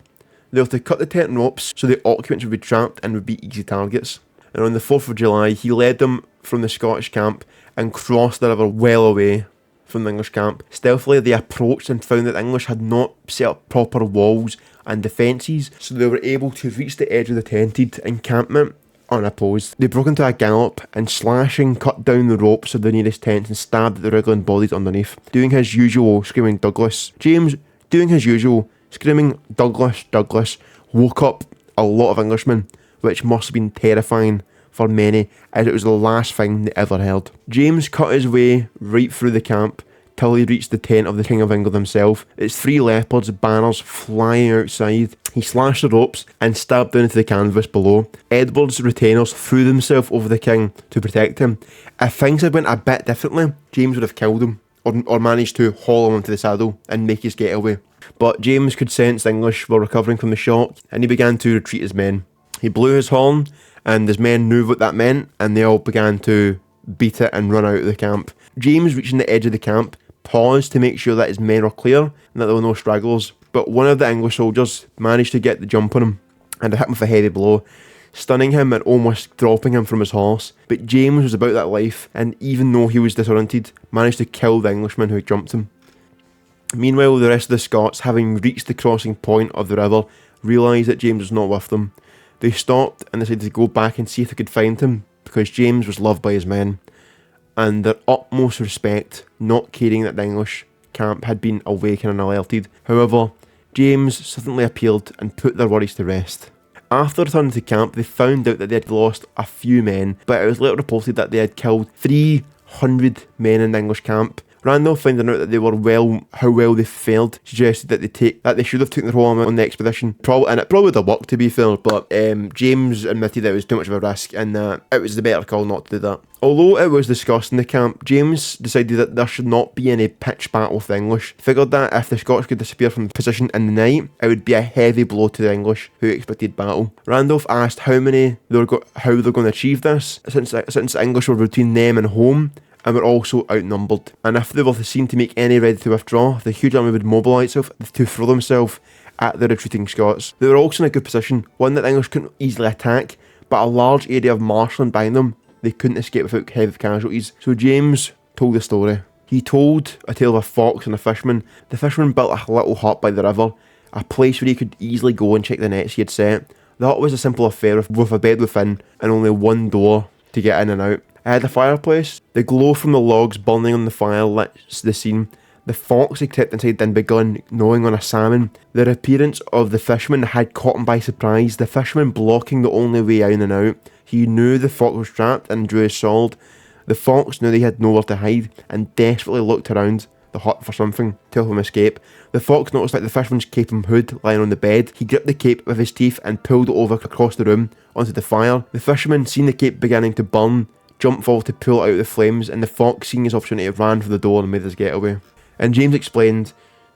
They were to cut the tent ropes so the occupants would be trapped and would be easy targets. And on the 4th of July, he led them from the Scottish camp and crossed the river well away from the English camp. Stealthily, they approached and found that the English had not set up proper walls and defences, so they were able to reach the edge of the tented encampment unopposed. They broke into a gallop and, slashing, cut down the ropes of the nearest tents and stabbed at the wriggling bodies underneath, doing his usual screaming Douglas. James, doing his usual screaming Douglas, Douglas, woke up a lot of Englishmen, which must have been terrifying for many, as it was the last thing they ever heard. James cut his way right through the camp till he reached the tent of the King of England himself. Its 3 leopards' banners flying outside. He slashed the ropes and stabbed down into the canvas below. Edward's retainers threw themselves over the king to protect him. If things had went a bit differently, James would have killed him, or managed to haul him into the saddle and make his getaway. But James could sense the English were recovering from the shock, and he began to retreat his men. He blew his horn, and his men knew what that meant, and they all began to beat it and run out of the camp. James, reaching the edge of the camp, paused to make sure that his men were clear and that there were no stragglers. But one of the English soldiers managed to get the jump on him and hit him with a heavy blow, stunning him and almost dropping him from his horse. But James was about that life, and even though he was disoriented, managed to kill the Englishman who jumped him. Meanwhile, the rest of the Scots, having reached the crossing point of the river, realised that James was not with them. They stopped and decided to go back and see if they could find him, because James was loved by his men, and their utmost respect, not caring that the English camp had been awakened and alerted. However, James suddenly appeared and put their worries to rest. After returning to camp, they found out that they had lost a few men, but it was later reported that they had killed 300 men in the English camp. Randolph, finding out that they were how well they fared, suggested that they should have taken their whole army on the expedition. And it probably would have worked, to be fair, but James admitted that it was too much of a risk and that it was the better call not to do that. Although it was discussed in the camp, James decided that there should not be any pitched battle with the English. He figured that if the Scots could disappear from the position in the night, it would be a heavy blow to the English, who expected battle. Randolph asked how they're going to achieve this, since the English were between them and home, and were also outnumbered. And if they were seen to make any ready to withdraw, the huge army would mobilise itself to throw themselves at the retreating Scots. They were also in a good position, one that the English couldn't easily attack, but a large area of marshland behind them they couldn't escape without heavy casualties. So James told the story. He told a tale of a fox and a fisherman. The fisherman built a little hut by the river, a place where he could easily go and check the nets he had set. The hut was a simple affair with a bed within and only one door to get in and out. It had a fireplace. The glow from the logs burning on the fire lit the scene. The fox had crept inside and begun gnawing on a salmon. The appearance of the fisherman had caught him by surprise, the fisherman blocking the only way in and out. He knew the fox was trapped and drew his sword. The fox knew they had nowhere to hide and desperately looked around the hut for something to help him escape. The fox noticed that the fisherman's cape and hood lying on the bed. He gripped the cape with his teeth and pulled it over across the room onto the fire. The fisherman, seeing the cape beginning to burn, jumped forward to pull it out of the flames, and the fox, seeing his opportunity, ran for the door and made his getaway. And James explained,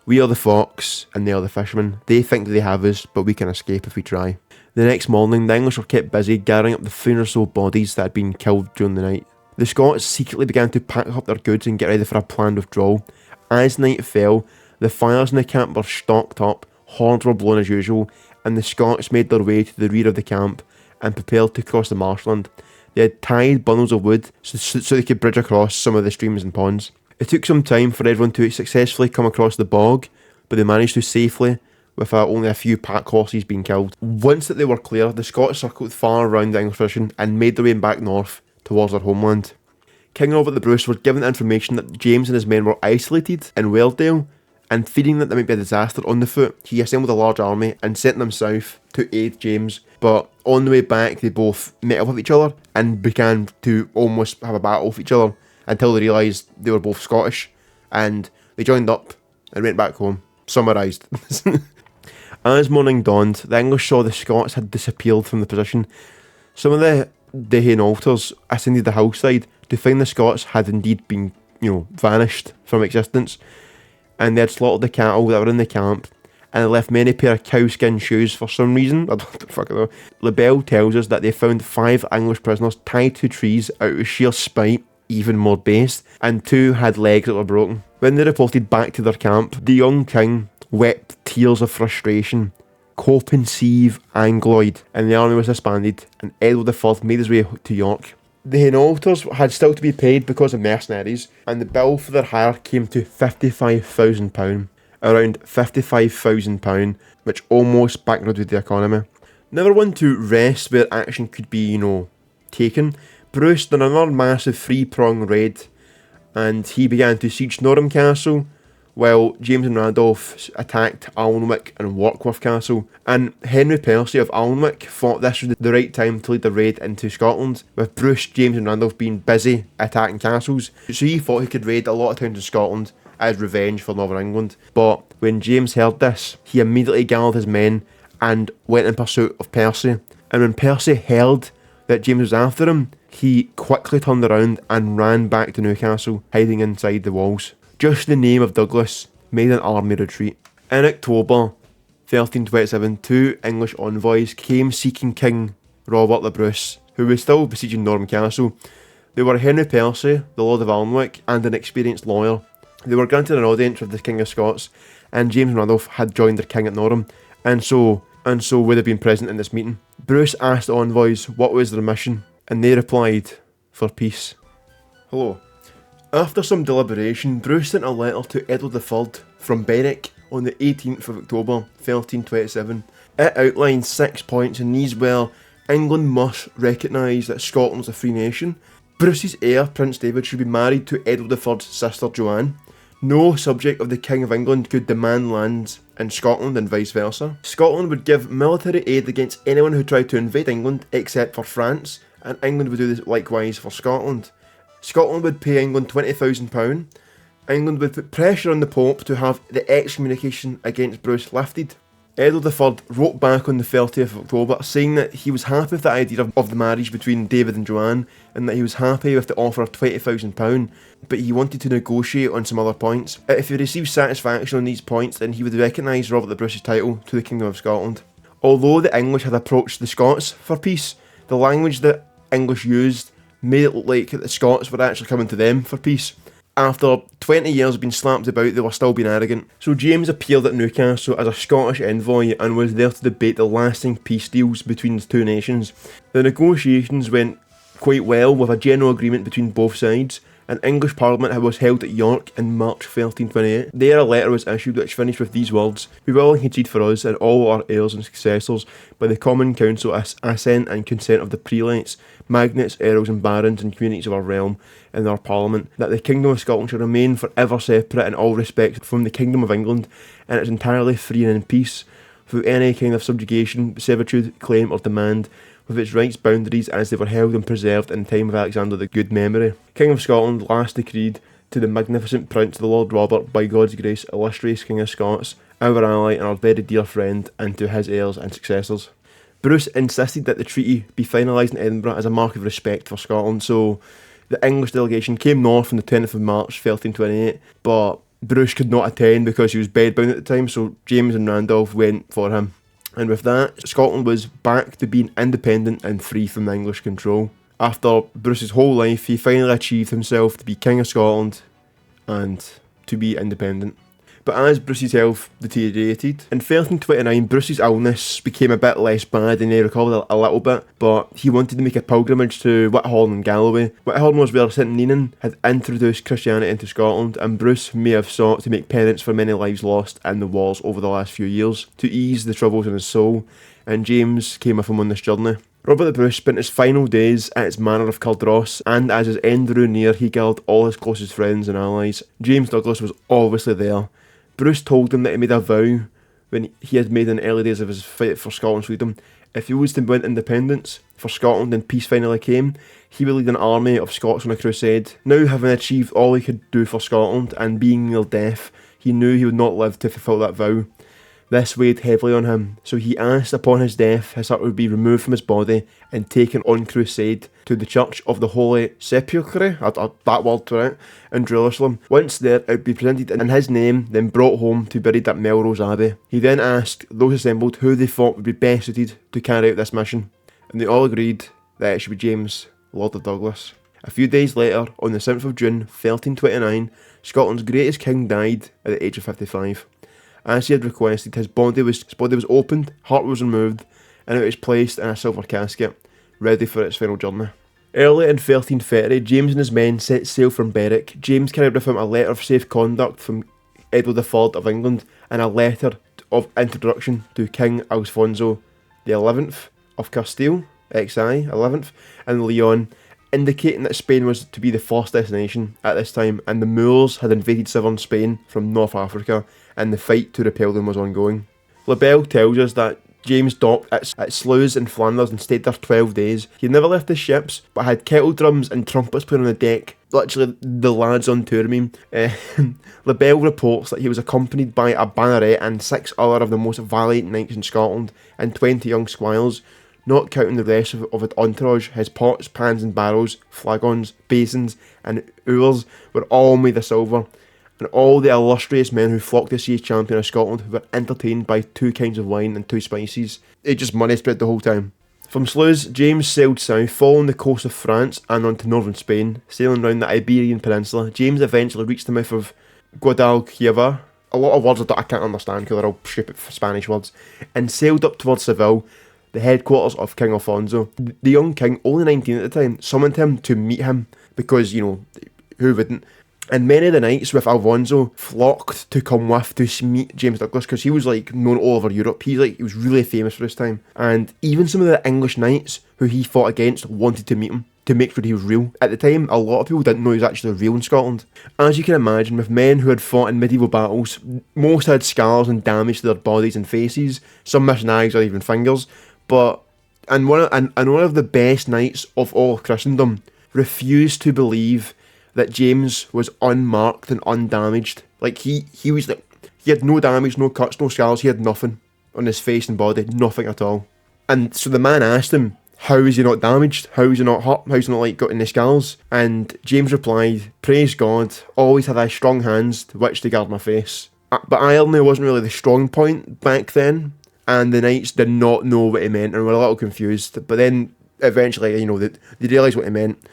"We are the fox and they are the fisherman. They think that they have us, but we can escape if we try." The next morning, the English were kept busy gathering up the 300 or so bodies that had been killed during the night. The Scots secretly began to pack up their goods and get ready for a planned withdrawal. As night fell, the fires in the camp were stocked up, horns were blown as usual, and the Scots made their way to the rear of the camp and prepared to cross the marshland. They had tied bundles of wood so they could bridge across some of the streams and ponds. It took some time for everyone to successfully come across the bog, but they managed to safely, with only a few pack horses being killed. Once that they were clear, the Scots circled far around the English position and made their way back north towards their homeland. King Robert the Bruce was given the information that James and his men were isolated in Weardale, and fearing that there might be a disaster on the foot, he assembled a large army and sent them south to aid James. But on the way back, they both met up with each other and began to almost have a battle with each other until they realised they were both Scottish, and they joined up and went back home. Summarised. As morning dawned, the English saw the Scots had disappeared from the position. Some of the Hainaulters ascended the hillside to find the Scots had indeed been, vanished from existence, and they had slaughtered the cattle that were in the camp, and they left many pair of cowskin shoes for some reason. I don't fucking know. Lebel tells us that they found 5 English prisoners tied to trees out of sheer spite, even more based, and 2 had legs that were broken. When they reported back to their camp, the young king wept tears of frustration. Cope and Sieve Angloid, and the army was disbanded, and Edward IV made his way to York. The Hainaulters had still to be paid because of mercenaries, and the bill for their hire came to £55,000. Around £55,000, which almost bankrupted the economy. Never one to rest where action could be, taken, Bruce did another massive 3-pronged raid, and he began to siege Norham Castle, while James and Randolph attacked Alnwick and Warkworth Castle. And Henry Percy of Alnwick thought this was the right time to lead the raid into Scotland, with Bruce, James and Randolph being busy attacking castles. So he thought he could raid a lot of towns in Scotland as revenge for Northern England. But when James heard this, he immediately gathered his men and went in pursuit of Percy. And when Percy heard that James was after him, he quickly turned around and ran back to Newcastle, hiding inside the walls. Just the name of Douglas made an army retreat. In October 1327, 2 English envoys came seeking King Robert the Bruce, who was still besieging Norham Castle. They were Henry Percy, the Lord of Alnwick, and an experienced lawyer. They were granted an audience with the King of Scots, and James and Randolph had joined their king at Norham, and so would have been present in this meeting. Bruce asked the envoys what was their mission, and they replied, for peace. Hello. After some deliberation, Bruce sent a letter to Edward III from Berwick on the 18th of October 1327. It outlined 6 points, and these were: England must recognise that Scotland is a free nation. Bruce's heir, Prince David, should be married to Edward III's sister Joanne. No subject of the King of England could demand lands in Scotland and vice versa. Scotland would give military aid against anyone who tried to invade England except for France, and England would do this likewise for Scotland. Scotland would pay England £20,000. England would put pressure on the Pope to have the excommunication against Bruce lifted. Edward III wrote back on the 30th of October saying that he was happy with the idea of the marriage between David and Joanne, and that he was happy with the offer of £20,000, but he wanted to negotiate on some other points. If he received satisfaction on these points, then he would recognise Robert the Bruce's title to the Kingdom of Scotland. Although the English had approached the Scots for peace, the language that English used made it look like the Scots were actually coming to them for peace. After 20 years of being slapped about, they were still being arrogant. So James appeared at Newcastle as a Scottish envoy and was there to debate the lasting peace deals between the two nations. The negotiations went quite well, with a general agreement between both sides. An English Parliament was held at York in March 1328. There a letter was issued which finished with these words: "We will concede for us and all our heirs and successors by the Common Council assent and consent of the prelates, magnates, earls and barons and communities of our realm in our Parliament, that the Kingdom of Scotland shall remain for ever separate in all respects from the Kingdom of England, and is entirely free and in peace, without any kind of subjugation, servitude, claim or demand, with its rights boundaries as they were held and preserved in the time of Alexander the Good memory. King of Scotland last decreed to the magnificent Prince, the Lord Robert, by God's grace, illustrious King of Scots, our ally and our very dear friend, and to his heirs and successors." Bruce insisted that the treaty be finalised in Edinburgh as a mark of respect for Scotland, so the English delegation came north on the 10th of March 1328, but Bruce could not attend because he was bedbound at the time, so James and Randolph went for him. And with that, Scotland was back to being independent and free from English control. After Bruce's whole life, he finally achieved himself to be King of Scotland and to be independent. But as Bruce's health deteriorated, in 1329 Bruce's illness became a bit less bad and he recovered a little bit, but he wanted to make a pilgrimage to Whithorn and Galloway. Whithorn was where St Ninian had introduced Christianity into Scotland, and Bruce may have sought to make penance for many lives lost in the wars over the last few years, to ease the troubles in his soul, and James came with him on this journey. Robert the Bruce spent his final days at his manor of Cardross, and as his end drew near, he killed all his closest friends and allies. James Douglas was obviously there. Bruce told him that he made a vow when he had made in the early days of his fight for Scotland's freedom. If he was to win independence for Scotland and peace finally came, he would lead an army of Scots on a crusade. Now, having achieved all he could do for Scotland and being near death, he knew he would not live to fulfil that vow. This weighed heavily on him, so he asked upon his death his heart would be removed from his body and taken on crusade to the Church of the Holy Sepulchre, that word for it, in Jerusalem. Once there, it would be presented in his name, then brought home to be buried at Melrose Abbey. He then asked those assembled who they thought would be best suited to carry out this mission, and they all agreed that it should be James, Lord of Douglas. A few days later, on the 7th of June 1329, Scotland's greatest king died at the age of 55. As he had requested, his body was opened, heart was removed, and it was placed in a silver casket, ready for its final journey. Early in 1330, James and his men set sail from Berwick. James carried with him a letter of safe conduct from Edward III of England, and a letter of introduction to King Alfonso XI of Castile, XI 11th, and Leon, indicating that Spain was to be the first destination at this time, and the Moors had invaded southern Spain from North Africa, and the fight to repel them was ongoing. Labelle tells us that James docked at Sluys in Flanders and stayed there 12 days. He never left his ships, but had kettle drums and trumpets playing on the deck, literally the lads on tour meme. Labelle reports that he was accompanied by a banneret and 6 other of the most valiant knights in Scotland, and 20 young squires, not counting the rest of his entourage. His pots, pans and barrels, flagons, basins and ewers were all made of silver, and all the illustrious men who flocked to see his champion of Scotland, who were entertained by 2 kinds of wine and 2 spices. It just money spread the whole time. From Sluys, James sailed south, following the coast of France and on to northern Spain, sailing round the Iberian Peninsula. James eventually reached the mouth of Guadalquivir, a lot of words I can't understand because they're all stupid Spanish words, and sailed up towards Seville. the headquarters of King Alfonso. The young king, only 19 at the time, summoned him to meet him because, you know, who wouldn't? And many of the knights with Alfonso flocked to come with to meet James Douglas because he was like known all over Europe. He was really famous for his time. And even some of the English knights who he fought against wanted to meet him to make sure he was real. At the time, a lot of people didn't know he was actually real in Scotland. As you can imagine, with men who had fought in medieval battles, most had scars and damage to their bodies and faces, some missed knives or even fingers. And one of the best knights of all of Christendom refused to believe that James was unmarked and undamaged. Like he had no damage, no cuts, no scars. He had nothing on his face and body, nothing at all. And so the man asked him, how is he not damaged? How is he not hurt? How's he not like got any scars? And James replied, praise God, always had I strong hands to which to guard my face. But irony wasn't really the strong point back then, and the knights did not know what he meant and were a little confused. But then eventually, you know, they realised what he meant.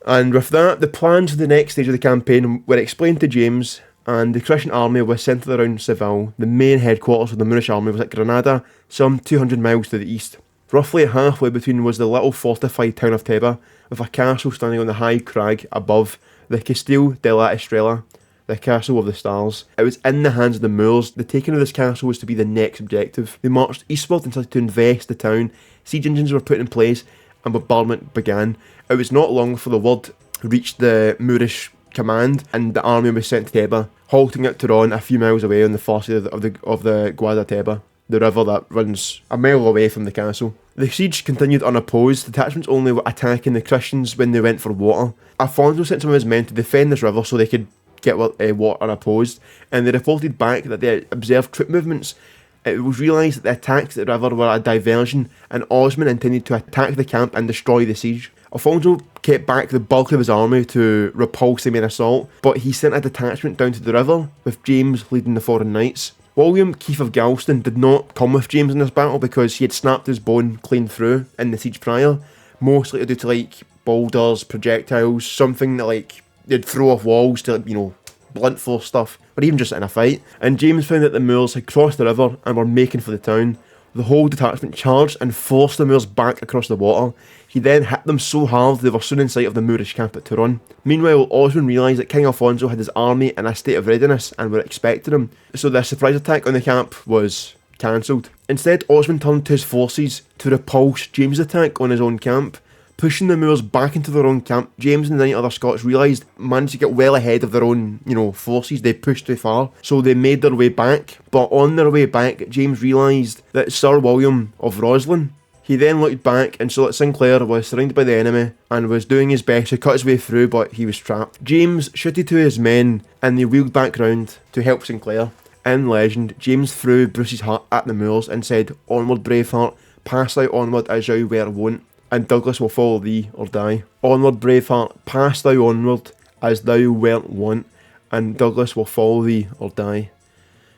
And with that, the plans for the next stage of the campaign were explained to James, and the Christian army was centred around Seville. The main headquarters of the Moorish army was at Granada, some 200 miles to the east. Roughly halfway between was the little fortified town of Teba, with a castle standing on the high crag above, the Castillo de la Estrella, the Castle of the Stars. It was in the hands of the Moors. The taking of this castle was to be the next objective. They marched eastward and started to invest the town. Siege engines were put in place, and bombardment began. It was not long before the word reached the Moorish command, and the army was sent to Teba, halting at Turon a few miles away on the far side of the Guada Teba, the river that runs a mile away from the castle. The siege continued unopposed. Detachments only were attacking the Christians when they went for water. Alfonso sent some of his men to defend this river so they could get water unopposed, and they reported back that they observed troop movements. It was realised that the attacks at the river were a diversion, and Osman intended to attack the camp and destroy the siege. Alfonso kept back the bulk of his army to repulse the main assault, but he sent a detachment down to the river, with James leading the foreign knights. William, Keith of Galston, did not come with James in this battle because he had snapped his bone clean through in the siege prior, mostly due to like boulders, projectiles, something that like they'd throw off walls to, you know, blunt force stuff, or even just in a fight. And James found that the Moors had crossed the river and were making for the town. The whole detachment charged and forced the Moors back across the water. He then hit them so hard they were soon in sight of the Moorish camp at Turon. Meanwhile, Osman realised that King Alfonso had his army in a state of readiness and were expecting him, so the surprise attack on the camp was cancelled. Instead, Osman turned to his forces to repulse James' attack on his own camp. Pushing the Moors back into their own camp, James and the 9 other Scots realised, managed to get well ahead of their own, forces. They pushed too far, so they made their way back. But on their way back, James realised that Sir William of Roslin. He then looked back and saw that Sinclair was surrounded by the enemy and was doing his best to cut his way through, but he was trapped. James shouted to his men and they wheeled back round to help Sinclair. In legend, James threw Bruce's hut at the Moors and said, "Onward, Braveheart, pass thou onward as thou wert wont, and Douglas will follow thee or die. Onward, Braveheart, pass thou onward as thou wert wont, and Douglas will follow thee or die."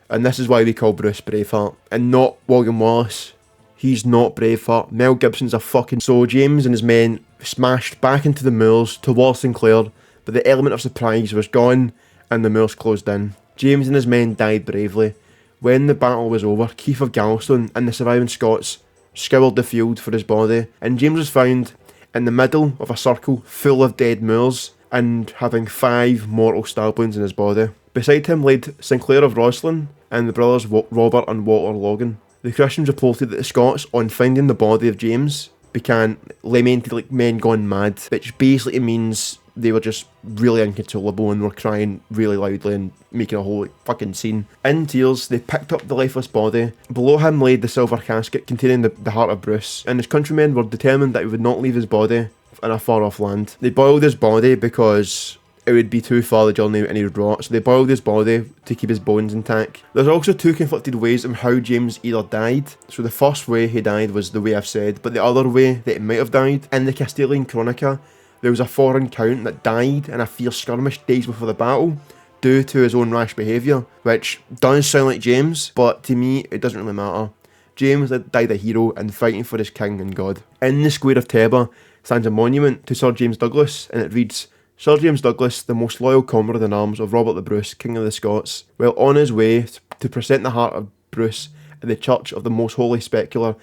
And this is why they call Bruce Braveheart, and not William Wallace. He's not Braveheart. Mel Gibson's a fucking... So James and his men smashed back into the Moors towards Sinclair, but the element of surprise was gone and the Moors closed in. James and his men died bravely. When the battle was over, Keith of Galston and the surviving Scots scoured the field for his body, and James was found in the middle of a circle full of dead Moors and having 5 mortal stab wounds in his body. Beside him laid Sinclair of Roslin and the brothers Robert and Walter Logan. The Christians reported that the Scots, on finding the body of James, began lamented like men gone mad, which basically means they were just really inconsolable and were crying really loudly and making a whole fucking scene. In tears, they picked up the lifeless body. Below him laid the silver casket containing the heart of Bruce, and his countrymen were determined that he would not leave his body in a far off land. They boiled his body because it would be too far the journey and he would rot, so they boiled his body to keep his bones intact. There's also 2 conflicted ways on how James either died. So the first way he died was the way I've said, but the other way that he might have died, in the Castilian Chronica, there was a foreign count that died in a fierce skirmish days before the battle due to his own rash behaviour, which does sound like James, but to me it doesn't really matter. James died a hero and fighting for his king and God. In the square of Teba stands a monument to Sir James Douglas, and it reads, "Sir James Douglas, the most loyal comrade in arms of Robert the Bruce, King of the Scots, while on his way to present the heart of Bruce in the church of the most holy specular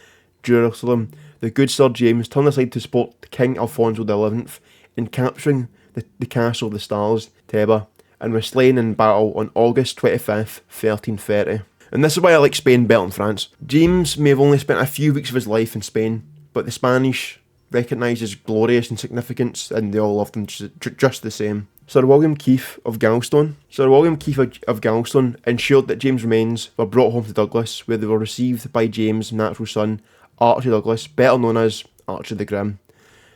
Jerusalem, the good Sir James turned aside to support King Alfonso XI in capturing the castle of the Stars, Teba, and was slain in battle on August 25th, 1330. And this is why I like Spain better than France. James may have only spent a few weeks of his life in Spain, but the Spanish recognised his glorious and significance, and they all loved him just the same. Sir William Keith of Galstone ensured that James' remains were brought home to Douglas, where they were received by James' natural son, Archie Douglas, better known as Archie the Grim,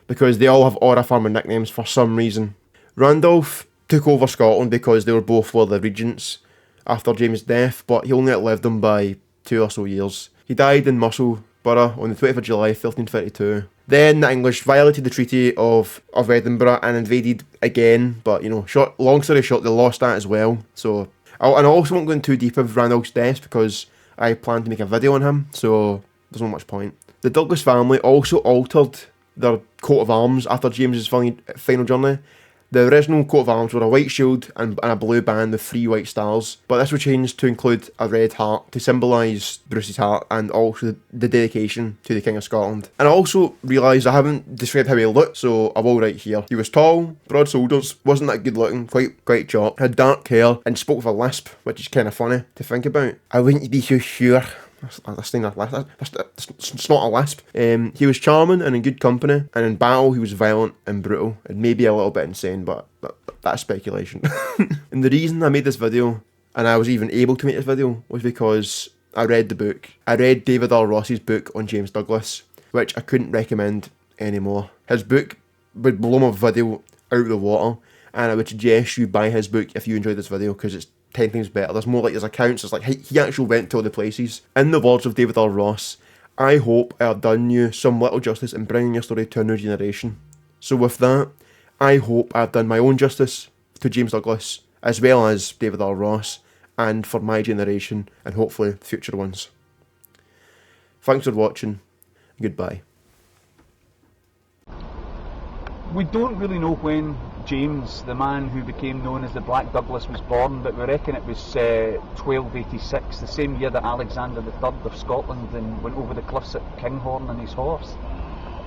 because they all have aura farmer nicknames for some reason. Randolph took over Scotland because they were the regents after James' death, but he only outlived them by 2 or so years. He died in Musselburgh on the 20th of July 1332. Then the English violated the Treaty of Edinburgh and invaded again, but long story short, they lost that as well. So, I also won't go into too deep of Randolph's death because I plan to make a video on him, so there's not much point. The Douglas family also altered their coat of arms after James's final journey. The original coat of arms were a white shield and a blue band with 3 white stars, but this was changed to include a red heart to symbolise Bruce's heart and also the dedication to the King of Scotland. And I also realised I haven't described how he looked, so I will right here. He was tall, broad shoulders, wasn't that good looking, quite short, had dark hair and spoke with a lisp, which is kind of funny to think about. I wouldn't be so sure. It's not a lisp. He was charming and in good company, and in battle he was violent and brutal, and maybe a little bit insane, but that's speculation. And the reason I made this video, and I was even able to make this video, was because I read the book. I read David R. Ross's book on James Douglas, which I couldn't recommend anymore. His book would blow my video out of the water, and I would suggest you buy his book if you enjoyed this video, because it's 10 times better. There's accounts, it's like he actually went to all the places. In the words of David R. Ross, I hope I have done you some little justice in bringing your story to a new generation. So with that, I hope I have done my own justice to James Douglas, as well as David R. Ross, and for my generation, and hopefully future ones. Thanks for watching, goodbye. We don't really know when James, the man who became known as the Black Douglas, was born, but we reckon it was 1286, the same year that Alexander III of Scotland went over the cliffs at Kinghorn on his horse.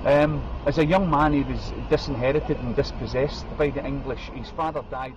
As a young man he was disinherited and dispossessed by the English. His father died